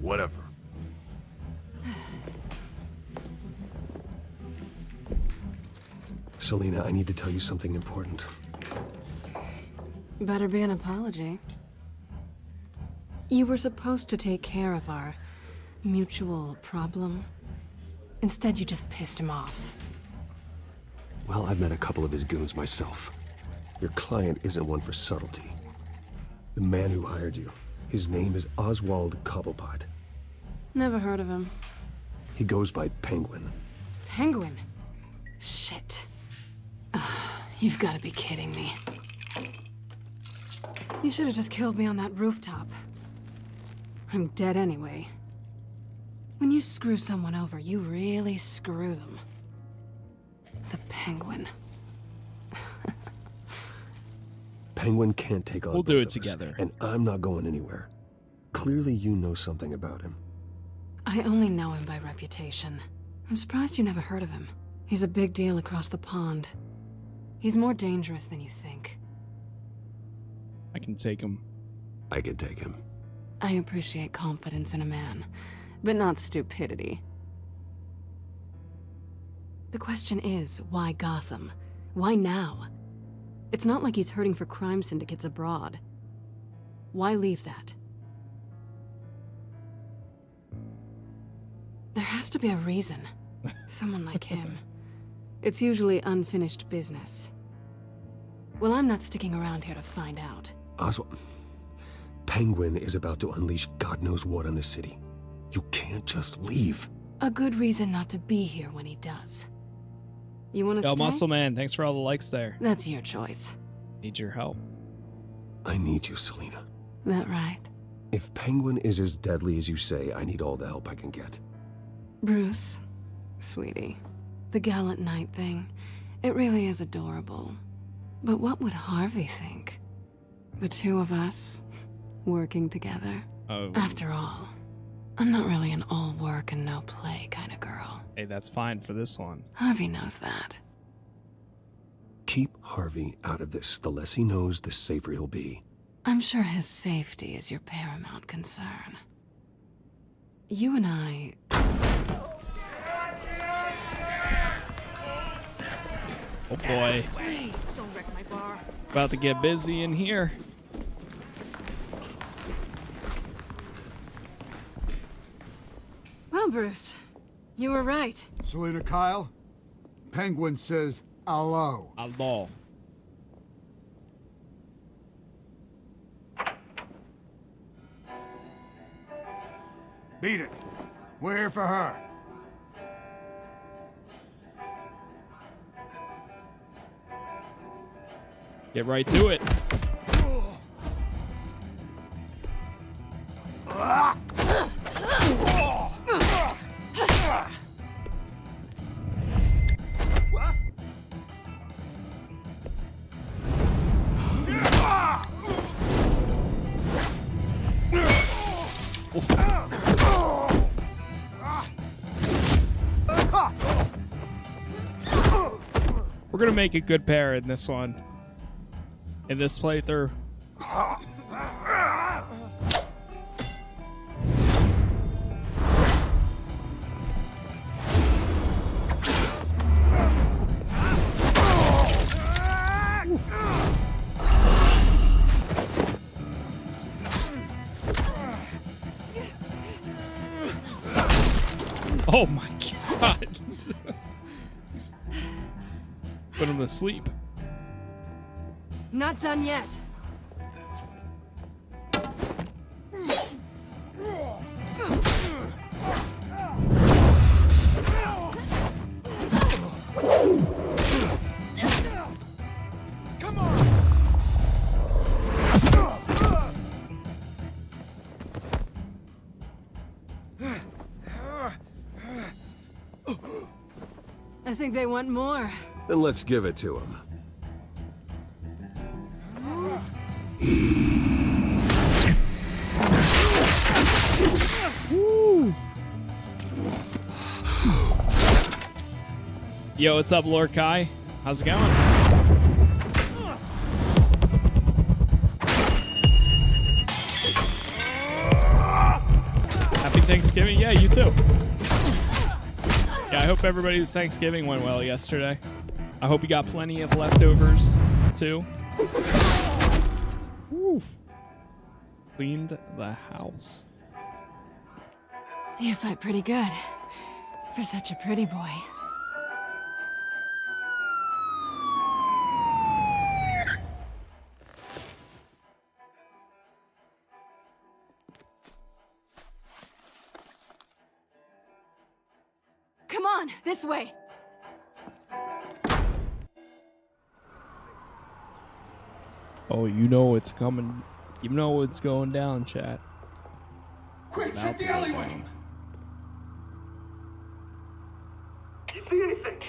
whatever. Selena, I need to tell you something important. Better be an apology. You were supposed to take care of our mutual problem. Instead, you just pissed him off. Well, I've met a couple of his goons myself. Your client isn't one for subtlety. The man who hired you, his name is Oswald Cobblepot. Never heard of him. He goes by Penguin. Penguin? Shit. You've got to be kidding me. You should have just killed me on that rooftop. I'm dead anyway. When you screw someone over, you really screw them. The Penguin. Penguin can't take on We'll do both it of us, together. and I'm not going anywhere. Clearly you know something about him. I only know him by reputation. I'm surprised you never heard of him. He's a big deal across the pond. He's more dangerous than you think. I can take him. I could take him. I appreciate confidence in a man, but not stupidity. The question is, why Gotham? Why now? It's not like he's hurting for crime syndicates abroad. Why leave that? There has to be a reason. Someone like him. It's usually unfinished business. Well, I'm not sticking around here to find out. Oswald, Penguin is about to unleash God knows what on the city. You can't just leave. A good reason not to be here when he does. You want to Yo, stay? Muscle Man, thanks for all the likes there. That's your choice. Need your help. I need you, Selena. That right? If Penguin is as deadly as you say, I need all the help I can get. Bruce, sweetie, the gallant knight thing, it really is adorable. But what would Harvey think? The two of us, working together? Oh. After all, I'm not really an all work and no play kind of girl. Hey, that's fine for this one. Harvey knows that. Keep Harvey out of this. The less he knows, the safer he'll be. I'm sure his safety is your paramount concern. You and I... Oh boy. Don't wreck my bar. About to get busy in here. Well, Bruce, you were right. Selena Kyle, Penguin says hello. Hello. Beat it. We're here for her. Get right to it. We're gonna make a good pair in this one. In this playthrough. Oh my god. Put him to sleep. Not done yet. I think they want more. Then let's give it to him. Woo. Yo, what's up, Lord Kai? How's it going? too. Yeah, I hope everybody's Thanksgiving went well yesterday. I hope you got plenty of leftovers, too. Woo. Cleaned the house. You fight pretty good. For such a pretty boy. Come on, this way. Oh, you know it's coming. You know what's going down, chat. Quick, About check to the go alleyway. down. You see anything?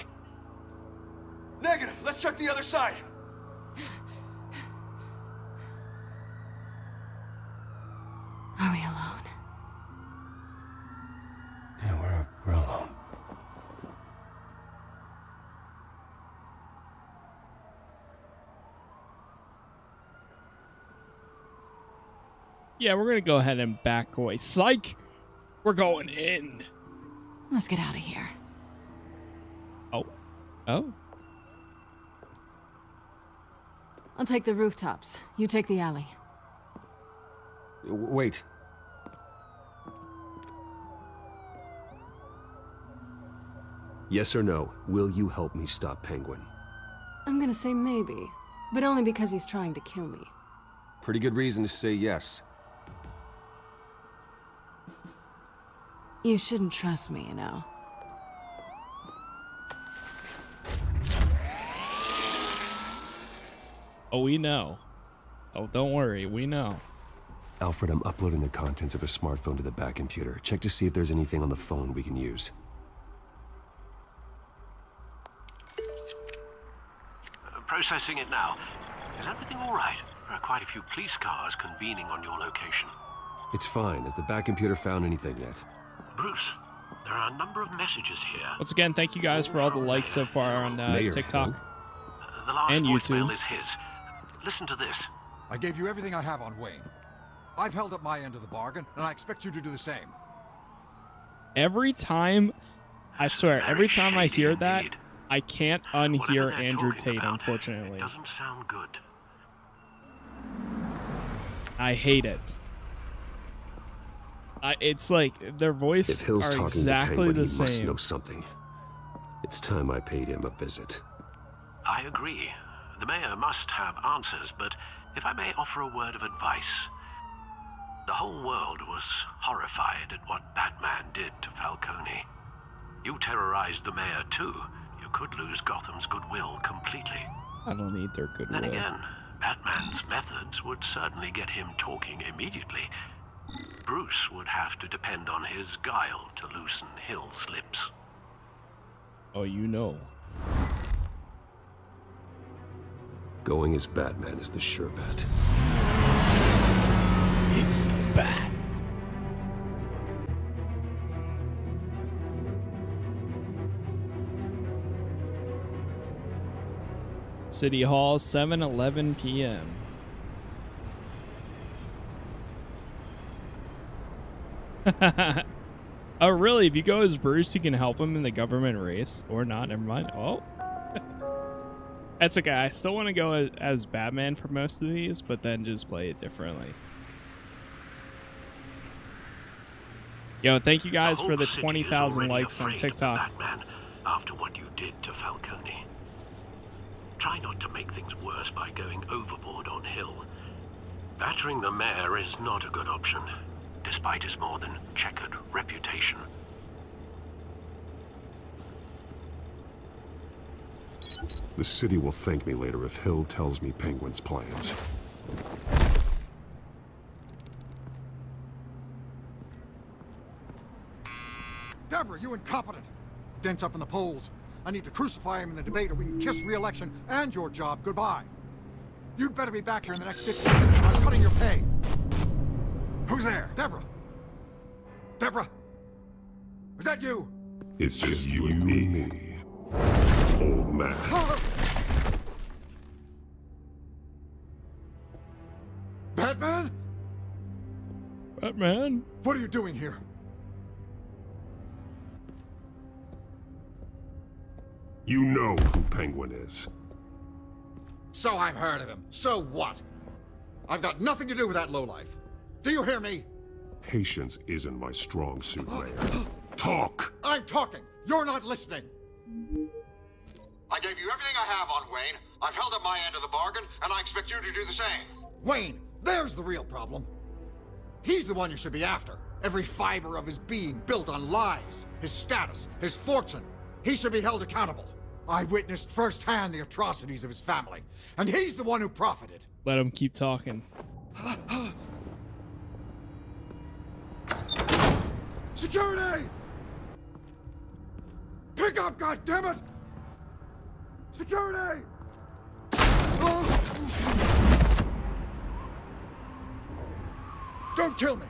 Negative. Let's check the other side. Are we alone? Yeah, we're alone. Yeah, we're gonna go ahead and back away. Psych! We're going in. Let's get out of here. Oh. Oh. I'll take the rooftops. You take the alley. Wait. Yes or no, will you help me stop Penguin? I'm gonna say maybe, but only because he's trying to kill me. Pretty good reason to say yes. You shouldn't trust me, you know. Oh, we know. Oh, don't worry, we know. Alfred, I'm uploading the contents of a smartphone to the back computer. Check to see if there's anything on the phone we can use. Processing it now. Is everything all right? There are quite a few police cars convening on your location. It's fine. Has the back computer found anything yet? Bruce, there are a number of messages here. Once again, thank you guys for all the likes so far on TikTok The last and voicemail YouTube. is his. Listen to this. I gave you everything I have on Wayne. I've held up my end of the bargain, and I expect you to do the same. Every time, I swear, every time I hear that, I can't unhear Andrew Tate, unfortunately. Doesn't sound good. I hate it. It's like their voice If Hill's are talking exactly to Penguin, the he must same. know something. It's time I paid him a visit. I agree. The mayor must have answers, but if I may offer a word of advice. The whole world was horrified at what Batman did to Falcone. You terrorized the mayor too. You could lose Gotham's goodwill completely. I don't need their goodwill. Then again, Batman's methods would certainly get him talking immediately. Bruce would have to depend on his guile to loosen Hill's lips. Oh, you know. Going as Batman is the sure bet. It's the Bat. City Hall, 7:11 p.m. Oh, really? If you go as Bruce, you can help him in the government race. Or not, never mind. Oh. That's okay. I still want to go as Batman for most of these, but then just play it differently. Yo, thank you guys for the 20,000 likes on TikTok. Batman, after what you did to Falcone. Try not to make things worse by going overboard on Hill. Battering the mayor is not a good option, despite his more than checkered reputation. The city will thank me later if Hill tells me Penguin's plans. Deborah, you incompetent! Dent's up in the polls. I need to crucify him in the debate or we can kiss re-election and your job goodbye. You'd better be back here in the next 15 minutes or I'm cutting your pay. Who's there? Deborah? Deborah? Is that you? It's just you and me, old man. Batman? Batman? What are you doing here? You know who Penguin is. So I've heard of him. So what? I've got nothing to do with that lowlife. Do you hear me? Patience isn't my strong suit, Mayor. Talk! I'm talking. You're not listening. I gave you everything I have on Wayne. I've held up my end of the bargain, and I expect you to do the same. Wayne, there's the real problem. He's the one you should be after. Every fiber of his being built on lies, his status, his fortune. He should be held accountable. I witnessed firsthand the atrocities of his family, and he's the one who profited. Let him keep talking. Security! Pick up, goddammit! Security! Don't kill me!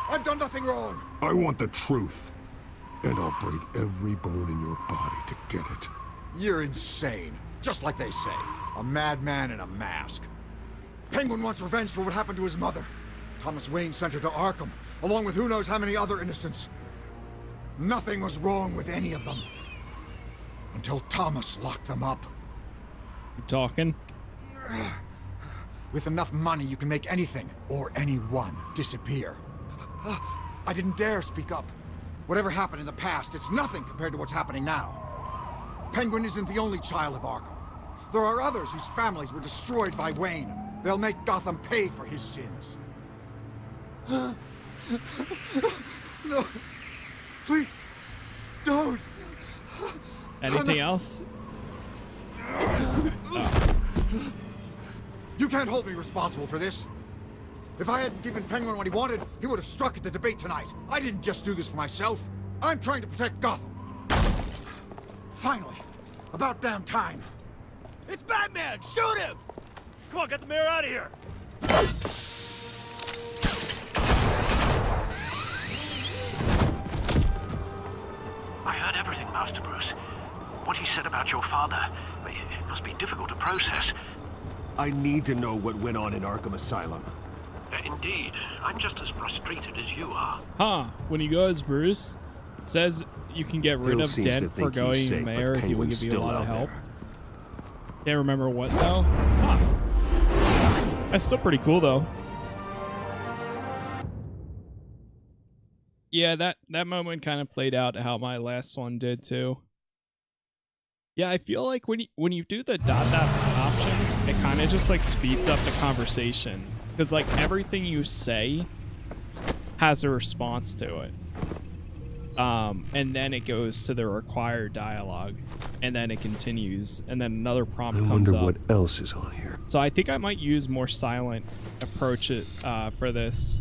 I've done nothing wrong! I want the truth. And I'll break every bone in your body to get it. You're insane. Just like they say. A madman in a mask. Penguin wants revenge for what happened to his mother. Thomas Wayne sent her to Arkham, along with who knows how many other innocents. Nothing was wrong with any of them. Until Thomas locked them up. You talking? With enough money, you can make anything, or anyone, disappear. I didn't dare speak up. Whatever happened in the past, it's nothing compared to what's happening now. Penguin isn't the only child of Arkham. There are others whose families were destroyed by Wayne. They'll make Gotham pay for his sins. No. Please. Don't. Anything else? You can't hold me responsible for this. If I hadn't given Penguin what he wanted, he would have struck at the debate tonight. I didn't just do this for myself. I'm trying to protect Gotham. Finally. About damn time. It's Batman! Shoot him! Come on, get the mayor out of here! I heard everything, Master Bruce. What he said about your father, it must be difficult to process. I need to know what went on in Arkham Asylum. Indeed. I'm just as frustrated as you are. Huh. When he goes, Bruce says you can get rid of Dent for going mayor. He will give you a lot of help. Can't remember what, though. Huh. That's still pretty cool, though. Yeah, that moment kind of played out how my last one did, too. Yeah, I feel like when you do the dot options, it kind of just like speeds up the conversation. Because like everything you say has a response to it. And then it goes to the required dialogue. And then it continues. And then another prompt comes up. I wonder what else is on here. So I think I might use more silent approach for this.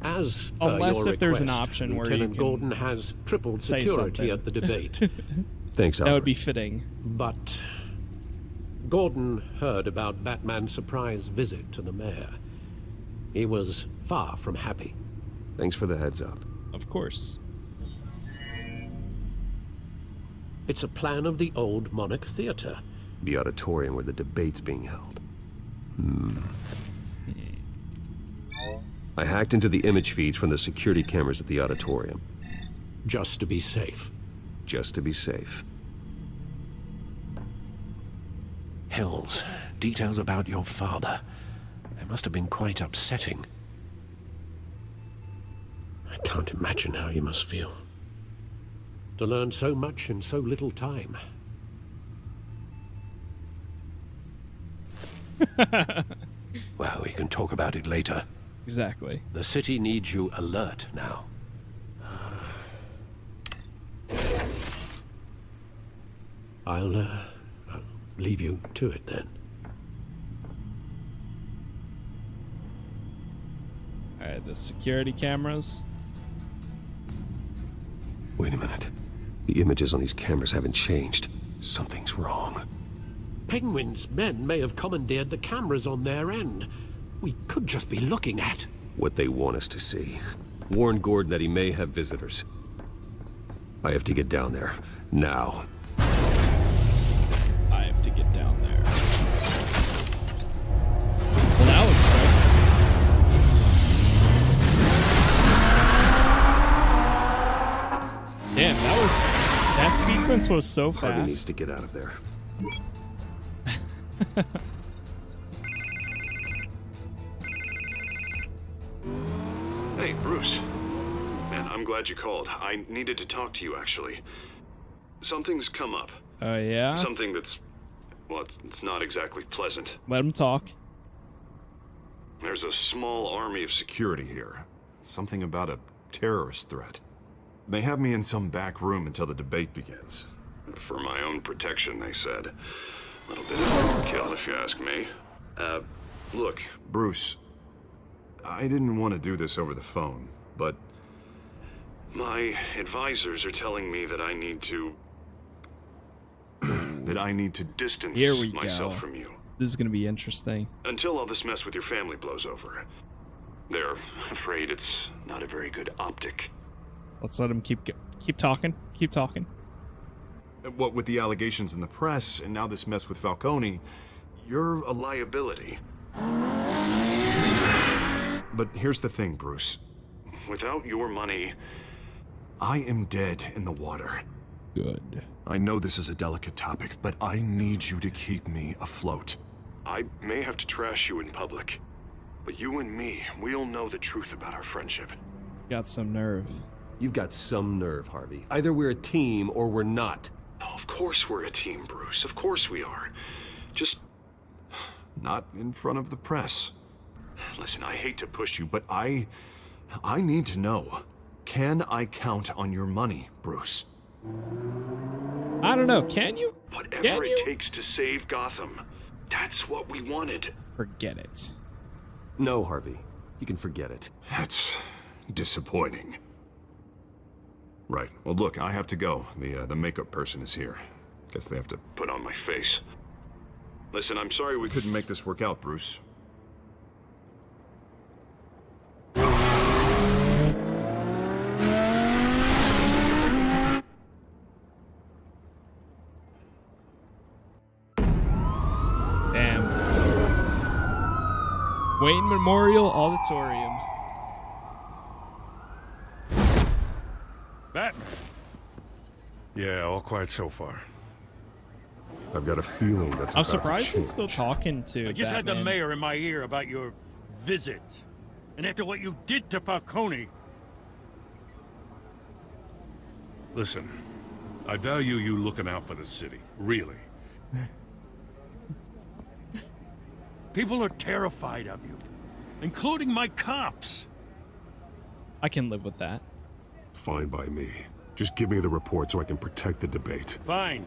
As unless your if there's an request, option where you Lieutenant can Gordon has tripled security at the debate. Thanks, Alfred. That would be fitting. But Gordon heard about Batman's surprise visit to the mayor. He was far from happy. Thanks for the heads up. Of course. It's a plan of the old Monarch Theater. The auditorium where the debate's being held. I hacked into the image feeds from the security cameras at the auditorium. Just to be safe. Just to be safe. Hills, details about your father. They must have been quite upsetting. I can't imagine how you must feel. To learn so much in so little time. Well, we can talk about it later. Exactly. The city needs you alert now. I'll leave you to it then. Alright, the security cameras. Wait a minute. The images on these cameras haven't changed. Something's wrong. Penguin's men may have commandeered the cameras on their end. We could just be looking at what they want us to see. Warn Gordon that he may have visitors. I have to get down there. Now. I have to get down there. Well, that was quick. Damn, that was so fast. Harvey needs to get out of there. Hey, Bruce. Man, I'm glad you called. I needed to talk to you, actually. Something's come up. Oh, yeah? Something that's... well, it's not exactly pleasant. Let him talk. There's a small army of security here. Something about a terrorist threat. They have me in some back room until the debate begins. For my own protection, they said. A little bit of overkill, if you ask me. Look, Bruce, I didn't want to do this over the phone, but my advisors are telling me that I need to... distance myself from you. This is going to be interesting. Until all this mess with your family blows over. They're afraid it's not a very good optic. Let's let him keep talking. Keep talking. What with the allegations in the press, and now this mess with Falcone, you're a liability. But here's the thing, Bruce. Without your money, I am dead in the water. Good. I know this is a delicate topic, but I need you to keep me afloat. I may have to trash you in public, but you and me, we'll know the truth about our friendship. Got some nerve. You've got some nerve, Harvey. Either we're a team or we're not. Oh, of course we're a team, Bruce. Of course we are. Just not in front of the press. Listen, I hate to push you, but I need to know. Can I count on your money, Bruce? I don't know. Can you? Whatever it takes to save Gotham. That's what we wanted. Forget it. No, Harvey. You can forget it. That's disappointing. Right. Well, look, I have to go. The makeup person is here. Guess they have to put on my face. Listen, I'm sorry we couldn't make this work out, Bruce. Damn. Wayne Memorial Auditorium. Batman. Yeah, all quiet so far. I've got a feeling that's I'm surprised he's still talking to I just had the Batman. mayor in my ear about your visit. And after what you did to Falcone... Listen, I value you looking out for the city. Really. People are terrified of you. Including my cops. I can live with that. Fine by me. Just give me the report so I can protect the debate. Fine.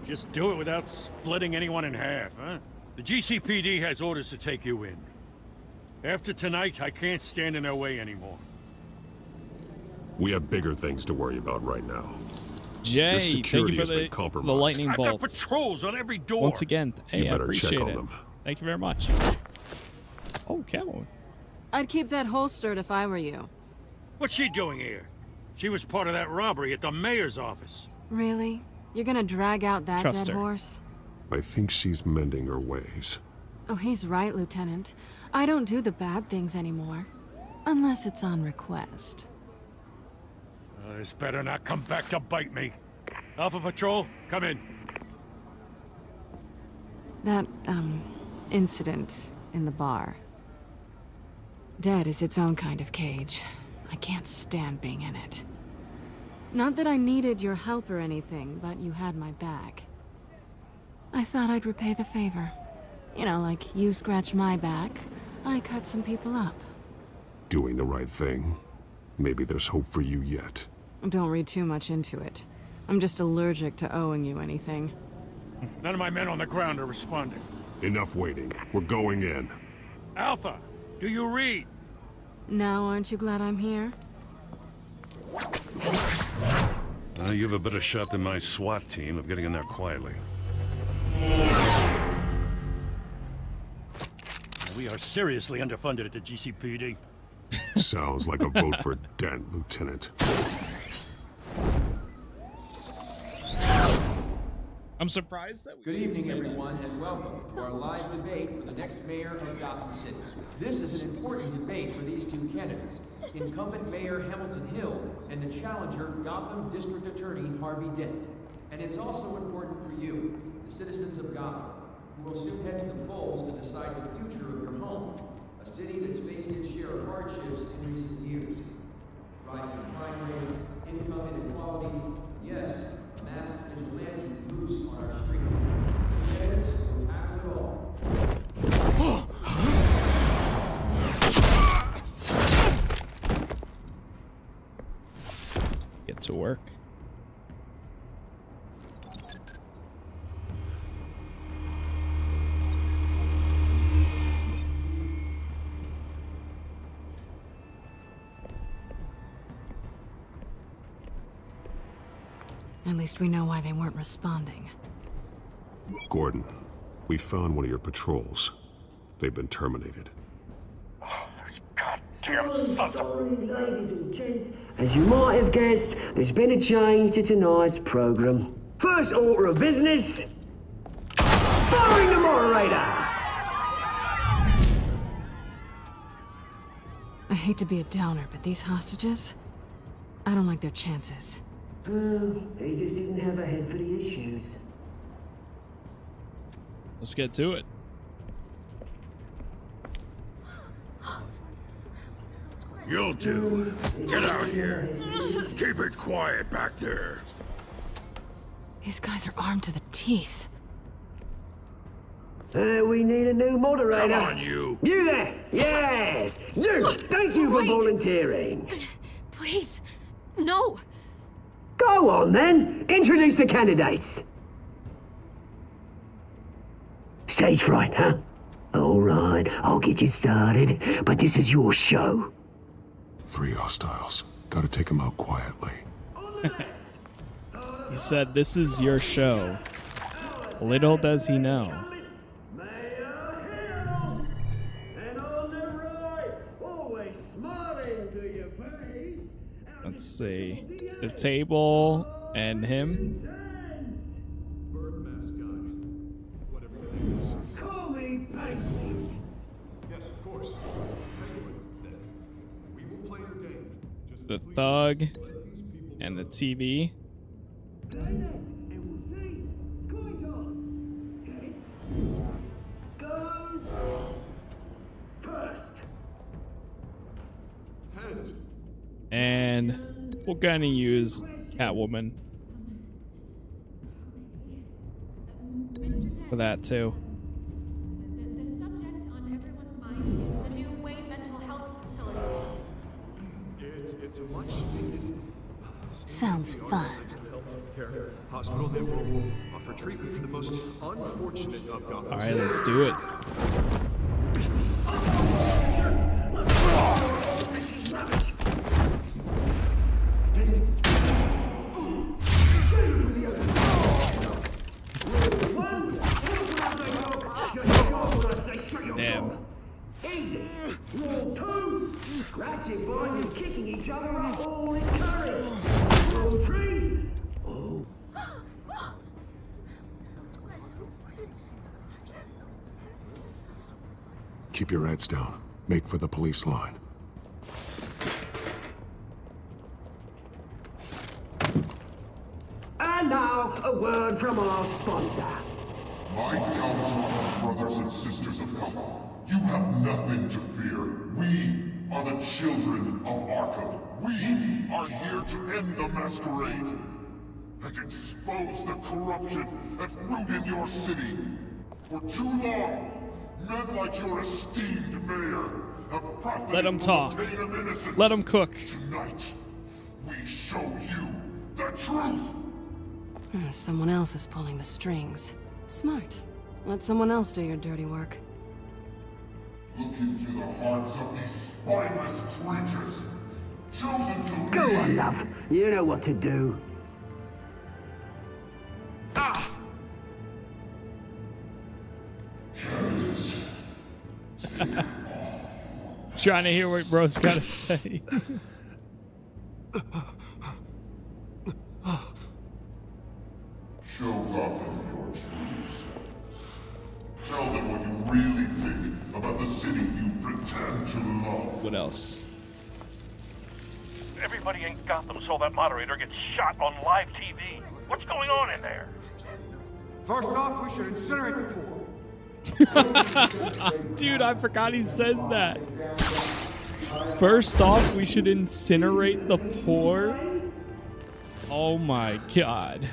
Just do it without splitting anyone in half, huh? The GCPD has orders to take you in. After tonight, I can't stand in their way anymore. We have bigger things to worry about right now. Jay, Your thank security you for has been the compromised. lightning I've got bolt. patrols on every door. Once again, hey, You I better check appreciate on it. them. Thank you very much. Oh, Catwoman. I'd keep that holstered if I were you. What's she doing here? She was part of that robbery at the mayor's office. Really? You're gonna drag out that Trust dead her. horse? I think she's mending her ways. Oh, he's right, Lieutenant. I don't do the bad things anymore. Unless it's on request. This better not come back to bite me. Alpha Patrol, come in. That, incident in the bar. Dead is its own kind of cage. I can't stand being in it. Not that I needed your help or anything, but you had my back. I thought I'd repay the favor. You know, like you scratch my back, I cut some people up. Doing the right thing. Maybe there's hope for you yet. Don't read too much into it. I'm just allergic to owing you anything. None of my men on the ground are responding. Enough waiting. We're going in. Alpha, do you read? Now aren't you glad I'm here? You have a better shot than my SWAT team of getting in there quietly. We are seriously underfunded at the GCPD. Sounds like a vote for Dent, Lieutenant. I'm surprised that we... Good evening, everyone, and welcome to our live debate for the next mayor of Gotham City. This is an important debate for these two candidates, incumbent Mayor Hamilton Hill and the challenger Gotham District Attorney Harvey Dent. And it's also important for you, the citizens of Gotham, who will soon head to the polls to decide the future of your home, a city that's faced its share of hardships in recent years. Rising crime rates, income inequality, yes, a massive vigilante loose on our streets. Candidates will tackle it all. Get to work. At least we know why they weren't responding. Gordon, we found one of your patrols. They've been terminated. Damn sons of... Ladies and gents, as you might have guessed, there's been a change to tonight's program. First order of business, firing the moderator! I hate to be a downer, but these hostages, I don't like their chances. He just didn't have a head for the issues. Let's get to it. You'll do. Get out here. Keep it quiet back there. These guys are armed to the teeth. We need a new moderator. Come on, you. You there! Yes! You! Thank you for volunteering. Please, no. Go on, then. Introduce the candidates. Stage fright, huh? All right, I'll get you started, but this is your show. 3 hostiles. Gotta take them out quietly. He said, "This is your show." Little does he know. Let's see. The table and him. Call me Penguin. Yes, of course. Penguin. We will play your game. Just The thug and the TV. Goes first. Heads. And we're gonna use Catwoman for that too. The subject on everyone's mind is the new Wayne mental health facility. It's a much needed Sounds fun. care hospital that will offer treatment for the most unfortunate of Gotham. All right, let's do it. Damn. Easy. Rule 2. Scratching, biting, kicking each other are all encouraged. Rule 3. Oh. Keep your heads down. Make for the police line. And now, a word from our sponsor. My downtrodden brothers and sisters of Gotham, you have nothing to fear. We are the children of Arkham. We are here to end the masquerade and expose the corruption at root in your city. For too long, men like your esteemed mayor have profited Let him talk. from the pain of innocence. Let him cook. Tonight, we show you the truth. Someone else is pulling the strings. Smart. Let someone else do your dirty work. Look into the hearts of these spineless creatures, chosen to Go lead. on, love. You know what to do. Candidates. Trying to hear what bro's gotta say. Show Gotham your true selves. Tell them what you really think about the city you pretend to love. What else? Everybody in Gotham saw that moderator get shot on live TV. What's going on in there? First off, we should incinerate the pool. Dude, I forgot he says that. First off, we should incinerate the poor. Oh my god.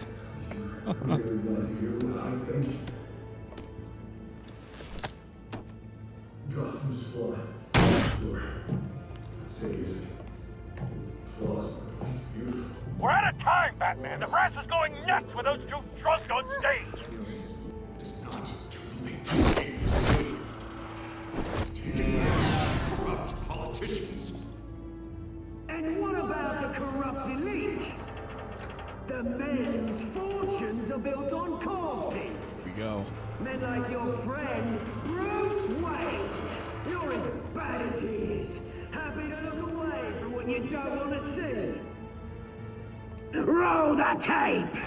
Gotham's flawed. Let's say it's flaws, but beautiful. We're out of time, Batman. The press is going nuts with those two drunks on stage. It's not too late to save the city. Taking corrupt politicians. And what about the corrupt elite? The men's fortunes are built on corpses. Here we go. Men like your friend, Bruce Wayne. You're as bad as he is. Happy to look away from what you don't want to see. Roll the tape!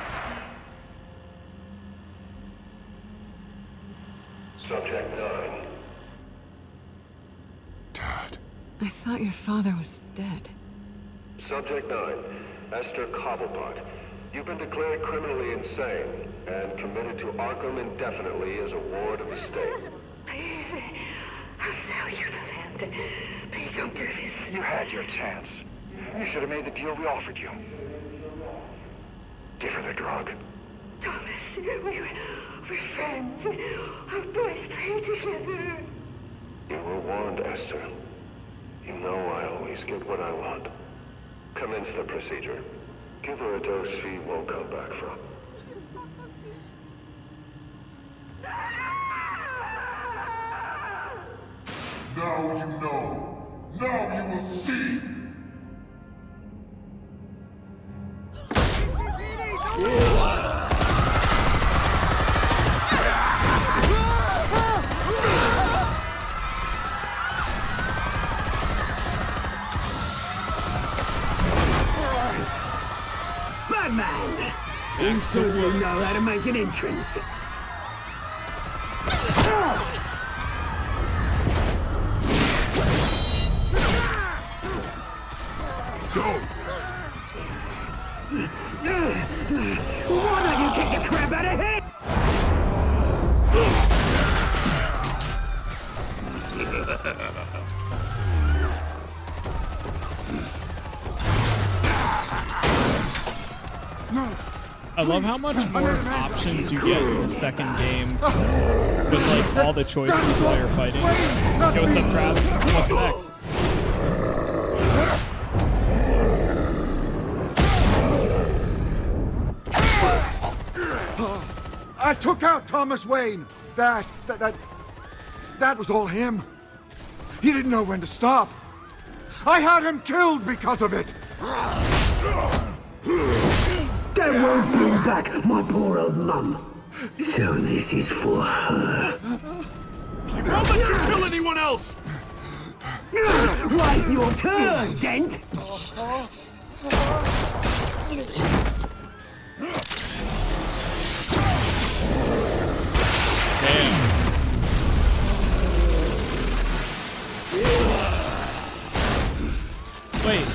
Subject 9. Dad. I thought your father was dead. Subject 9. Esther Cobblepot. You've been declared criminally insane and committed to Arkham indefinitely as a ward of the state. Please, I'll sell you the land. Please don't do this. You had your chance. You should have made the deal we offered you. Give her the drug. Thomas, we're friends. Our boys play together. You were warned, Esther. You know I always get what I want. Commence the procedure. Give her a dose she won't come back from. Now you know. Now you will see. Batman! You certainly know how to make an entrance. Go! Why don't you kick the crap out of him? I love how much more options you get in the second game with like all the choices while you're fighting. Yo, what's up, Trav? What the heck? I took out Thomas Wayne. That was all him. He didn't know when to stop. I had him killed because of it. That won't bring back my poor old mum. So this is for her. I won't let you kill anyone else! Right, your turn, Dent! Wait.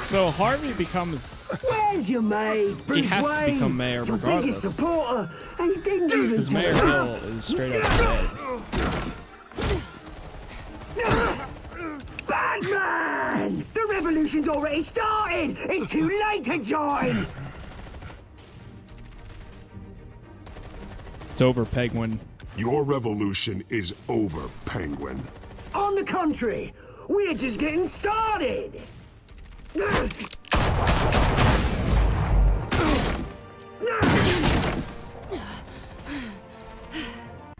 So Harvey becomes... Where's your maid, Bruce He has to become mayor your regardless. biggest supporter, and he didn't even Because Mayor Hill is straight up dead. Batman! The revolution's already started! It's too late to join! It's over, Penguin. Your revolution is over, Penguin. On the contrary, we're just getting started!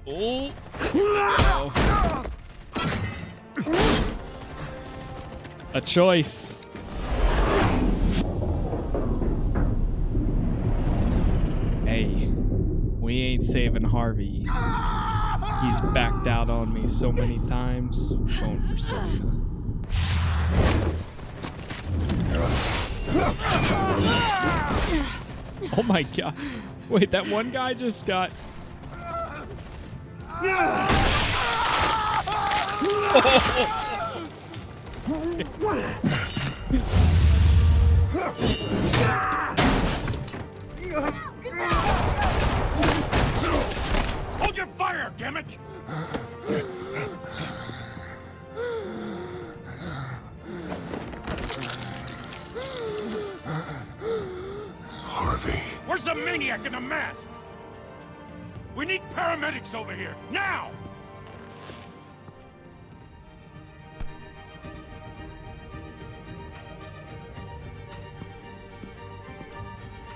Oh. A choice. Hey, we ain't saving Harvey. He's backed out on me so many times. Going for Selena. Oh my god. Wait, that one guy just got... Hold your fire, damn it! Harvey. Where's the maniac in the mask? We need paramedics over here, now!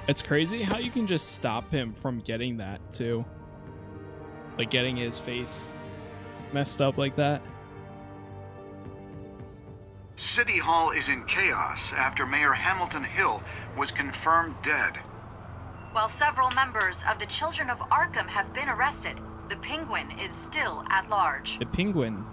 It's crazy how you can just stop him from getting that too. Like getting his face messed up like that. City Hall is in chaos after Mayor Hamilton Hill was confirmed dead. While several members of the Children of Arkham have been arrested, the Penguin is still at large. The Penguin.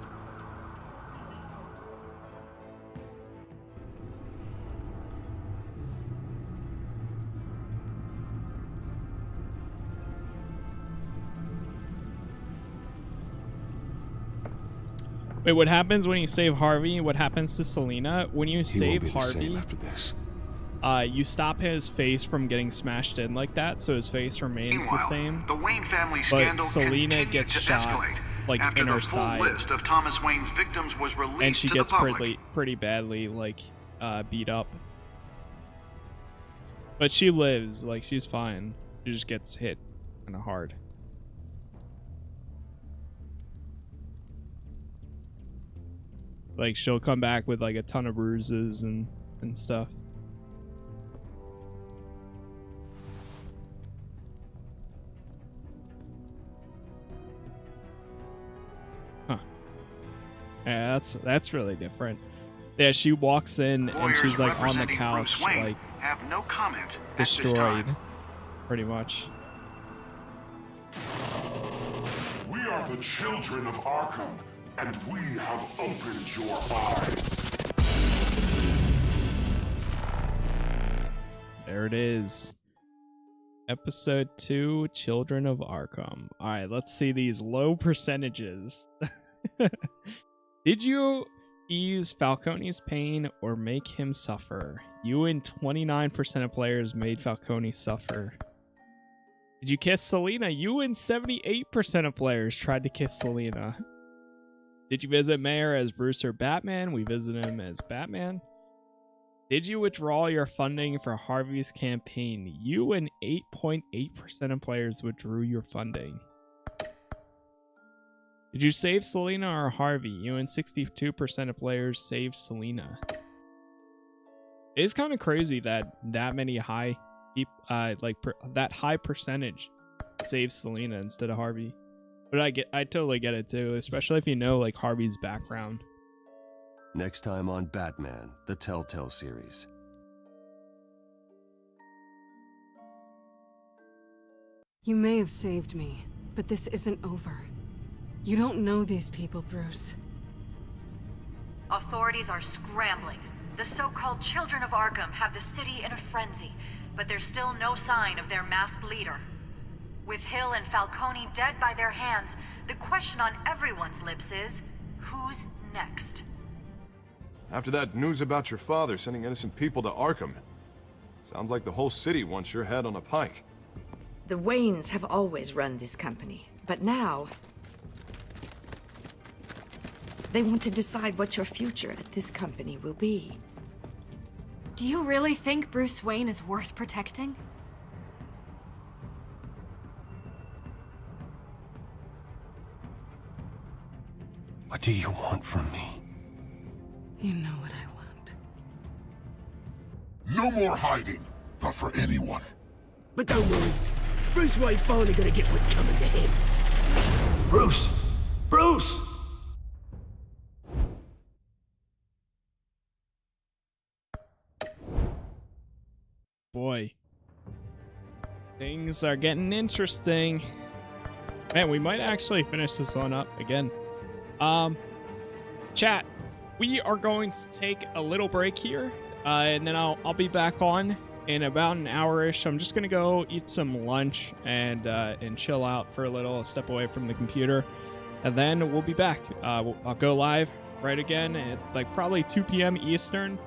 Wait, what happens when you save Harvey? What happens to Selena? When you save Harvey, after this. You stop his face from getting smashed in like that, so his face remains the same. The Wayne family But scandal Selena gets to shot escalate like after in the her full side, list of Thomas Wayne's victims was released and she to gets the public. pretty badly like beat up. But she lives, like she's fine. She just gets hit kind of hard. Like she'll come back with like a ton of bruises and stuff. Huh. Yeah, that's really different. Yeah, she walks in and she's like on the couch, like have no comment at this destroyed, time. pretty much. We are the children of Arkham, and we have opened your eyes. There it is. Episode 2, Children of Arkham. Alright, let's see these low percentages. Did you ease Falcone's pain or make him suffer? You and 29% of players made Falcone suffer. Did you kiss Selena? You and 78% of players tried to kiss Selena. Did you visit Mayor as Bruce or Batman? We visited him as Batman. Did you withdraw your funding for Harvey's campaign? You and 8.8% of players withdrew your funding. Did you save Selena or Harvey? You and 62% of players saved Selena. It's kind of crazy that many high, that high percentage saves Selena instead of Harvey. But I totally get it too, especially if you know like Harvey's background. Next time on Batman, the Telltale Series. You may have saved me, but this isn't over. You don't know these people, Bruce. Authorities are scrambling. The so-called Children of Arkham have the city in a frenzy, but there's still no sign of their masked leader. With Hill and Falcone dead by their hands, the question on everyone's lips is, who's next? After that news about your father sending innocent people to Arkham, sounds like the whole city wants your head on a pike. The Waynes have always run this company, but now they want to decide what your future at this company will be. Do you really think Bruce Wayne is worth protecting? What do you want from me? You know what I want. No more hiding, not for anyone. But don't worry, Bruce Wayne's finally gonna get what's coming to him. Bruce! Bruce! Boy. Things are getting interesting. Man, we might actually finish this one up again. Chat, we are going to take a little break here, and then I'll be back on in about an hour-ish. I'm just gonna go eat some lunch and chill out for a little, step away from the computer, and then we'll be back. I'll go live right again at like probably 2 p.m. Eastern,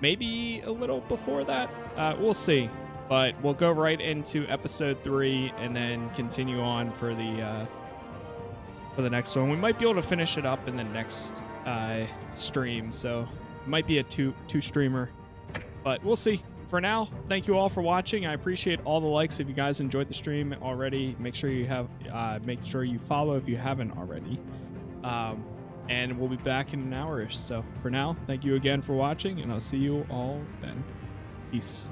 maybe a little before that. We'll see. But we'll go right into episode 3 and then continue on for the next one. We might be able to finish it up in the next stream, so it might be a two streamer, but we'll see. For now, thank you all for watching. I appreciate all the likes. If you guys enjoyed the stream already, make sure you follow if you haven't already. And we'll be back in an hour-ish. So for now, thank you again for watching, and I'll see you all then. Peace.